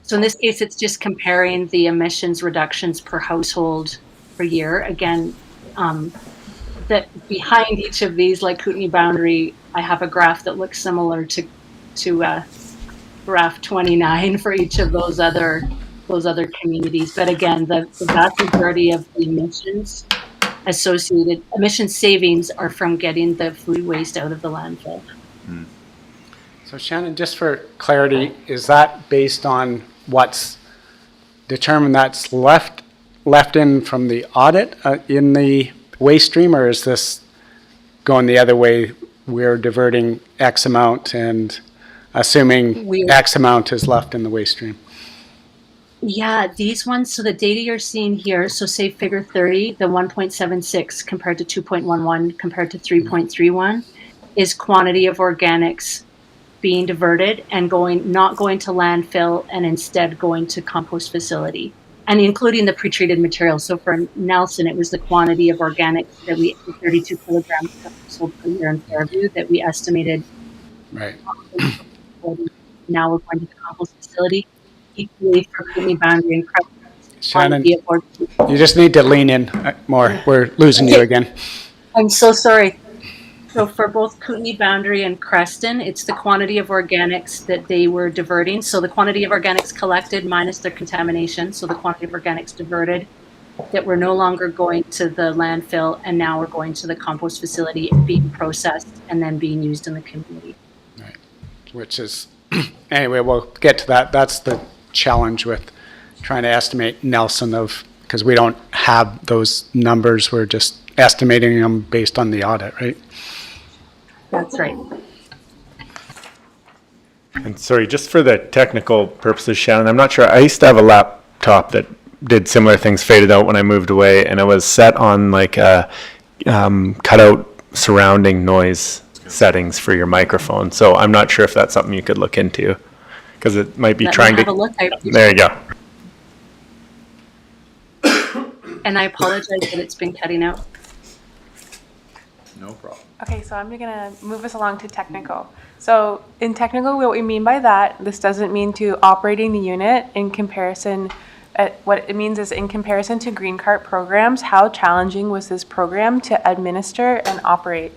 So in this case, it's just comparing the emissions reductions per household per year. Again, that behind each of these, like Kootenay Boundary, I have a graph that looks similar to graph 29 for each of those other communities. But again, the vast majority of the emissions emission savings are from getting the food waste out of the landfill. So Shannon, just for clarity, is that based on what's determined that's left in from the audit in the waste stream, or is this going the other way? We're diverting X amount and assuming X amount is left in the waste stream. Yeah, these ones, so the data you're seeing here, so say figure 30, the 1.76 compared to 2.11 compared to 3.31 is quantity of organics being diverted and not going to landfill and instead going to compost facility, and including the pretreated material. So for Nelson, it was the quantity of organics that 32 kilograms per year in Fairview that we estimated. Right. Now we're going to the compost facility. Equally for Kootenay Boundary and Creston. Shannon, you just need to lean in more. We're losing you again. I'm so sorry. So for both Kootenay Boundary and Creston, it's the quantity of organics that they were diverting. So the quantity of organics collected minus their contamination. So the quantity of organics diverted that were no longer going to the landfill and now we're going to the compost facility, being processed and then being used in the community. Right. Which is, anyway, we'll get to that. That's the challenge with trying to estimate Nelson because we don't have those numbers. We're just estimating them based on the audit, right? That's right. And sorry, just for the technical purposes, Shannon, I'm not sure. I used to have a laptop that did similar things, faded out when I moved away, and it was set on like a cutout surrounding noise settings for your microphone. So I'm not sure if that's something you could look into, because it might be trying to. Have a look. There you go. And I apologize that it's been cutting out. No problem. Okay, so I'm going to move us along to technical. So in technical, what we mean by that, this doesn't mean to operating the unit in comparison. What it means is in comparison to green cart programs, how challenging was this program to administer and operate?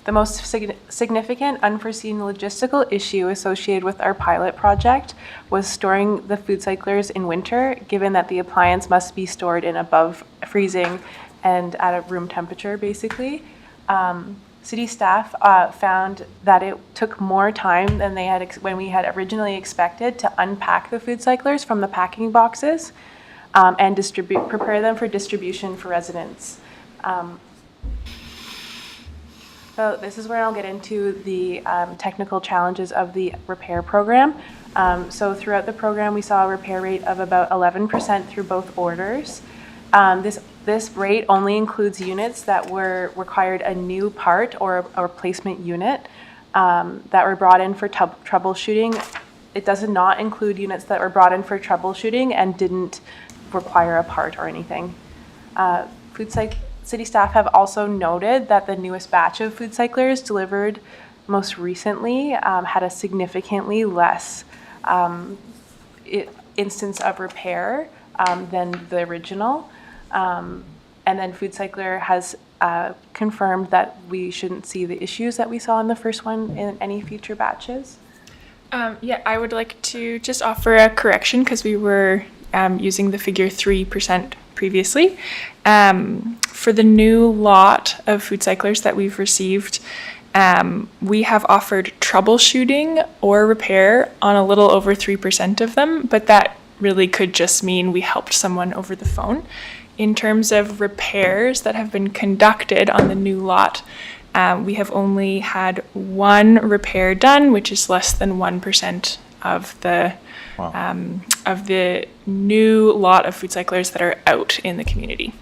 The most significant unforeseen logistical issue associated with our pilot project was storing the food cyclers in winter, given that the appliance must be stored in above freezing and at a room temperature, basically. City staff found that it took more time than when we had originally expected to unpack the food cyclers from the packing boxes and prepare them for distribution for residents. So this is where I'll get into the technical challenges of the repair program. So throughout the program, we saw a repair rate of about 11% through both orders. This this rate only includes units that required a new part or a replacement unit that were brought in for troubleshooting. It does not include units that were brought in for troubleshooting and didn't require a part or anything. City staff have also noted that the newest batch of food cyclers delivered most recently had a significantly less instance of repair than the original. And then Food Cycler has confirmed that we shouldn't see the issues that we saw in the first one in any future batches. Yeah, I would like to just offer a correction because we were using the figure 3% previously. For the new lot of food cyclers that we've received, we have offered troubleshooting or repair on a little over 3% of them, but that really could just mean we helped someone over the phone. In terms of repairs that have been conducted on the new lot, we have only had one repair done, which is less than 1% of the new lot of food cyclers that are out in the community.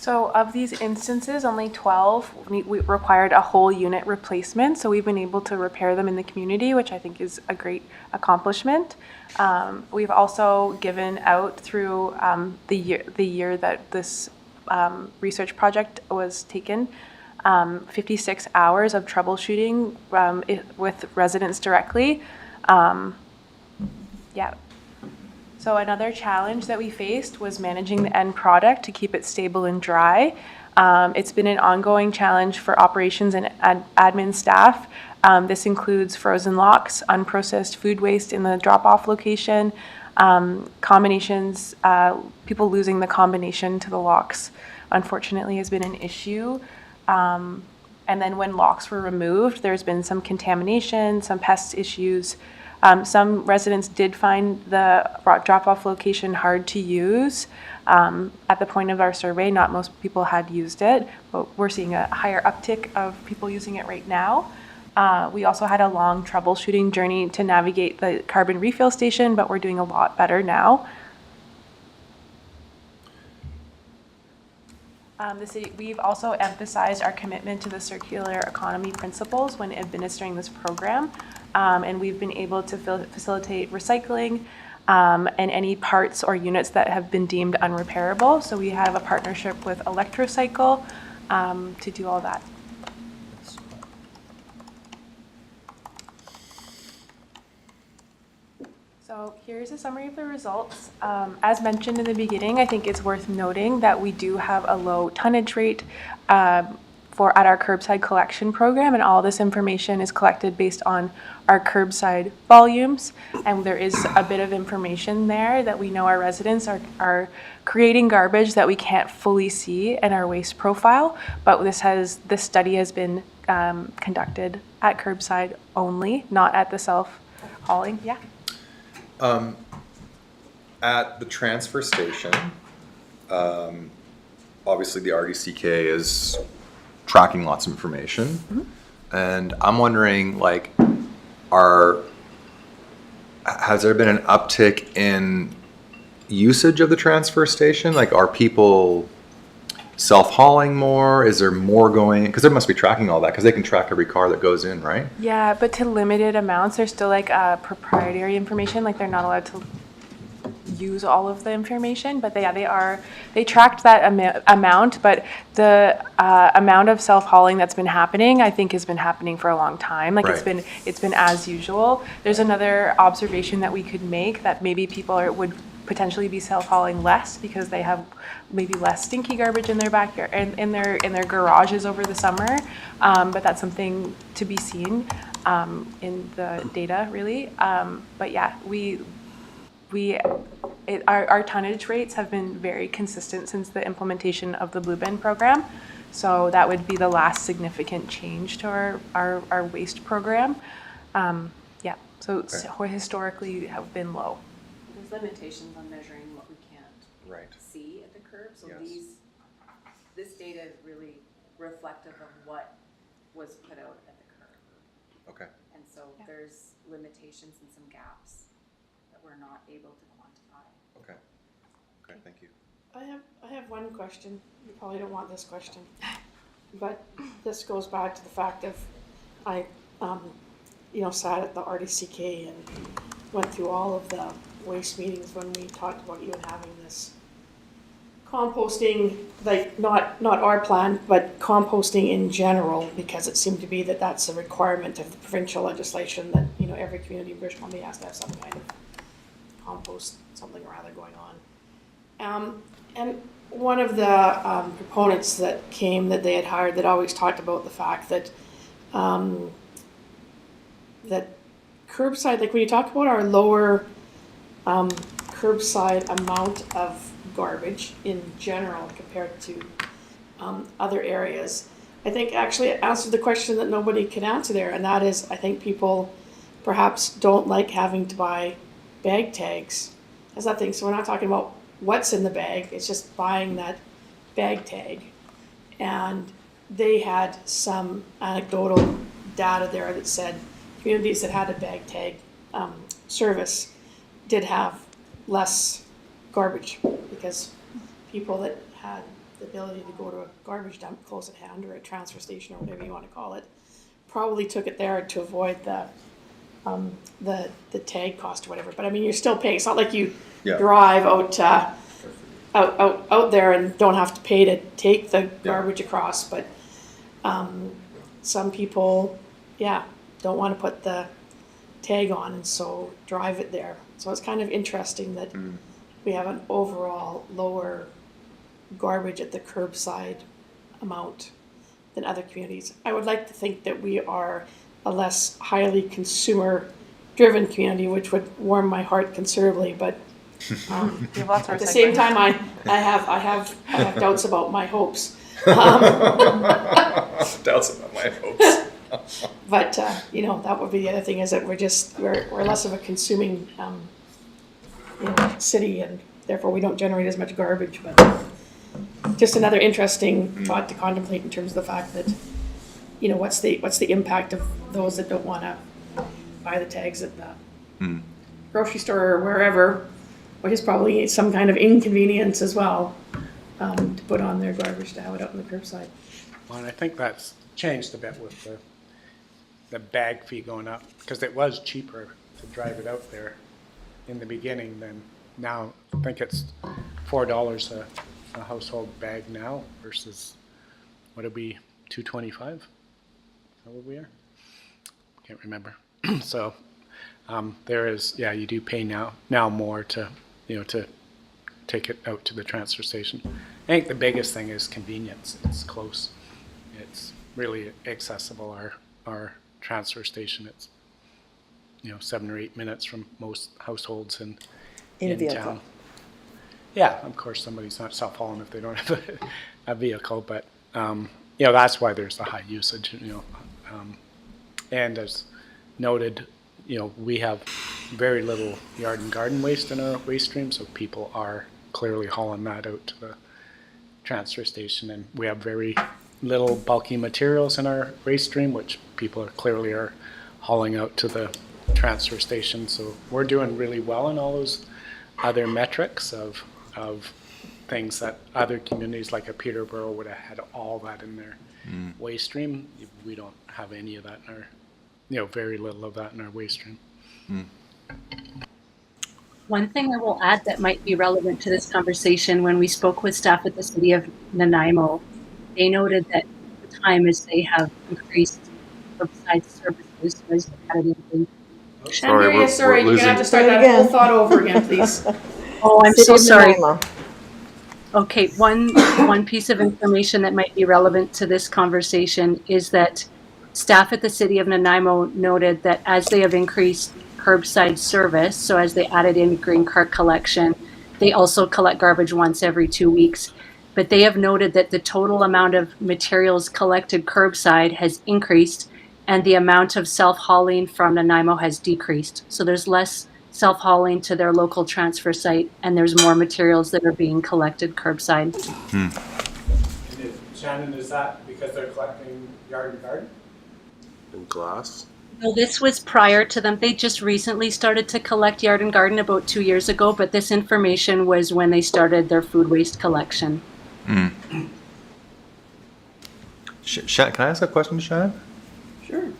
So of these instances, only 12 we required a whole unit replacement. So we've been able to repair them in the community, which I think is a great accomplishment. We've also given out through the year that this research project was taken, 56 hours of troubleshooting with residents directly. Yeah. So another challenge that we faced was managing the end product to keep it stable and dry. It's been an ongoing challenge for operations and admin staff. This includes frozen locks, unprocessed food waste in the drop-off location, combinations, people losing the combination to the locks, unfortunately, has been an issue. And then when locks were removed, there's been some contamination, some pest issues. Some residents did find the drop-off location hard to use. At the point of our survey, not most people had used it, but we're seeing a higher uptick of people using it right now. We also had a long troubleshooting journey to navigate the carbon refill station, but we're doing a lot better now. We've also emphasized our commitment to the circular economy principles when administering this program, and we've been able to facilitate recycling and any parts or units that have been deemed unrepairable. So we have a partnership with Electrocycle to do all that. So here's a summary of the results. As mentioned in the beginning, I think it's worth noting that we do have a low tonnage rate at our curbside collection program, and all this information is collected based on our curbside volumes. And there is a bit of information there that we know our residents are creating garbage that we can't fully see in our waste profile, but this study has been conducted at curbside only, not at the self-hauling. Yeah. At the transfer station, obviously the RDCK is tracking lots of information. Mm-hmm. And I'm wondering, like, has there been an uptick in usage of the transfer station? Like, are people self-hauling more? Is there more going? Because they must be tracking all that, because they can track every car that goes in, right? Yeah, but to limited amounts. There's still like proprietary information, like they're not allowed to use all of the information, but they tracked that amount, but the amount of self-hauling that's been happening, I think, has been happening for a long time. Like, right. it's been as usual. There's another observation that we could make, that maybe people would potentially be self-hauling less because they have maybe less stinky garbage in their backyard and in their garages over the summer. But that's something to be seen in the data, really. But yeah, our tonnage rates have been very consistent since the implementation of the Blue Bin program. So that would be the last significant change to our waste program. Yeah, so historically have been low. There's limitations on measuring what we can't see at the curb. So this data is really reflective of what was put out at the curb. Okay. And so there's limitations and some gaps that we're not able to quantify. Okay. Okay, thank you. I have one question. You probably don't want this question, but this goes back to the fact of I, sat at the RDCK and went through all of the waste meetings when we talked about even having this composting, like not our plan, but composting in general, because it seemed to be that that's a requirement of the provincial legislation that, every community in British Columbia has to have some kind of compost, something or other going on. And one of the proponents that came that they had hired that always talked about the fact that that curbside, like when you talk about our lower curbside amount of garbage in general compared to other areas, I think actually it answered the question that nobody can answer there, and that is I think people perhaps don't like having to buy bag tags. That's nothing. So we're not talking about what's in the bag, it's just buying that bag tag. And they had some anecdotal data there that said communities that had a bag tag service did have less garbage because people that had the ability to go to a garbage dump close at hand or a transfer station or whatever you want to call it probably took it there to avoid the tag cost or whatever. But I mean, you're still paying. It's not like you drive out there and don't have to pay to take the garbage across. But some people, don't want to put the tag on and so drive it there. So it's kind of interesting that we have an overall lower garbage at the curbside amount than other communities. I would like to think that we are a less highly consumer-driven community, which would warm my heart considerably. But at the same time, I have doubts about my hopes. Doubts about my hopes. But that would be the other thing is that we're less of a consuming city, and therefore we don't generate as much garbage. But just another interesting thought to contemplate in terms of the fact that what's the impact of those that don't want to buy the tags at the grocery store or wherever, which is probably some kind of inconvenience as well to put on their garbage to have it out on the curbside. Well, and I think that's changed a bit with the bag fee going up, because it was cheaper to drive it out there in the beginning than now. I think it's $4 a household bag now versus what would be $2.25? How old we are? Can't remember. So there is, you do pay now more to to take it out to the transfer station. I think the biggest thing is convenience. It's close. It's really accessible. Our transfer station, it's 7 or 8 minutes from most households in a vehicle. Town. Yeah, of course somebody's not self-hauling if they don't have a vehicle, but that's why there's a high usage. And as noted, we have very little yard and garden waste in our waste stream, so people are clearly hauling that out to the transfer station, and we have very little bulky materials in our waste stream, which people clearly are hauling out to the transfer station. So we're doing really well in all those other metrics of things that other communities like a Peterborough would have had all that in their waste stream. We don't have any of that in our, very little of that in our waste stream. One thing I will add that might be relevant to this conversation, when we spoke with staff at the City of Nanaimo, they noted that the time as they have increased curbside services as they added in. Sorry, you're going to have to start that whole thought over again, please. Oh, I'm so sorry. Okay, one piece of information that might be relevant to this conversation is that staff at the City of Nanaimo noted that as they have increased curbside service, so as they added in green cart collection, they also collect garbage once every 2 weeks. But they have noted that the total amount of materials collected curbside has increased and the amount of self-hauling from Nanaimo has decreased. So there's less self-hauling to their local transfer site, and there's more materials that are being collected curbside. Shannon, is that because they're collecting yard and garden? And glass? So this was prior to them. They just recently started to collect yard and garden about 2 years ago, but this information was when they started their food waste collection. Can I ask a question to Shannon? Sure.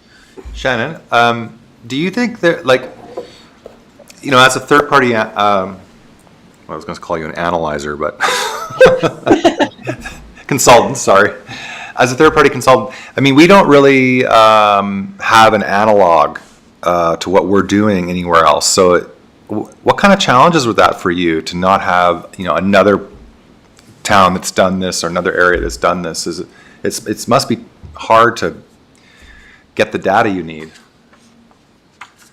Shannon, do you think that, like, you know, as a third party, well, I was going to call you an analyzer, but consultant, sorry. As a third party consultant, I mean, we don't really have an analog to what we're doing anywhere else. So what kind of challenges was that for you to not have, you know, another town that's done this or another area that's done this? It must be hard to get the data you need.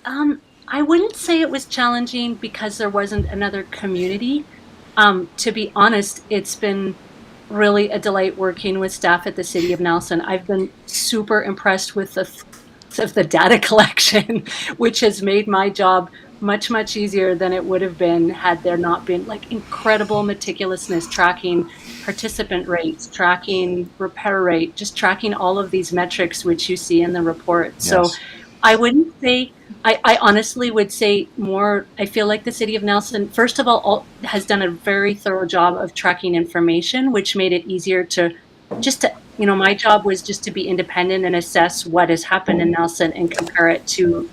I wouldn't say it was challenging because there wasn't another community. To be honest, it's been really a delight working with staff at the City of Nelson. I've been super impressed with the data collection, which has made my job much, much easier than it would have been had there not been like incredible meticulousness tracking participant rates, tracking repair rate, just tracking all of these metrics which you see in the report. Yes. So I wouldn't say, I honestly would say more, I feel like the City of Nelson, first of all, has done a very thorough job of tracking information, which made it easier to you know, my job was just to be independent and assess what has happened in Nelson and compare it to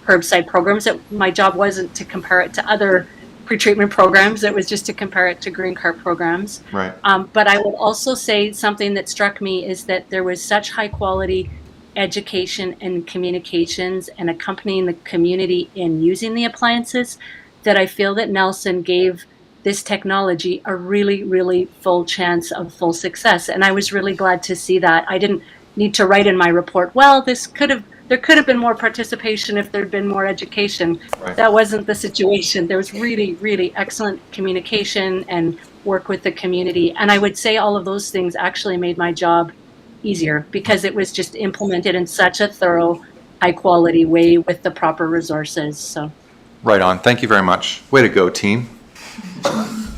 herbicide programs. My job wasn't to compare it to other pretreatment programs. It was just to compare it to green cart programs. Right. But I would also say something that struck me is that there was such high quality education and communications and accompanying the community in using the appliances that I feel that Nelson gave this technology a really, really full chance of full success. And I was really glad to see that. I didn't need to write in my report, well, there could have been more participation if there'd been more education. Right. That wasn't the situation. There was really, really excellent communication and work with the community. And I would say all of those things actually made my job easier because it was just implemented in such a thorough, high quality way with the proper resources. So, Right on. Thank you very much. Way to go, team.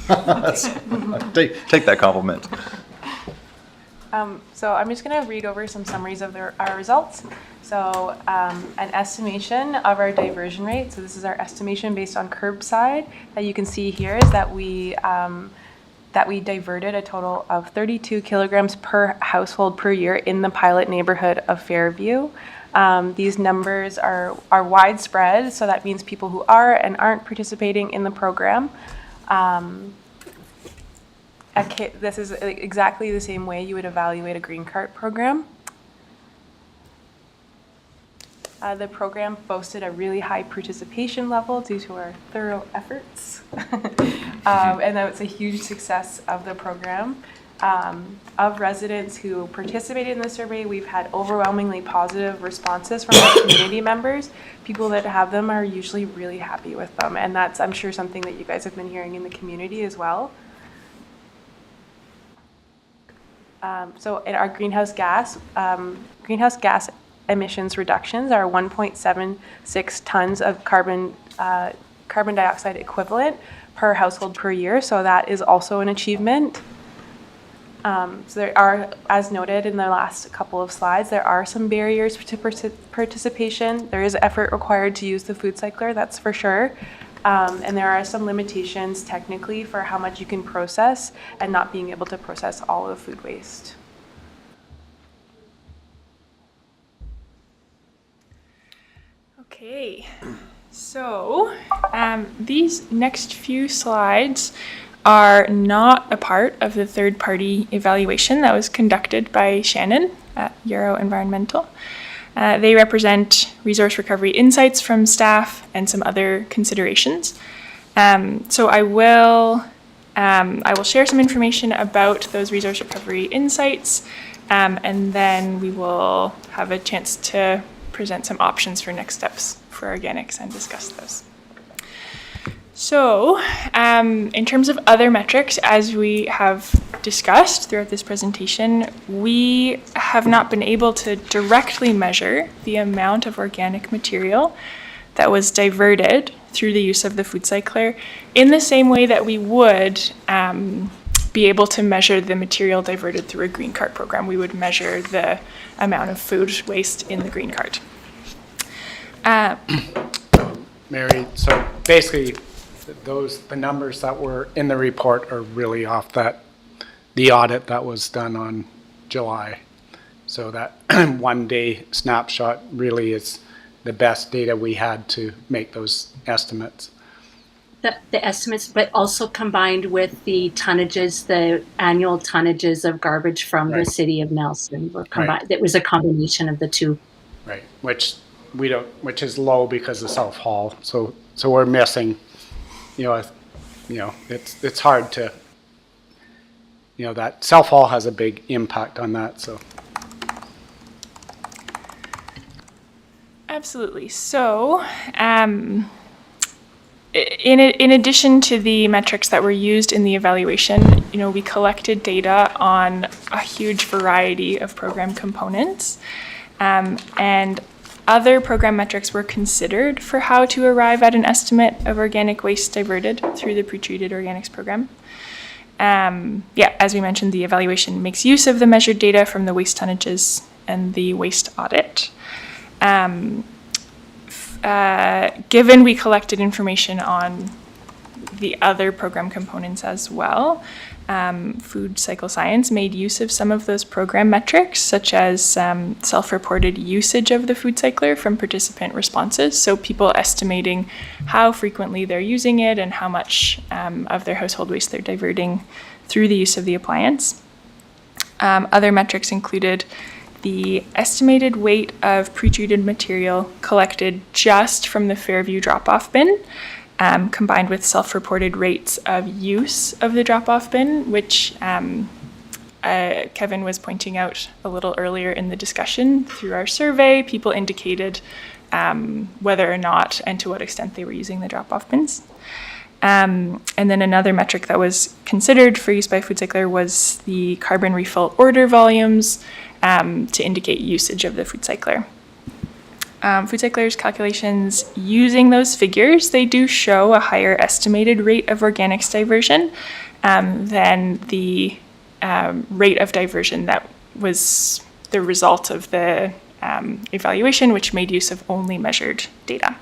Take that compliment. So I'm just going to read over some summaries of our results. So an estimation of our diversion rate. So this is our estimation based on curbside that you can see here is that we diverted a total of 32 kilograms per household per year in the pilot neighborhood of Fairview. These numbers are widespread, so that means people who are and aren't participating in the program. This is exactly the same way you would evaluate a green cart program. The program boasted a really high participation level due to our thorough efforts. And that was a huge success of the program. Of residents who participated in the survey, we've had overwhelmingly positive responses from our community members. People that have them are usually really happy with them. And that's, I'm sure, something that you guys have been hearing in the community as well. So in our greenhouse gas emissions reductions are 1.76 tons of carbon dioxide equivalent per household per year. So that is also an achievement. So there are, as noted in the last couple of slides, there are some barriers to participation. There is effort required to use the food cycler, that's for sure. And there are some limitations technically for how much you can process and not being able to process all of the food waste. Okay, so these next few slides are not a part of the third-party evaluation that was conducted by Shannon at Euro Environmental. They represent resource recovery insights from staff and some other considerations. So I will share some information about those resource recovery insights, and then we will have a chance to present some options for next steps for organics and discuss those. So, in terms of other metrics, as we have discussed throughout this presentation, we have not been able to directly measure the amount of organic material that was diverted through the use of the food cycler in the same way that we would be able to measure the material diverted through a green cart program. We would measure the amount of food waste in the green cart. Mary, so basically, the numbers that were in the report are really off the audit that was done on July. So that 1 day snapshot really is the best data we had to make those estimates. The estimates, but also combined with the tonnages, the annual tonnages of garbage from the city of Nelson were combined. Right. It was a combination of the two. Right, which is low because of self-haul. So we're missing, it's hard to, that self-haul has a big impact on that, so. Absolutely. So, in addition to the metrics that were used in the evaluation, we collected data on a huge variety of program components, and other program metrics were considered for how to arrive at an estimate of organic waste diverted through the pre-treated organics program. As we mentioned, the evaluation makes use of the measured data from the waste tonnages and the waste audit. Given we collected information on the other program components as well, Food Cycle Science made use of some of those program metrics, such as self-reported usage of the food cycler from participant responses, so people estimating how frequently they're using it and how much of their household waste they're diverting through the use of the appliance. Other metrics included the estimated weight of pre-treated material collected just from the Fairview drop-off bin, combined with self-reported rates of use of the drop-off bin, which Kevin was pointing out a little earlier in the discussion. Through our survey, people indicated whether or not and to what extent they were using the drop-off bins. And then another metric that was considered for use by Food Cycler was the carbon refill order volumes, to indicate usage of the Food Cycler. Food Cycler's calculations using those figures, they do show a higher estimated rate of organics diversion than the rate of diversion that was the result of the evaluation, which made use of only measured data.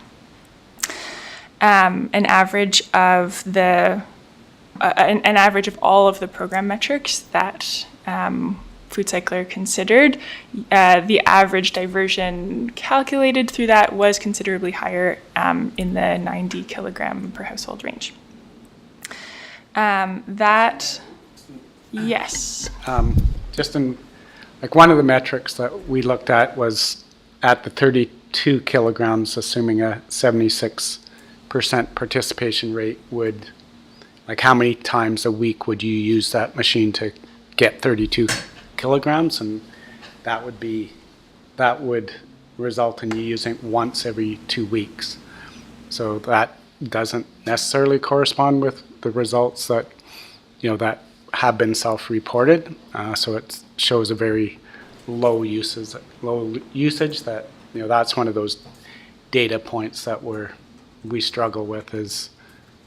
An average of all of the program metrics that Food Cycler considered, the average diversion calculated through that was considerably higher in the 90 kilogram per household range. Yes. Just in, one of the metrics that we looked at was at the 32 kilograms, assuming a 76% participation rate, would, how many times a week would you use that machine to get 32 kilograms? And that would result in you using it once every 2 weeks. So that doesn't necessarily correspond with the results that, that have been self-reported. So it shows a very low usage that, that's one of those data points that we struggle with, is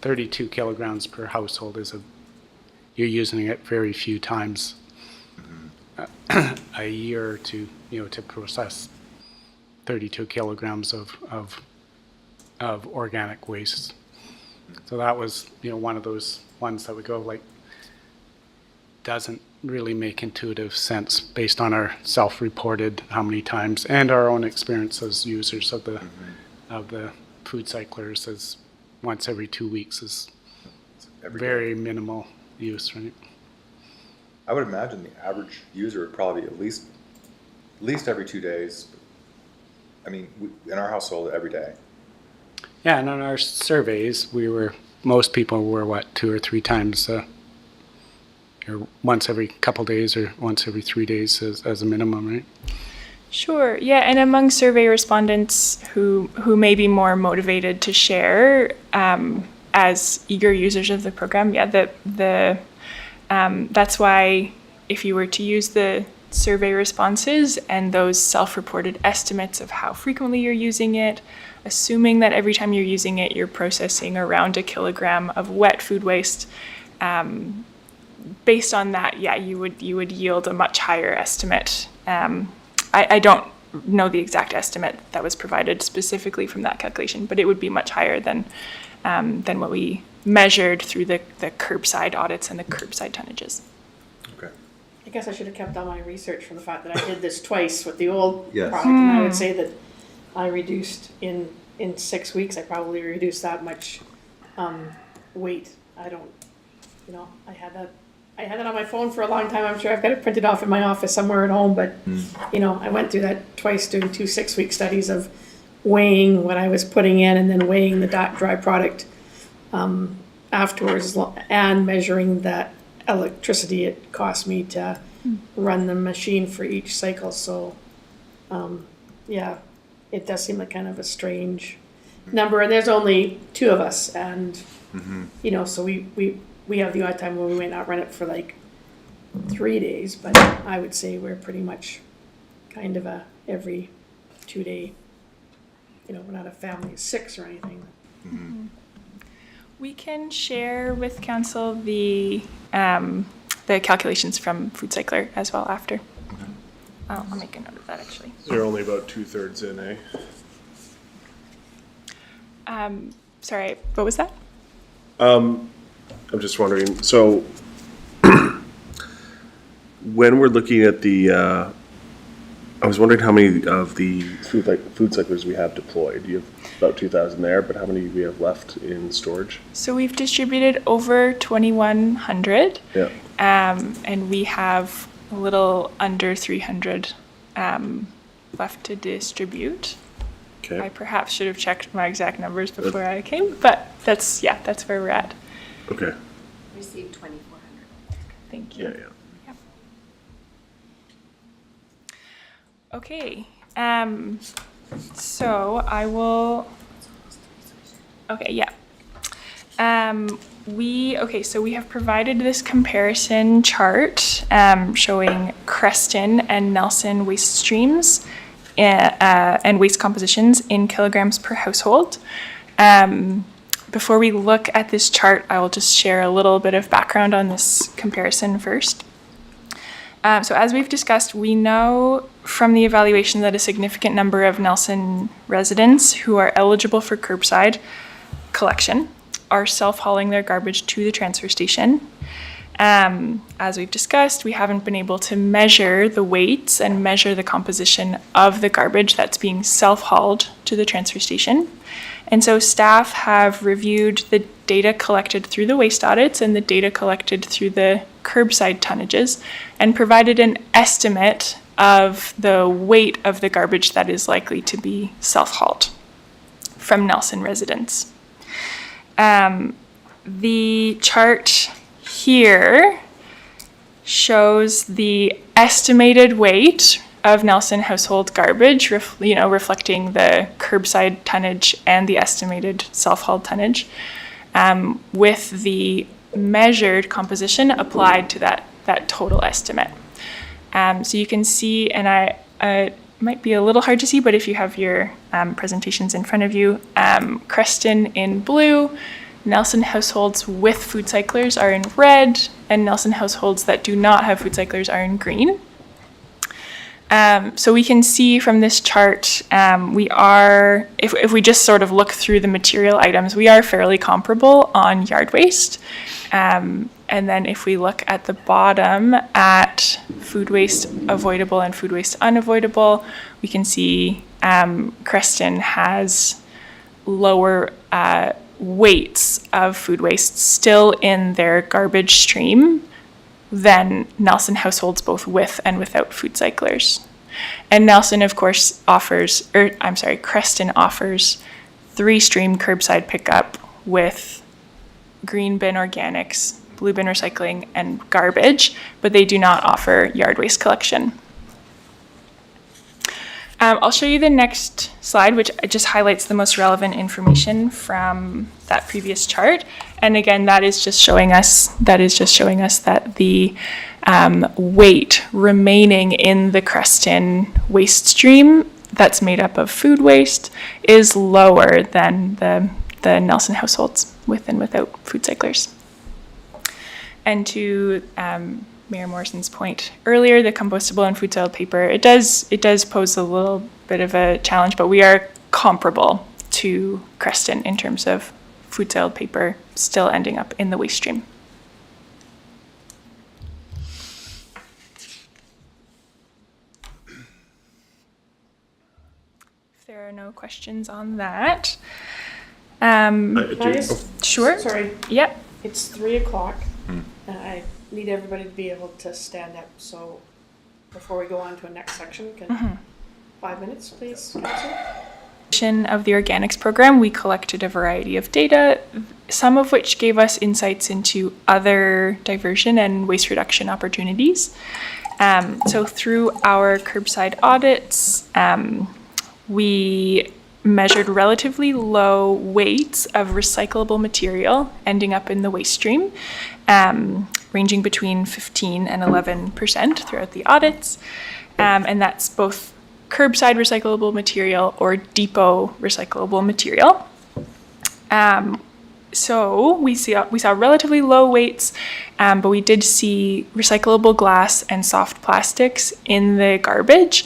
32 kilograms per household you're using it very few times a year to process 32 kilograms of organic waste. So that was, one of those ones that we go, doesn't really make intuitive sense based on our self-reported how many times and our own experience as users of the food cyclers, as once every 2 weeks is very minimal use, right? I would imagine the average user would probably at least every 2 days. I mean, in our household, every day. Yeah, and on our surveys, most people were 2 or 3 times, or once every couple days or once every 3 days as a minimum, right? Sure, yeah, and among survey respondents who may be more motivated to share as eager users of the program, that's why if you were to use the survey responses and those self-reported estimates of how frequently you're using it, assuming that every time you're using it, you're processing around 1 kilogram of wet food waste, based on that, you would yield a much higher estimate. I don't know the exact estimate that was provided specifically from that calculation, but it would be much higher than what we measured through the curbside audits and the curbside tonnages. Okay. I guess I should have kept all my research from the fact that I did this twice with the old Yes. product, and I would say that I reduced in 6 weeks, I probably reduced that much weight. I don't, I had that on my phone for a long time. I'm sure I've got it printed off in my office somewhere at home, but I went through that twice doing 2 6-week studies of weighing what I was putting in and then weighing the dry product afterwards and measuring that electricity it cost me to run the machine for each cycle. So it does seem like kind of a strange number, and there's only 2 of us, and so we have the odd time when we might not run it for like 3 days, but I would say we're pretty much kind of a every 2 day, we're not a family of 6 or anything. We can share with council the calculations from Food Cycler as well after. I'll make a note of that actually. You're only about 2/3 in, eh? Sorry, what was that? I'm just wondering, so when we're looking at the, I was wondering how many of the food cyclers we have deployed. You have about 2,000 there, but how many do we have left in storage? So we've distributed over 2,100. Yeah. And we have a little under 300 left to distribute. Okay. I perhaps should have checked my exact numbers before I came, but that's where we're at. Okay. Received 2,400. Thank you. Yeah. Yep. Okay. So I will. Okay. Yeah. So we have provided this comparison chart showing Creston and Nelson waste streams and waste compositions in kilograms per household. Before we look at this chart, I will just share a little bit of background on this comparison first. So as we've discussed, we know from the evaluation that a significant number of Nelson residents who are eligible for curbside collection are self-hauling their garbage to the transfer station. As we've discussed, we haven't been able to measure the weights and measure the composition of the garbage that's being self-hauled to the transfer station. And so staff have reviewed the data collected through the waste audits and the data collected through the curbside tonnages and provided an estimate of the weight of the garbage that is likely to be self-hauled from Nelson residents. The chart here shows the estimated weight of Nelson household garbage, reflecting the curbside tonnage and the estimated self-hauled tonnage, with the measured composition applied to that total estimate. So you can see, and it might be a little hard to see, but if you have your presentations in front of you, Creston in blue, Nelson households with food cyclers are in red, and Nelson households that do not have food cyclers are in green. So we can see from this chart, we are, if we just sort of look through the material items, we are fairly comparable on yard waste. And then if we look at the bottom at food waste avoidable and food waste unavoidable, we can see Creston has lower weights of food waste still in their garbage stream than Nelson households both with and without food cyclers. And Nelson, of course, Creston offers 3-stream curbside pickup with green bin organics, blue bin recycling, and garbage, but they do not offer yard waste collection. I'll show you the next slide, which just highlights the most relevant information from that previous chart. And again, that is just showing us that the weight remaining in the Creston waste stream that's made up of food waste is lower than the Nelson households with and without food cyclers. And to Mayor Morrison's point earlier, the compostable and food soiled paper, it does pose a little bit of a challenge, but we are comparable to Creston in terms of food soiled paper still ending up in the waste stream. If there are no questions on that, sure. Sorry. Yep. It's 3 o'clock, and I need everybody to be able to stand up, so before we go on to a next section, can 5 minutes, please, Council? Of the organics program, we collected a variety of data, some of which gave us insights into other diversion and waste reduction opportunities. So through our curbside audits, we measured relatively low weights of recyclable material ending up in the waste stream, ranging between 15 and 11% throughout the audits. And that's both curbside recyclable material or depot recyclable material. So we saw relatively low weights, but we did see recyclable glass and soft plastics in the garbage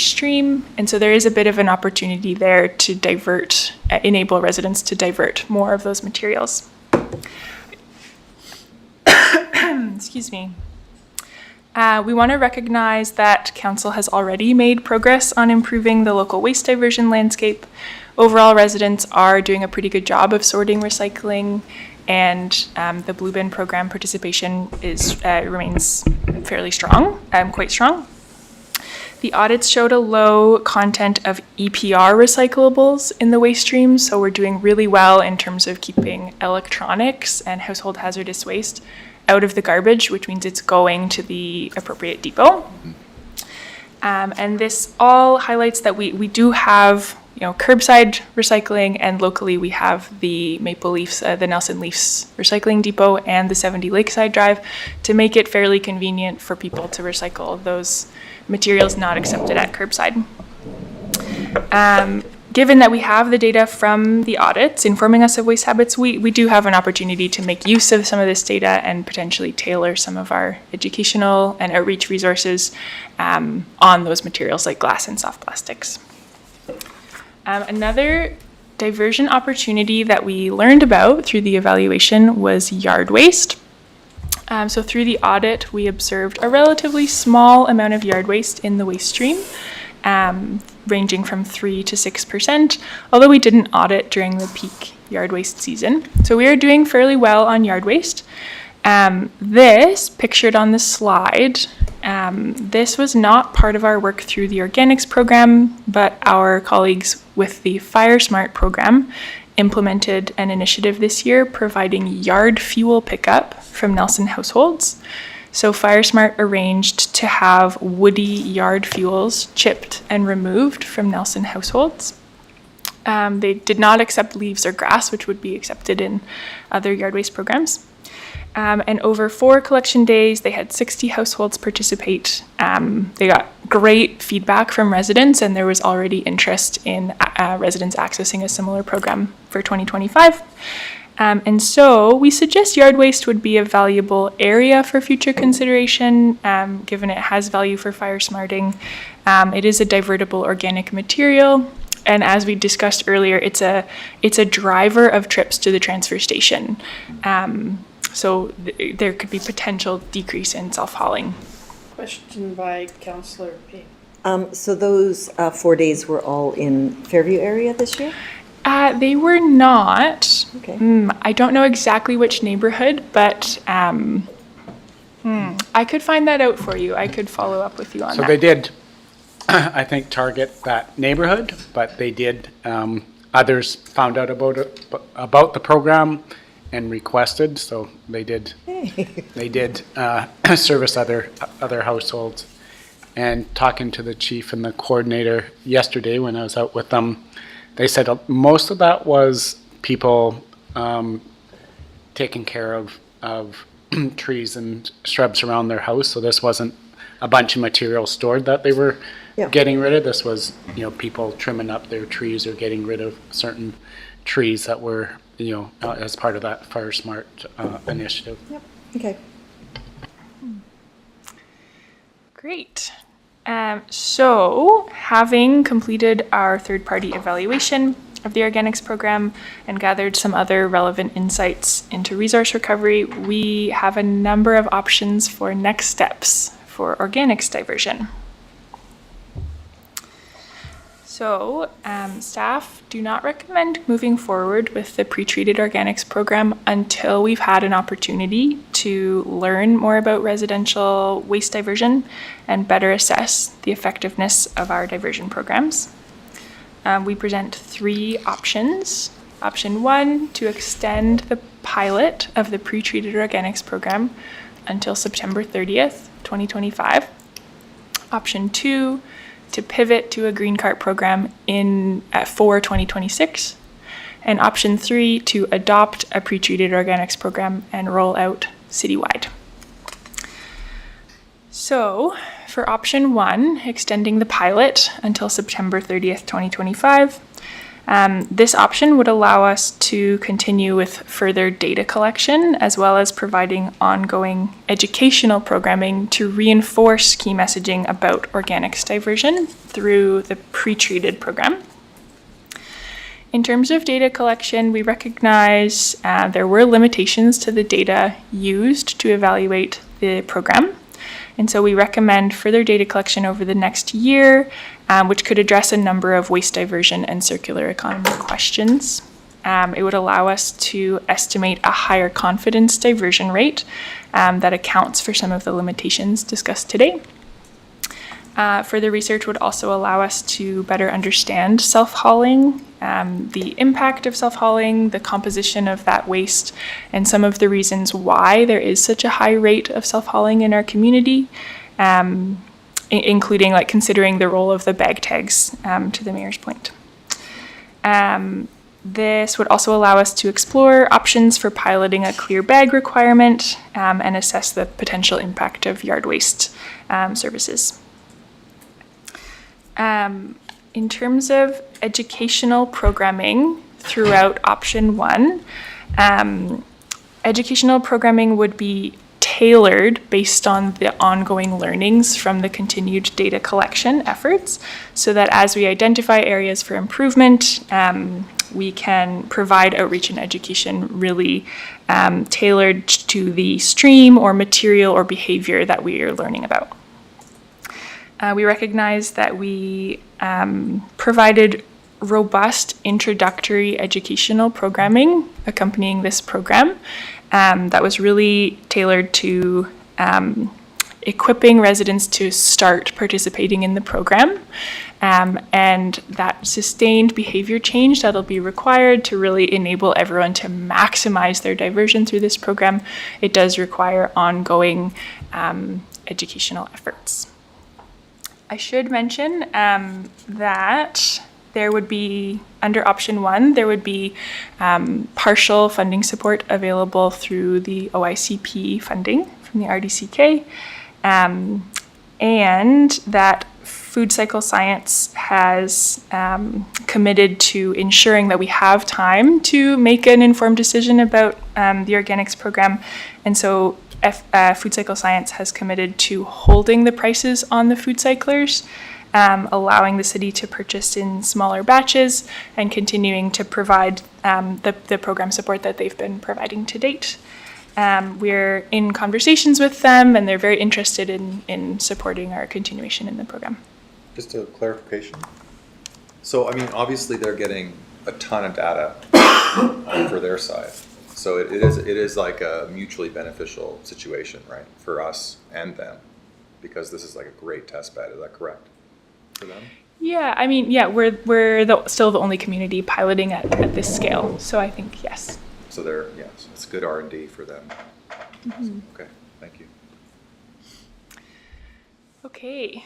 stream. And so there is a bit of an opportunity there to enable residents to divert more of those materials. Excuse me. We want to recognize that Council has already made progress on improving the local waste diversion landscape. Overall, residents are doing a pretty good job of sorting recycling, and the Blue Bin program participation remains fairly strong, quite strong. The audits showed a low content of EPR recyclables in the waste stream, so we're doing really well in terms of keeping electronics and household hazardous waste out of the garbage, which means it's going to the appropriate depot. And this all highlights that we do have, curbside recycling, and locally we have the Maple Leafs, the Nelson Leafs Recycling Depot and the 70 Lakeside Drive to make it fairly convenient for people to recycle those materials not accepted at curbside. Given that we have the data from the audits informing us of waste habits, we do have an opportunity to make use of some of this data and potentially tailor some of our educational and outreach resources on those materials like glass and soft plastics. Another diversion opportunity that we learned about through the evaluation was yard waste. So through the audit, we observed a relatively small amount of yard waste in the waste stream, ranging from 3 to 6%, although we didn't audit during the peak yard waste season. So we are doing fairly well on yard waste. This, pictured on the slide, this was not part of our work through the organics program, but our colleagues with the Fire Smart program implemented an initiative this year providing yard fuel pickup from Nelson households. So FireSmart arranged to have woody yard fuels chipped and removed from Nelson households. They did not accept leaves or grass, which would be accepted in other yard waste programs. And over 4 collection days, they had 60 households participate. They got great feedback from residents, and there was already interest in residents accessing a similar program for 2025. And so we suggest yard waste would be a valuable area for future consideration, given it has value for fire smarting. It is a divertible organic material, and as we discussed earlier, it's a driver of trips to the transfer station. So there could be potential decrease in self-hauling. Question by Councillor P. So those 4 days were all in Fairview area this year? They were not. Okay. I don't know exactly which neighborhood, but I could find that out for you. I could follow up with you on that. So they did, I think, target that neighborhood, but they did, others found out about the program and requested, so they did service other households. And talking to the chief and the coordinator yesterday when I was out with them, they said most of that was people taking care of trees and shrubs around their house. So this wasn't a bunch of material stored that they were getting rid of. This was, people trimming up their trees or getting rid of certain trees that were, as part of that Fire Smart initiative. Yep. Okay. Great. So, having completed our third-party evaluation of the organics program and gathered some other relevant insights into resource recovery, we have a number of options for next steps for organics diversion. So, staff do not recommend moving forward with the pre-treated organics program until we've had an opportunity to learn more about residential waste diversion and better assess the effectiveness of our diversion programs. We present 3 options. Option 1, to extend the pilot of the pre-treated organics program until September 30th, 2025. Option 2, to pivot to a green cart program for 2026. And option 3, to adopt a pre-treated organics program and roll out citywide. So, for option 1, extending the pilot until September 30th, 2025, this option would allow us to continue with further data collection as well as providing ongoing educational programming to reinforce key messaging about organics diversion through the pre-treated program. In terms of data collection, we recognize there were limitations to the data used to evaluate the program. And so we recommend further data collection over the next year, which could address a number of waste diversion and circular economy questions. It would allow us to estimate a higher confidence diversion rate that accounts for some of the limitations discussed today. Further research would also allow us to better understand self-hauling, the impact of self-hauling, the composition of that waste, and some of the reasons why there is such a high rate of self-hauling in our community, including like considering the role of the bag tags, to the mayor's point. This would also allow us to explore options for piloting a clear bag requirement and assess the potential impact of yard waste services. In terms of educational programming throughout option 1, educational programming would be tailored based on the ongoing learnings from the continued data collection efforts, so that as we identify areas for improvement, we can provide outreach and education really tailored to the stream or material or behavior that we are learning about. We recognize that we provided robust introductory educational programming accompanying this program that was really tailored to equipping residents to start participating in the program, and that sustained behavior change that'll be required to really enable everyone to maximize their diversion through this program. It does require ongoing educational efforts. I should mention that there would be, under option 1, there would be partial funding support available through the OICP funding from the RDCK, and that Food Cycle Science has committed to ensuring that we have time to make an informed decision about the organics program. And so Food Cycle Science has committed to holding the prices on the food cyclers, allowing the city to purchase in smaller batches and continuing to provide the program support that they've been providing to date. We're in conversations with them, and they're very interested in supporting our continuation in the program. Just a clarification. So, I mean, obviously they're getting a ton of data for their side. So it is like a mutually beneficial situation, right, for us and them, because this is like a great test bed. Is that correct for them? Yeah, I mean, yeah, we're still the only community piloting at this scale. So I think yes. So yes, it's good R&D for them. Mm-hmm. Okay, thank you. Okay.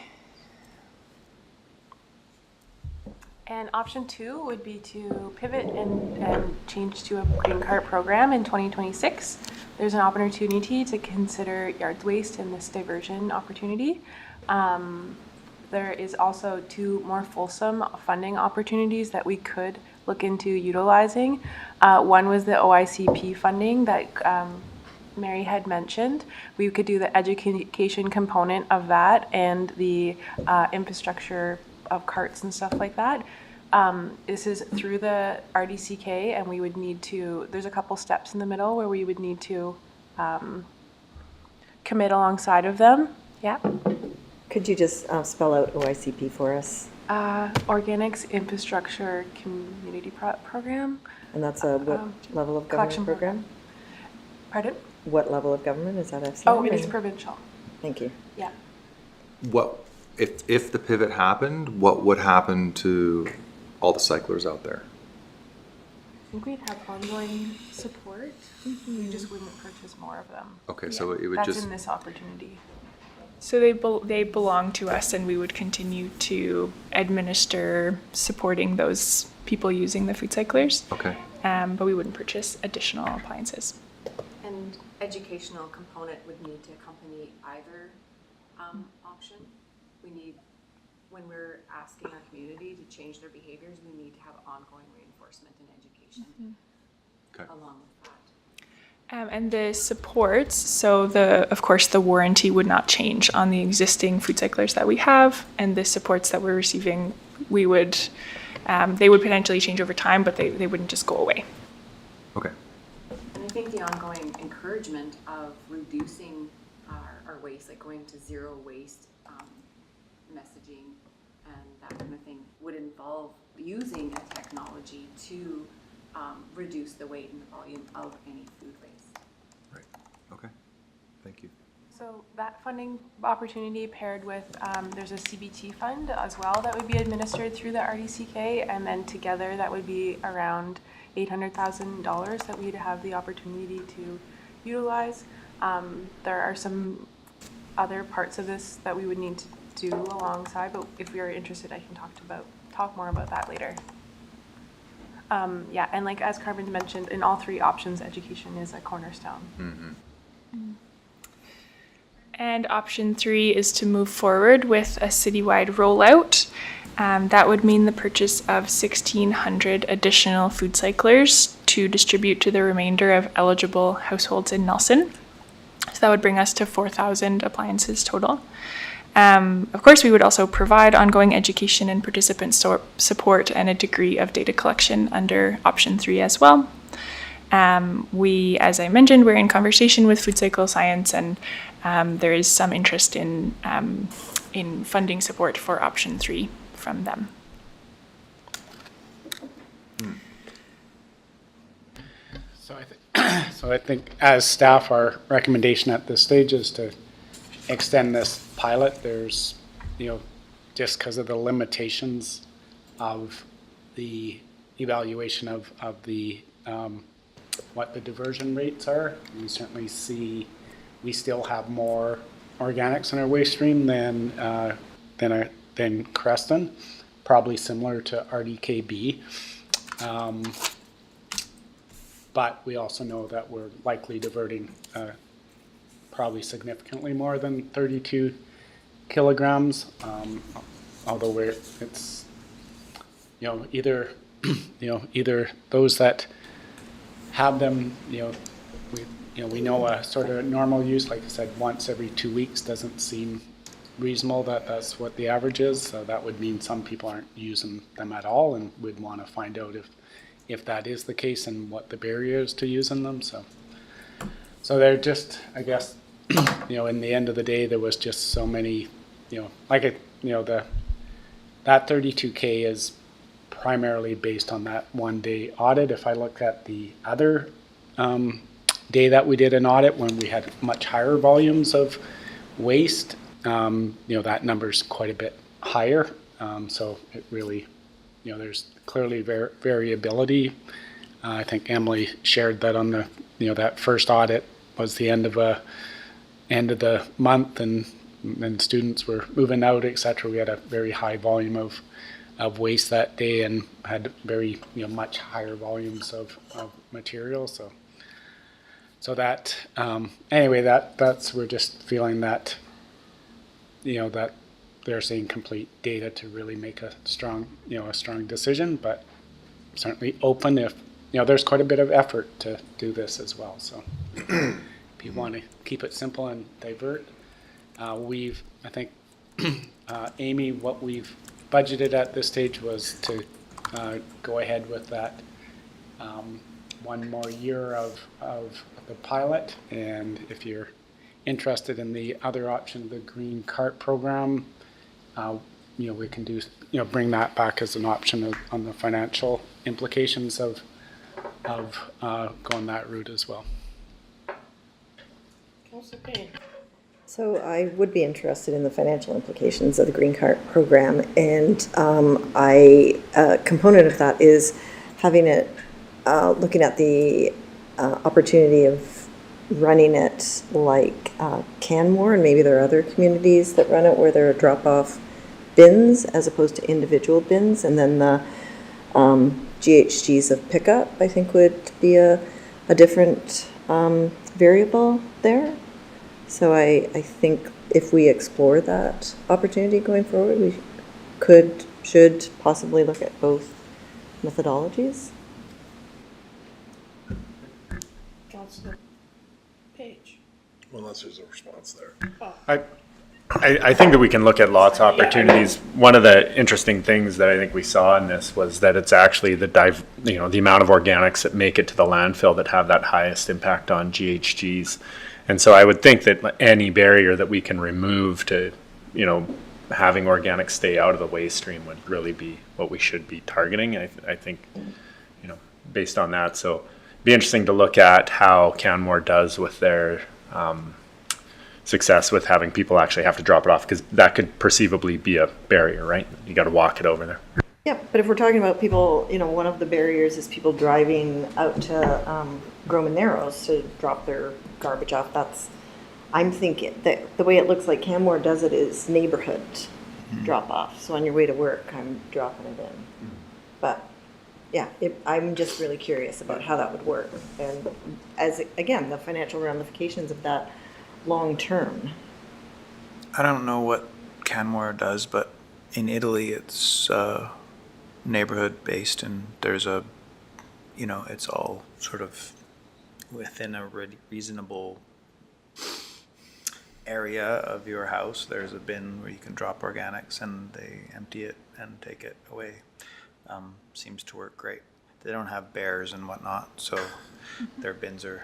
And option 2 would be to pivot and change to a green cart program in 2026. There's an opportunity to consider yard waste in this diversion opportunity. There is also 2 more fulsome funding opportunities that we could look into utilizing. One was the OICP funding that Mary had mentioned. We could do the education component of that and the infrastructure of carts and stuff like that. This is through the RDCK, and we would need to, there's a couple steps in the middle where we would need to commit alongside of them. Yeah. Could you just spell out OICP for us? Organics Infrastructure Community Program. And that's a what level of government Collection program? Pardon? What level of government is that? FCM? Oh, it is provincial. Thank you. Yeah. What, if the pivot happened, what would happen to all the cyclers out there? I think we'd have ongoing support. We just wouldn't purchase more of them. Okay, so it would That's just, in this opportunity. So they belong to us, and we would continue to administer supporting those people using the food cyclers. okay. But we wouldn't purchase additional appliances. And educational component would need to accompany either option. We need, when we're asking our community to change their behaviors, we need to have ongoing reinforcement and education Okay. along with that. And the supports, so of course the warranty would not change on the existing food cyclers that we have, and the supports that we're receiving, they would potentially change over time, but they wouldn't just go away. Okay. And I think the ongoing encouragement of reducing our waste, like going to zero waste messaging and that kind of thing, would involve using a technology to reduce the weight and the volume of any food waste. Right. Okay. Thank you. So that funding opportunity paired with, there's a CBT fund as well that would be administered through the RDCK, and then together that would be around $800,000 that we'd have the opportunity to utilize. There are some other parts of this that we would need to do alongside, but if you're interested, I can talk more about that later. Yeah, and like as Carmen mentioned, in all three options, education is a cornerstone. Mm-hmm. And option 3 is to move forward with a citywide rollout. That would mean the purchase of 1,600 additional food cyclers to distribute to the remainder of eligible households in Nelson. So that would bring us to 4,000 appliances total. Of course, we would also provide ongoing education and participant support and a degree of data collection under option 3 as well. As I mentioned, we're in conversation with Food Cycle Science, and there is some interest in funding support for option 3 from them. So I think as staff, our recommendation at this stage is to extend this pilot. There's, just because of the limitations of the evaluation of the what the diversion rates are. We certainly see we still have more organics in our waste stream than Creston, probably similar to RDKB. But we also know that we're likely diverting probably significantly more than 32 kilograms, although it's either either those that have them, we know a sort of normal use, like I said, once every 2 weeks doesn't seem reasonable. That's what the average is. So that would mean some people aren't using them at all, and we'd want to find out if that is the case and what the barrier is to using them. So they're just, I guess, in the end of the day, there was just so many, that 32K is primarily based on that 1 day audit. If I look at the other day that we did an audit when we had much higher volumes of waste, that number's quite a bit higher. So it really, there's clearly variability. I think Emily shared that on the, that first audit was the end of the month, and students were moving out, etc. We had a very high volume of waste that day and had very much higher volumes of material. So that anyway, that's we're just feeling that that they're seeing complete data to really make a strong decision, but certainly open if there's quite a bit of effort to do this as well. So if you want to keep it simple and divert. I think, Amy, what we've budgeted at this stage was to go ahead with that one more year of the pilot. And if you're interested in the other option, the green cart program, we can do, bring that back as an option on the financial implications of going that route as well. So I would be interested in the financial implications of the Green Cart program, and a component of that is having it, looking at the opportunity of running it like Canmore, and maybe there are other communities that run it where there are drop-off bins as opposed to individual bins, and then the GHGs of pickup, I think, would be a different variable there. So I think if we explore that opportunity going forward, we should possibly look at both methodologies. Councillor Page. Unless there's a response there. I think that we can look at lots of opportunities. One of the interesting things that I think we saw in this was that it's actually the amount of organics that make it to the landfill that have that highest impact on GHGs. And so I would think that any barrier that we can remove to, having organics stay out of the waste stream would really be what we should be targeting. I think, based on that. So it'd be interesting to look at how Canmore does with their success with having people actually have to drop it off, because that could perceivably be a barrier, right? You got to walk it over there. Yeah, but if we're talking about people, one of the barriers is people driving out to Groma Narrows to drop their garbage off. I'm thinking that the way it looks like Canmore does it is neighborhood drop off. So on your way to work, I'm dropping it in. But yeah, I'm just really curious about how that would work. And again, the financial ramifications of that long term. I don't know what Canmore does, but in Italy it's neighborhood based, and there's it's all sort of within a reasonable area of your house. There's a bin where you can drop organics and they empty it and take it away. Seems to work great. They don't have bears and whatnot, so their bins are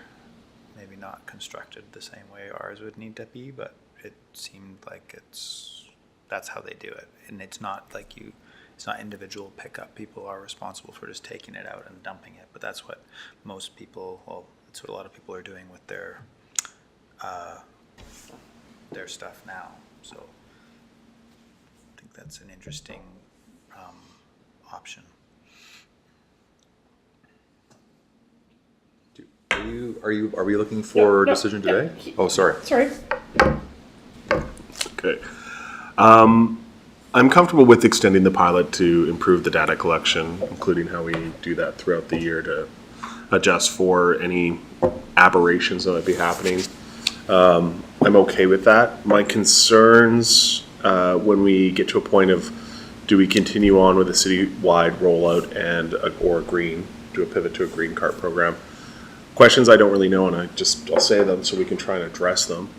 maybe not constructed the same way ours would need to be, but it seemed like that's how they do it. And it's not like it's not individual pickup. People are responsible for just taking it out and dumping it, but that's what most people, that's what a lot of people are doing with their stuff now. So I think that's an interesting option. Are we looking for a decision today? Oh, sorry. Sorry. Okay. I'm comfortable with extending the pilot to improve the data collection, including how we do that throughout the year to adjust for any aberrations that might be happening. I'm okay with that. My concerns when we get to a point of, do we continue on with a citywide rollout do a pivot to a green cart program? Questions I don't really know, and I'll say them so we can try and address them,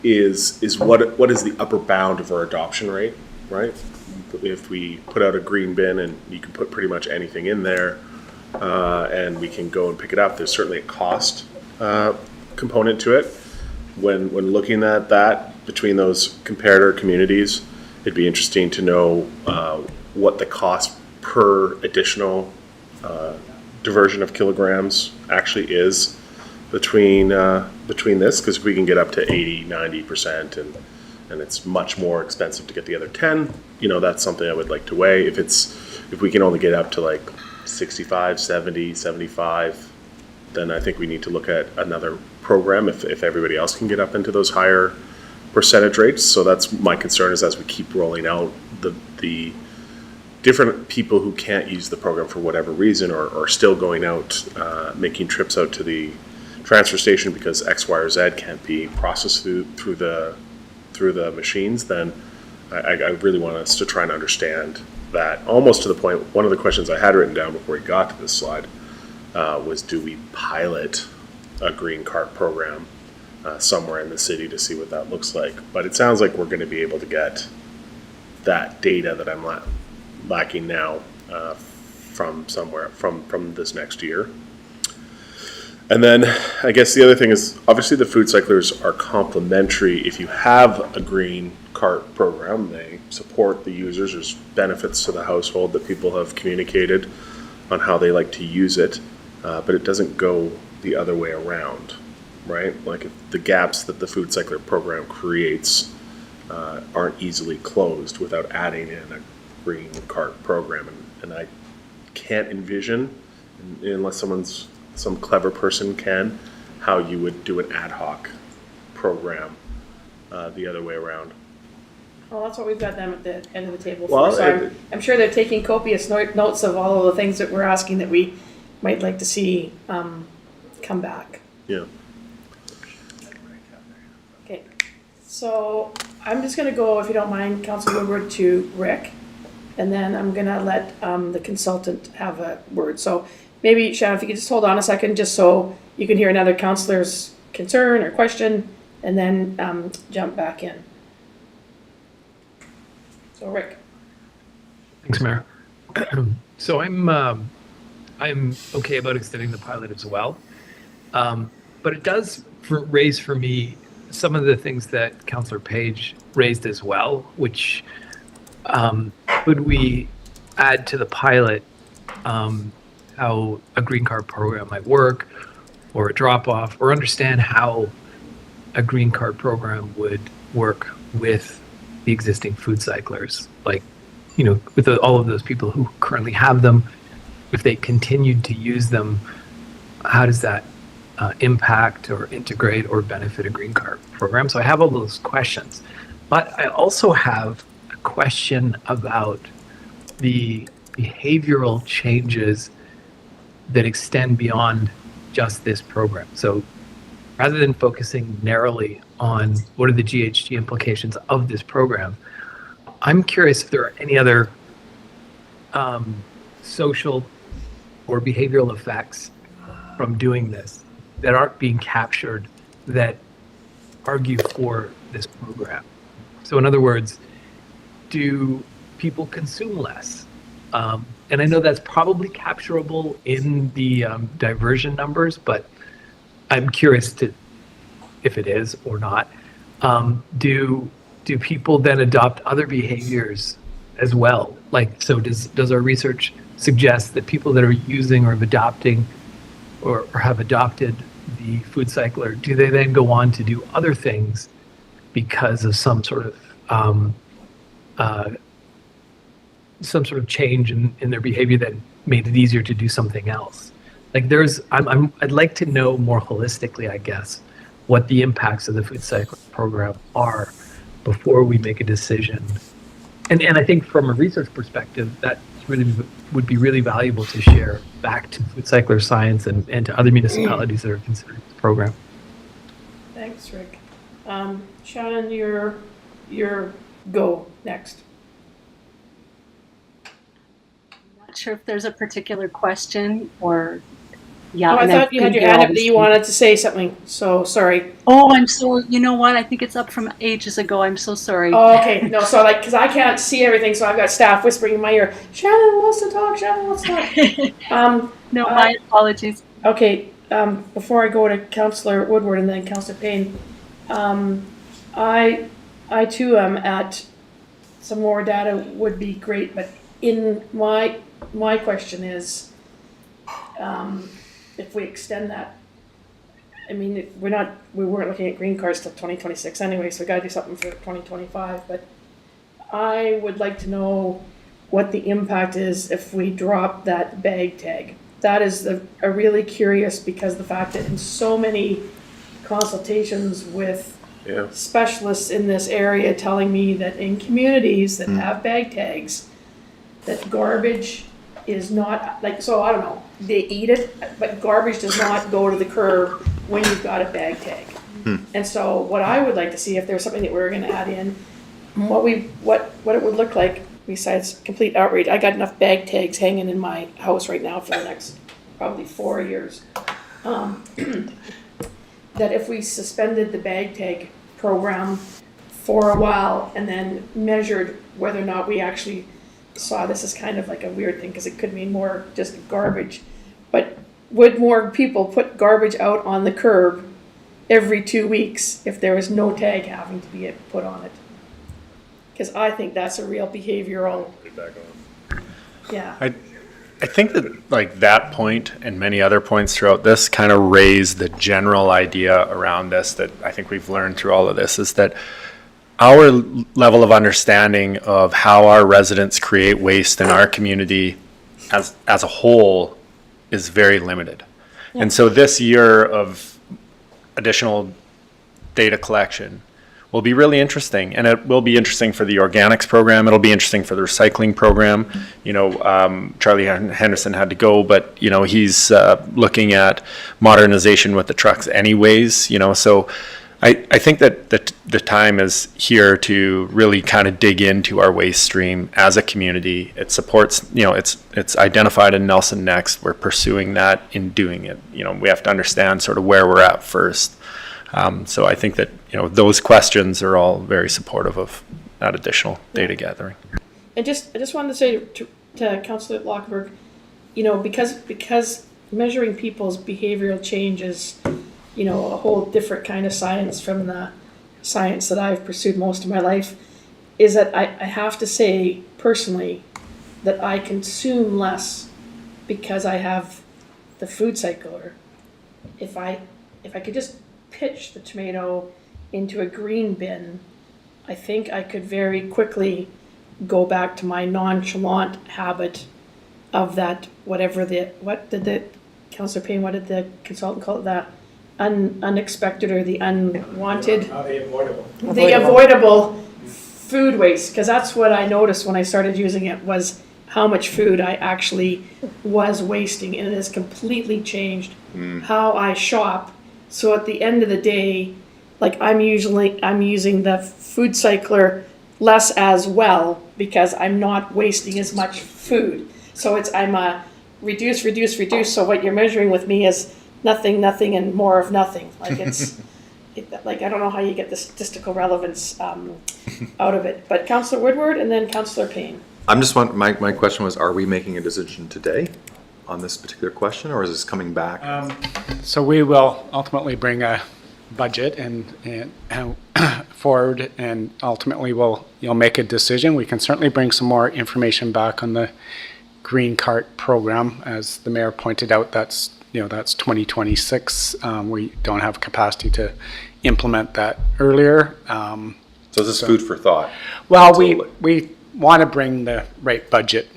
is what is the upper bound of our adoption rate, right? If we put out a green bin and you can put pretty much anything in there, and we can go and pick it up, there's certainly a cost component to it. When looking at that between those comparator communities, it'd be interesting to know what the cost per additional diversion of kilograms actually is between this, because if we can get up to 80-90% and it's much more expensive to get the other 10, that's something I would like to weigh. If we can only get up to like 65, 70, 75, then I think we need to look at another program if everybody else can get up into those higher percentage rates. So that's my concern, is as we keep rolling out the different people who can't use the program for whatever reason, or are still going out, making trips out to the transfer station because X, Y, or Z can't be processed through the machines, then I really want us to try and understand that, almost to the point. One of the questions I had written down before we got to this slide was, do we pilot a green cart program somewhere in the city to see what that looks like. But it sounds like we're going to be able to get that data that I'm lacking now from somewhere from this next year. And then I guess the other thing is, obviously the food cyclers are complementary. If you have a green cart program, they support the users. There's benefits to the household that people have communicated on how they like to use it, but it doesn't go the other way around, right? Like, if the gaps that the food cycler program creates aren't easily closed without adding in a green cart program. And I can't envision, unless some clever person can, how you would do an ad hoc program the other way around. Well, that's what we've got them at the end of the table Well, for. So I'm sure they're taking copious notes of all of the things that we're asking that we might like to see come back. Yeah. Okay, so I'm just gonna go, if you don't mind, Councilor Woodward, to Rick, and then I'm gonna let the consultant have a word. So maybe, Shannon, if you could just hold on a second, just so you can hear another councilor's concern or question, and then jump back in. So Rick. Thanks, Mayor. So I'm okay about extending the pilot as well, but it does raise for me some of the things that Councillor Page raised as well, which could we add to the pilot how a green card program might work, or a drop off, or understand how a green card program would work with the existing food cyclers, like, with all of those people who currently have them. If they continued to use them, how does that impact or integrate or benefit a green card program? So I have all those questions, but I also have a question about the behavioral changes that extend beyond just this program. So rather than focusing narrowly on what are the GHG implications of this program, I'm curious if there are any other social or behavioral effects from doing this that aren't being captured that argue for this program. So in other words, do people consume less? And I know that's probably capturable in the diversion numbers, but I'm curious if it is or not. Do people then adopt other behaviors as well? Like, so does our research suggest that people that are using or adopting or have adopted the food cycler, do they then go on to do other things because of some sort of change in their behavior that made it easier to do something else? Like, I'd like to know more holistically, I guess, what the impacts of the food cycle program are before we make a decision. And I think from a research perspective, that really would be really valuable to share back to food cycler science and to other municipalities that are considering this program. Thanks, Rick. Shannon, your go next. Not sure if there's a particular question or, yeah. Oh, I and thought you had your hand up that you wanted to say something, so sorry. Oh, I'm so, you know what? I think it's up from ages ago. I'm so sorry. Oh, okay. No, so because I can't see everything, so I've got staff whispering in my ear, Shannon wants to talk, Shannon wants to talk. No, my apologies. Okay, before I go to Councillor Woodward and then Councillor Payne, I too am at some more data would be great, but in my question is, if we extend that, I mean, we weren't looking at green cards till 2026 anyway, so we gotta do something for 2025, but I would like to know what the impact is if we drop that bag tag. That is a really curious, because the fact that in so many consultations with specialists in this area telling me that in communities that have bag tags, that garbage is not, like, so I don't know, they eat it, but garbage does not go to the curb when you've got a bag tag. And so what I would like to see, if there's something that we're gonna add in, what it would look like besides complete outrage. I got enough bag tags hanging in my house right now for the next probably 4 years. that if we suspended the bag tag program for a while and then measured whether or not we actually saw this as kind of like a weird thing, because it could mean more just garbage, but would more people put garbage out on the curb every 2 weeks if there was no tag having to be put on it? Because I think that's a real behavioral, yeah. I think that like that point and many other points throughout this kind of raise the general idea around this that I think we've learned through all of this, is that our level of understanding of how our residents create waste in our community as a whole is very limited. Yeah. And so this year of additional data collection will be really interesting, and it will be interesting for the organics program. It'll be interesting for the recycling program. You know, Charlie Henderson had to go, but you know, he's looking at modernization with the trucks anyways, you know, so I think that the time is here to really kind of dig into our waste stream as a community. It supports, you know, it's identified in Nelson Next. We're pursuing that in doing it. You know, we have to understand sort of where we're at first. So I think that, you know, those questions are all very supportive of that additional data gathering. And I just wanted to say to Councillor Lockberg, you know, because measuring people's behavioral change is, you know, a whole different kind of science from the science that I've pursued most of my life, is that I have to say personally that I consume less because I have the food cycler. If I could just pitch the tomato into a green bin, I think I could very quickly go back to my nonchalant habit of that, what did the Councillor Payne, what did the consultant call it, that unexpected or the unwanted? The avoidable food waste, because that's what I noticed when I started using it, was how much food I actually was wasting, and it has completely changed how I shop. So at the end of the day, like I'm using the food cycler less as well, because I'm not wasting as much food. So I'm a reduce. So what you're measuring with me is nothing, and more of nothing. Like like I don't know how you get the statistical relevance out of it. But Councillor Woodward and then Councillor Payne. I'm just my question was, are we making a decision today on this particular question, or is this coming back? So we will ultimately bring a budget and forward, and ultimately you'll make a decision. We can certainly bring some more information back on the Green Cart program. As the mayor pointed out, that's 2026. We don't have capacity to implement that earlier. So this is food for thought. Well, we want to bring the right budget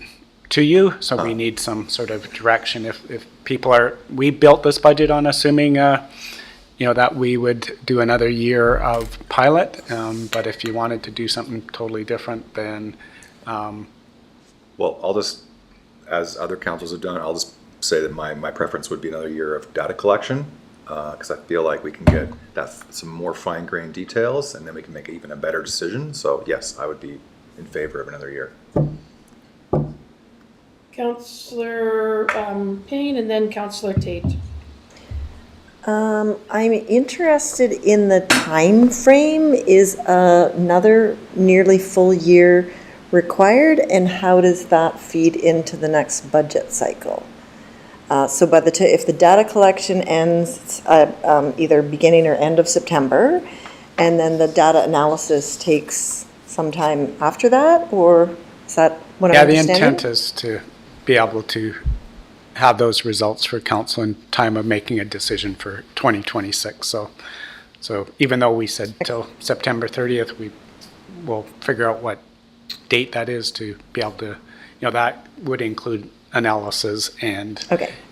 to you, so we need some sort of direction. If people we built this budget on assuming that we would do another year of pilot, but if you wanted to do something totally different, then well, I'll just, as other councils have done, I'll just say that my preference would be another year of data collection, because I feel like we can get some more fine-grained details, and then we can make even a better decision. So yes, I would be in favor of another year. Councillor Payne and then Councillor Tate. I'm interested in the time frame. Is another nearly full year required, and how does that feed into the next budget cycle? So by if the data collection ends either beginning or end of September, and then the data analysis takes some time after that, or is that what I'm understanding? Yeah, the intent is to be able to have those results for council in time of making a decision for 2026. So even though we said till September 30th, we will figure out what date that is to be able to, that would include analysis and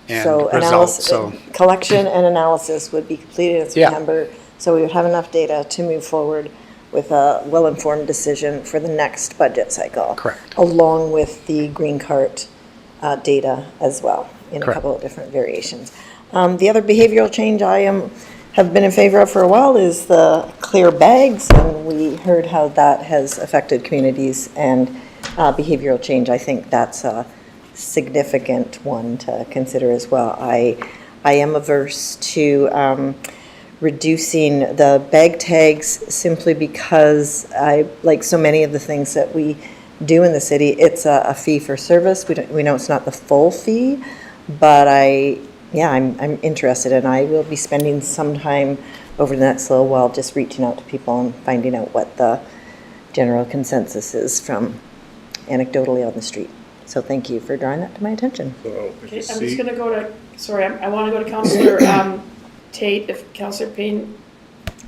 so results. Collection and analysis would be completed in September, so we would have enough data to move forward with a well-informed decision for the next budget cycle. Correct. Along with the Green Cart data as well, in Correct. a couple of different variations. The other behavioral change I have been in favor of for a while is the clear bags, and we heard how that has affected communities and behavioral change. I think that's a significant one to consider as well. I am averse to reducing the bag tags simply because like so many of the things that we do in the city, it's a fee for service. We know it's not the full fee, but I'm interested, and I will be spending some time over the next little while just reaching out to people and finding out what the general consensus is from anecdotally on the street. So thank you for drawing that to my attention. Okay, I'm just going to go to, sorry, I want to go to Councillor Tate, if Councillor Payne.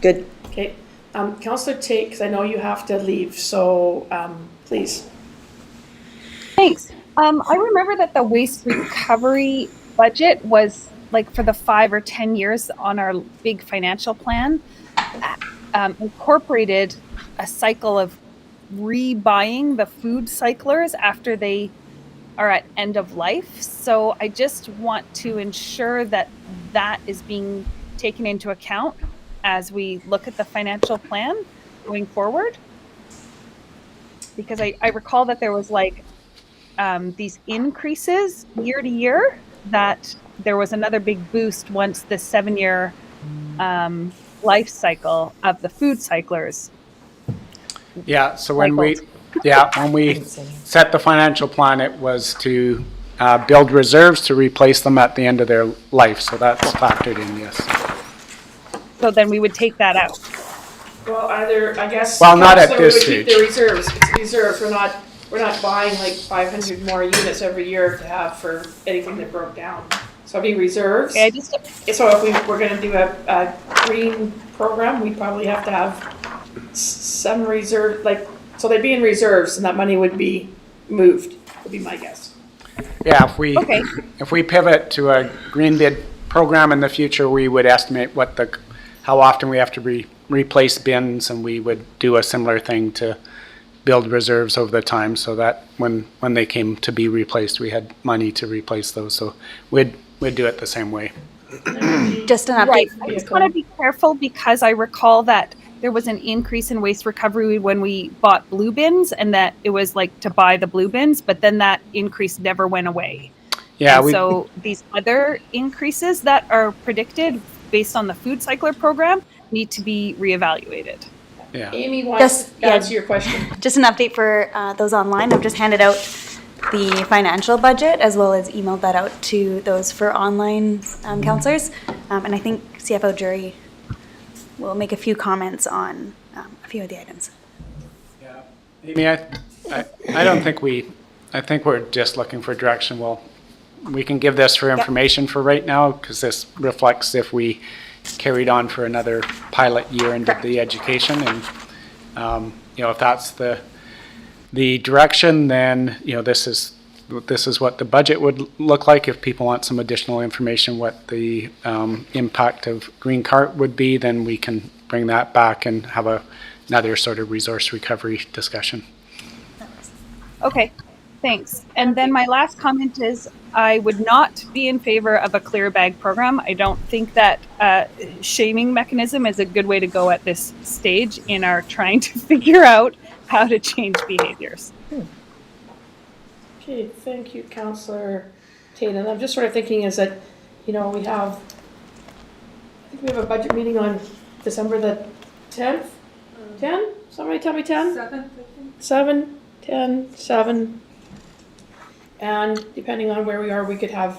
Good. Okay. Councillor Tate, because I know you have to leave, so please. Thanks. I remember that the waste recovery budget was like for the 5 or 10 years on our big financial plan, incorporated a cycle of rebuying the food cyclers after they are at end of life. So I just want to ensure that that is being taken into account as we look at the financial plan going forward. Because I recall that there was like these increases year to year, that there was another big boost once the 7-year life cycle of the food cyclers. Yeah, so when we set the financial plan, it was to build reserves to replace them at the end of their life. So that's factored in, yes. So then we would take that out. Well, either, I guess. Well, not at Councillor this would stage. keep the reserves. It's reserves. We're not buying like 500 more units every year to have for anything that broke down. So it'd be reserves. Okay, So if we were going to do a green program, we'd probably have to have some reserve, so they'd be in reserves, and that money would be moved, would be my guess. Yeah, if we pivot to a green bid program in the future, we would estimate how often we have to replace bins, and we would do a similar thing to build reserves over the time, so that when they came to be replaced, we had money to replace those. So we'd do it the same way. Just an update. Right. I just want to be careful because I recall that there was an increase in waste recovery when we bought blue bins, and that it was like to buy the blue bins, but then that increase never went away. Yeah. So these other increases that are predicted based on the food cycler program need to be reevaluated. Yeah. Amy wants to answer your question. Just an update for those online. I've just handed out the financial budget as well as emailed that out to those for online counselors. And I think CFO Jury will make a few comments on a few of the items. Yeah. Amy, I don't think I think we're just looking for direction. Well, we can give this for information for right now, because this reflects if we carried on for another pilot year and did the education, and if that's the direction, then this is what the budget would look like. If people want some additional information, what the impact of green cart would be, then we can bring that back and have another sort of resource recovery discussion. Okay, thanks. And then my last comment is I would not be in favor of a clear bag program. I don't think that shaming mechanism is a good way to go at this stage in our trying to figure out how to change behaviors. Okay, thank you, Councillor Tate. And I'm just sort of thinking is that, we have a budget meeting on December the 10th? 10? Somebody tell me 10? 7, 10, 7. And depending on where we are, we could have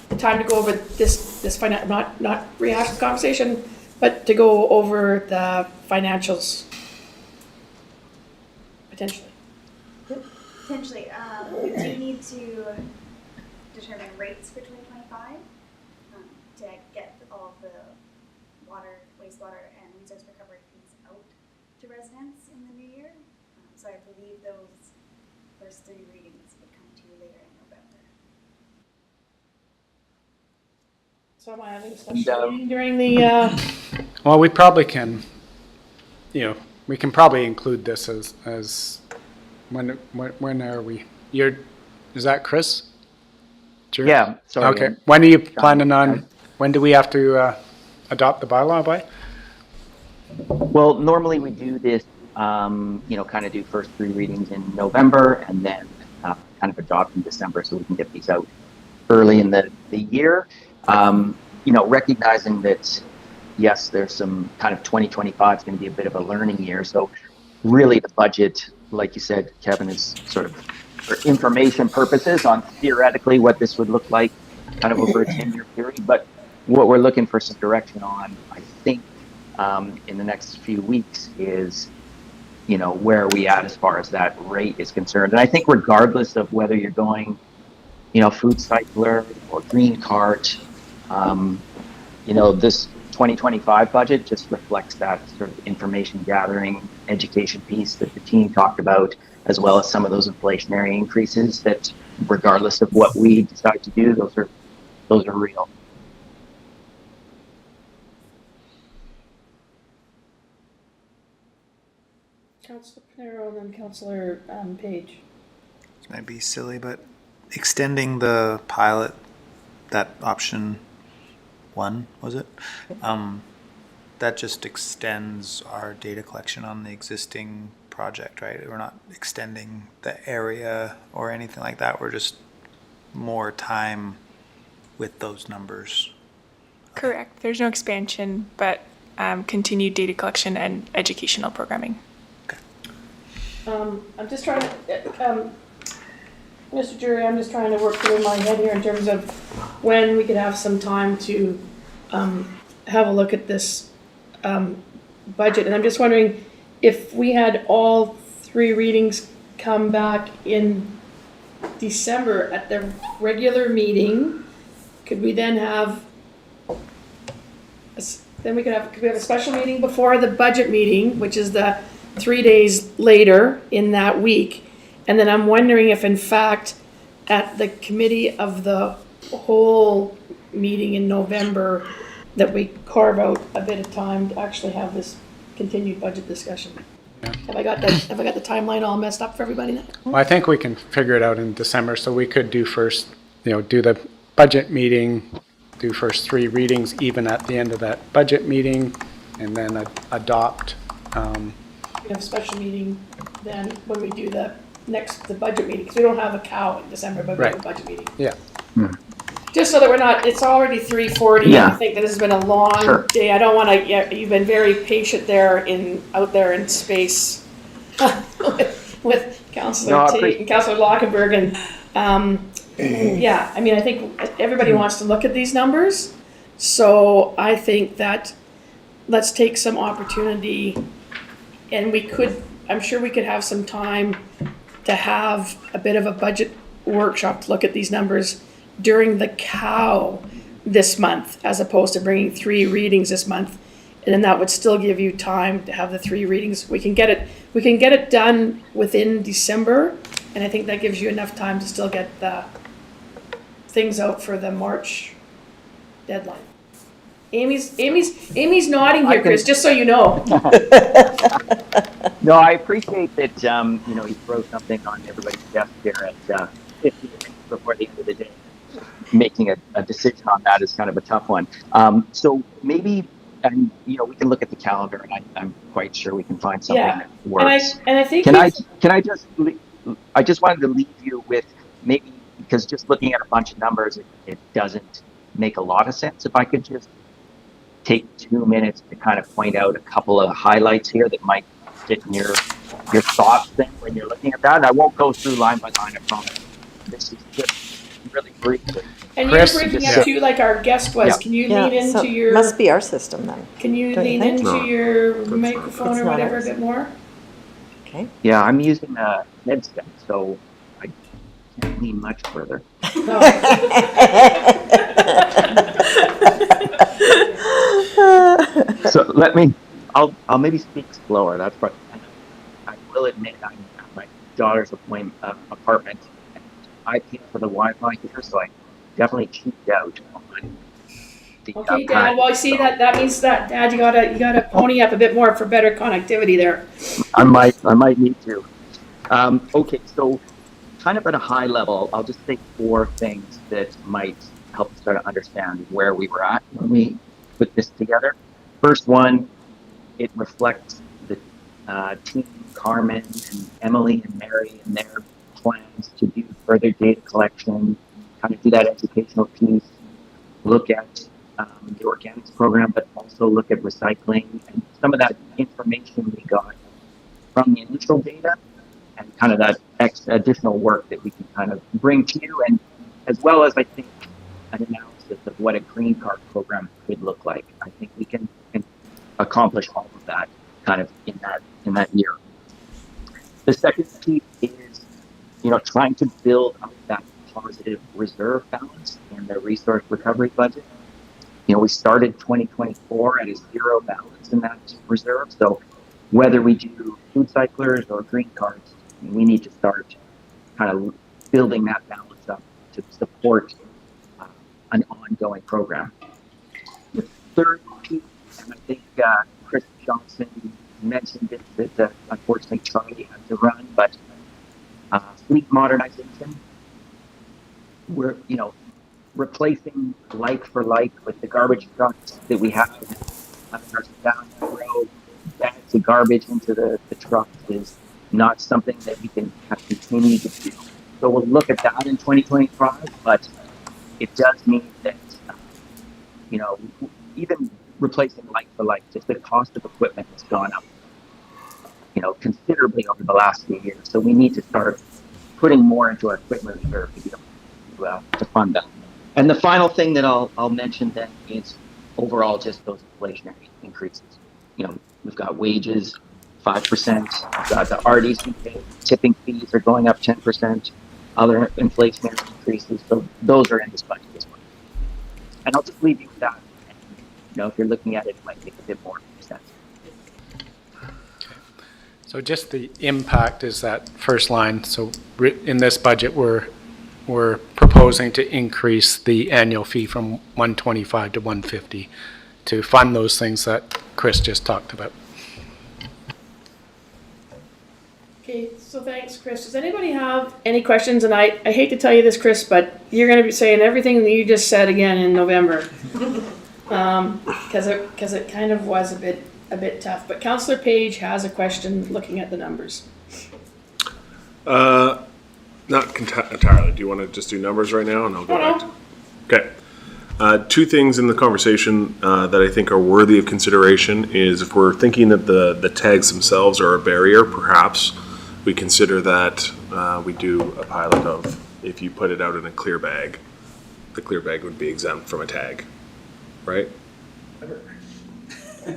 the time to go over this not rehash the conversation, but to go over the financials, potentially. Potentially. We do need to determine rates for 2025 to get all of the water, wastewater, and resource recovery fees out to residents in the new year. So I believe those first 3 readings would come to you later in November. So am I having a special meeting during the... Well, we probably can, we can probably include this as when are we? Is that Chris? Sure. Yeah, sorry. Okay. When are you planning on, when do we have to adopt the bylaw by? Well, normally we do this, kind of do first 3 readings in November and then kind of adopt in December, so we can get these out early in the year. Recognizing that, yes, there's some kind of 2025 is going to be a bit of a learning year. So really the budget, like you said, Kevin, is sort of for information purposes on theoretically what this would look like kind of over a 10-year period. But what we're looking for some direction on, I think, in the next few weeks is, you know, where are we at as far as that rate is concerned. And I think regardless of whether you're going, you know, food cycler or green cart, you know, this 2025 budget just reflects that sort of information gathering education piece that the team talked about, as well as some of those inflationary increases that regardless of what we decide to do, those are real. Councillor Pinero and then Councillor Page. This might be silly, but extending the pilot, that option 1, was it? That just extends our data collection on the existing project, right? We're not extending the area or anything like that. We're just more time with those numbers. Correct. There's no expansion, but continued data collection and educational programming. I'm just trying to, Mr. Jury, I'm just trying to work through my head here in terms of when we could have some time to have a look at this budget. And I'm just wondering if we had all 3 readings come back in December at the regular meeting, could we then have, could we have a special meeting before the budget meeting, which is the 3 days later in that week? And then I'm wondering if in fact at the committee of the whole meeting in November that we carve out a bit of time to actually have this continued budget discussion. Have I got the timeline all messed up for everybody now? Well, I think we can figure it out in December, so we could do first, you know, do the budget meeting, do first 3 readings even at the end of that budget meeting, and then adopt. We have a special meeting then when we do the budget meeting, because we don't have a cow in December, but we have a budget meeting. Yeah. Just so that we're not, it's already 3:40. Yeah. I think that this has been a long day. I don't want to, you've been very patient there out there in space with Councillor Tate and Councillor Lockenberg. And yeah, I mean, I think everybody wants to look at these numbers. So I think that let's take some opportunity, and we could, I'm sure we could have some time to have a bit of a budget workshop to look at these numbers during the cow this month, as opposed to bringing 3 readings this month. And then that would still give you time to have the 3 readings. We can get it done within December, and I think that gives you enough time to still get the things out for the March deadline. Amy's nodding here, Chris, just so you know. No, I appreciate that, you know, you throw something on everybody's desk here at 15 minutes before the end of the day. Making a decision on that is kind of a tough one. So maybe, and you know, we can look at the calendar, and I'm quite sure we can find something that works. And I think I just wanted to leave you with maybe, because just looking at a bunch of numbers, it doesn't make a lot of sense. If I could just take 2 minutes to kind of point out a couple of highlights here that might fit in your thoughts then when you're looking at that. And I won't go through line by line, I promise. This is just really briefly. And you're breaking up too, like our guest was. Yeah. Can you lean into your? Must be our system then. Can you Don't you lean think? into your microphone It's or not whatever ours. a bit more? Okay. Yeah, I'm using a headset, so I can't lean much further. So I'll maybe speak slower. That's what I will admit. I'm at my daughter's apartment. And I paid for the Wi-Fi here, so I definitely cheaped out on the. Okay, Dad. Well, I see that means that, Dad, you gotta pony up a bit more for better connectivity there. I might need to. Okay, so kind of at a high level, I'll just say 4 things that might help us start to understand where we were at when we put this together. First one, it reflects the team, Carmen and Emily and Mary, and their plans to do further data collection, kind of do that educational piece, look at the organics program, but also also look at recycling and some of that information we got from the initial data and kind of that additional work that we can kind of bring to you, and as well as I think an analysis of what a green card program could look like. I think we can accomplish all of that kind of in that year. The second piece is, trying to build up that positive reserve balance in the resource recovery budget. We started 2024 at a zero balance in that reserve. So whether we do food cyclers or green cards, we need to start kind of building that balance up to support an ongoing program. The third piece, and I think Chris Johnson mentioned it, that unfortunately Charlie had to run, but fleet modernization. We're, replacing like for like with the garbage trucks that we have down the road, bags of garbage into the trucks is not something that we can continue to do. So we'll look at that in 2025, but it does mean that, even replacing like for like, just the cost of equipment has gone up, considerably over the last few years. So we need to start putting more into our equipment reserve to be able to fund that. And the final thing that I'll mention then is overall just those inflationary increases. We've got wages, 5%, we've got the RDC pay, tipping fees are going up 10%, other inflationary increases. So those are in this budget as well. And I'll just leave you with that. If you're looking at it, it might make a bit more sense. So just the impact is that first line. So in this budget, we're proposing to increase the annual fee from $125 to $150 to fund those things that Chris just talked about. Okay, so thanks, Chris. Does anybody have any questions? And I hate to tell you this, Chris, but you're going to be saying everything that you just said again in November. Because it kind of was a bit tough. But Councillor Page has a question looking at the numbers. Not entirely. Do you want to just do numbers right now, and I'll go back to... Okay. Two things in the conversation that I think are worthy of consideration is if we're thinking that the tags themselves are a barrier, perhaps we consider that we do a pilot of if you put it out in a clear bag, the clear bag would be exempt from a tag, right?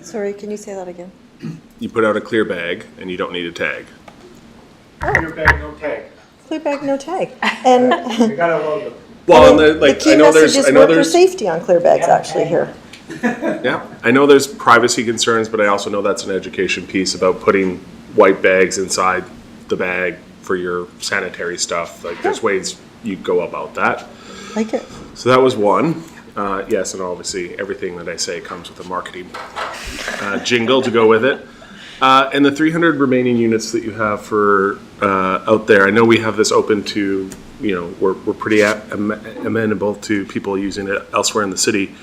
Sorry, can you say that again? You put out a clear bag and you don't need a tag. Clear bag, no tag. Clear bag, no tag. And We got a logo. Well, the key message is worker safety on clear bags actually here. Yeah, I know there's privacy concerns, but I also know that's an education piece about putting white bags inside the bag for your sanitary stuff. Like there's ways you go about that. Like it. So that was one. Yes, and obviously everything that I say comes with a marketing jingle to go with it. And the 300 remaining units that you have for out there, I know we have this open to, we're pretty amenable to people using it elsewhere in the city,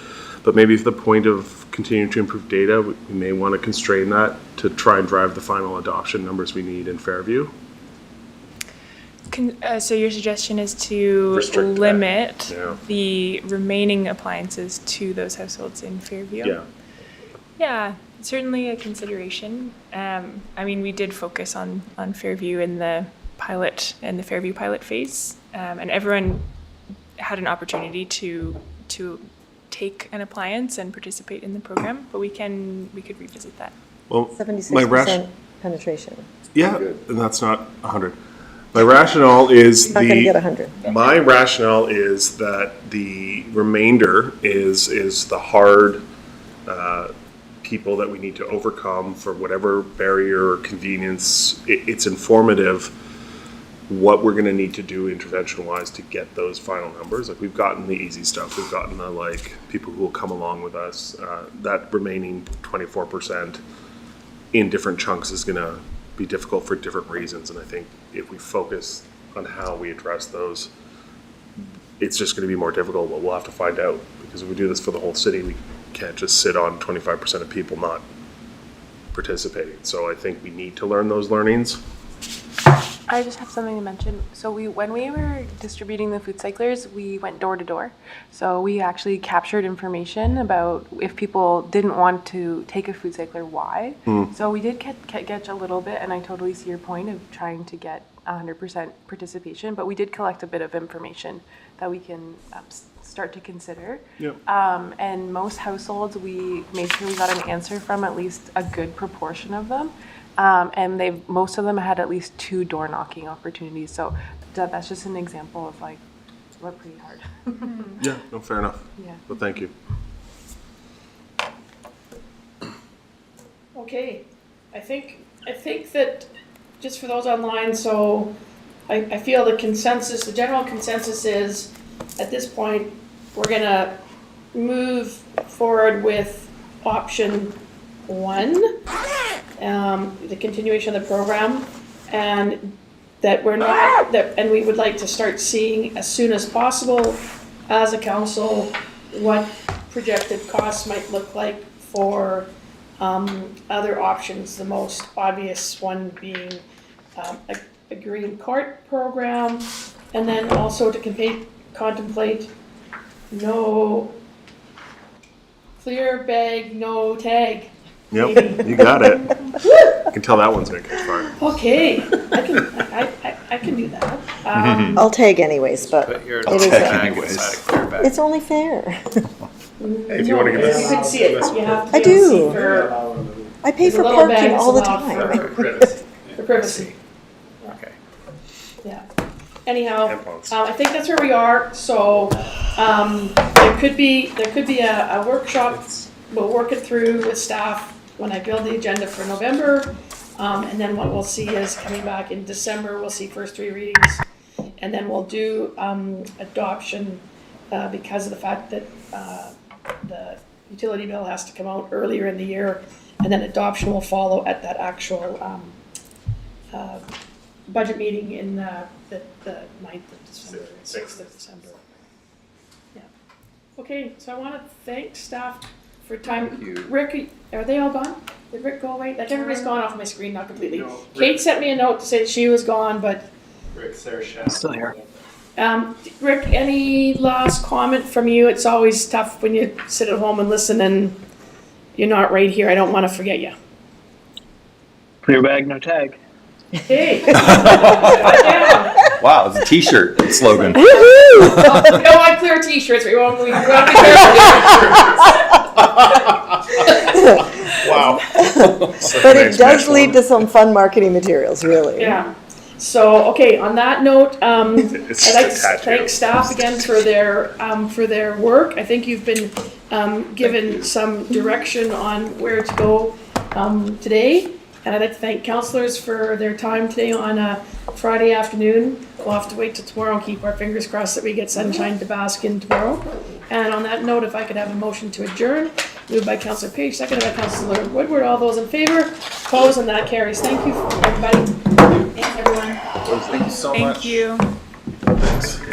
but maybe for the point of continuing to improve data, we may want to constrain that to try and drive the final adoption numbers we need in Fairview. So your suggestion is to Restrict limit that. the remaining appliances to those households in Fairview? Yeah. Yeah, certainly a consideration. We did focus on Fairview in the pilot and the Fairview pilot phase, and everyone had an opportunity to take an appliance and participate in the program. But we could revisit that. Well, 76% penetration. Yeah, and that's not 100. My rationale is Not going to get 100. My rationale is that the remainder is the hard people that we need to overcome for whatever barrier or convenience. It's informative what we're going to need to do intervention-wise to get those final numbers. Like we've gotten the easy stuff. We've gotten the people who will come along with us. That remaining 24% in different chunks is going to be difficult for different reasons. And I think if we focus on how we address those, it's just going to be more difficult, but we'll have to find out. Because if we do this for the whole city, we can't just sit on 25% of people not participating. So I think we need to learn those learnings. I just have something to mention. So when we were distributing the food cyclers, we went door to door. So we actually captured information about if people didn't want to take a food cycler, why. So we did catch a little bit, and I totally see your point of trying to get 100% participation, but we did collect a bit of information that we can start to consider. Yep. And most households, we made sure we got an answer from at least a good proportion of them. And most of them had at least 2 door knocking opportunities. So that's just an example of like, we're pretty hard. Yeah, no, fair enough. Yeah. But thank you. Okay, I think that, just for those online, so I feel the general consensus is, at this point, we're gonna move forward with option 1, the continuation of the program, and that and we would like to start seeing as soon as possible as a council what projected costs might look like for other options, the most obvious one being a green cart program, and then also to contemplate no clear bag, no tag. Yep, Maybe. you got it. I can tell that one's gonna catch fire. Okay, I can do that. I'll tag anyways, but Put your it is, tag inside a clear bag. it's only fair. If you want to get this. You can see it, you have to I be able to see do. for, I pay there's a for little bag parking that's all the allowed time. for privacy. Okay. Yeah. Anyhow, Tampons. I think that's where we are. So there could be a workshop. We'll work it through with staff when I build the agenda for November. And then what we'll see is coming back in December, we'll see first 3 readings. And then we'll do adoption because of the fact that the utility bill has to come out earlier in the year. And then adoption will follow at that actual budget meeting in the 9th of December, 6th of December. Yeah. Okay, so I want to thank staff for time. Thank you. Rick, are they all gone? Did Rick go away? Like, everybody's gone off my screen, not completely. No, Kate sent me a note to say that she was gone, but Rick, Sarah, Shannon. Still here. Rick, any last comment from you? It's always tough when you sit at home and listen and you're not right here. I don't want to forget you. Clear bag, no tag. Hey. Yeah. Wow, it's a T-shirt slogan. We don't want clear t-shirts. We want to be careful. Wow. But it does lead to some fun marketing materials, really. Yeah. So, okay, on that note, It's I'd like to just a tattoo. thank staff again for their work. I think you've been given some direction on where to go today. And I'd like to thank councillors for their time today on a Friday afternoon. We'll have to wait till tomorrow and keep our fingers crossed that we get sunshine to bask in tomorrow. And on that note, if I could have a motion to adjourn, moved by Councillor Page, seconded by Councillor Woodward. All those in favor? Opposed? And that carries. Thank you, everybody. And everyone. Thank you so Thank much. you. Thanks.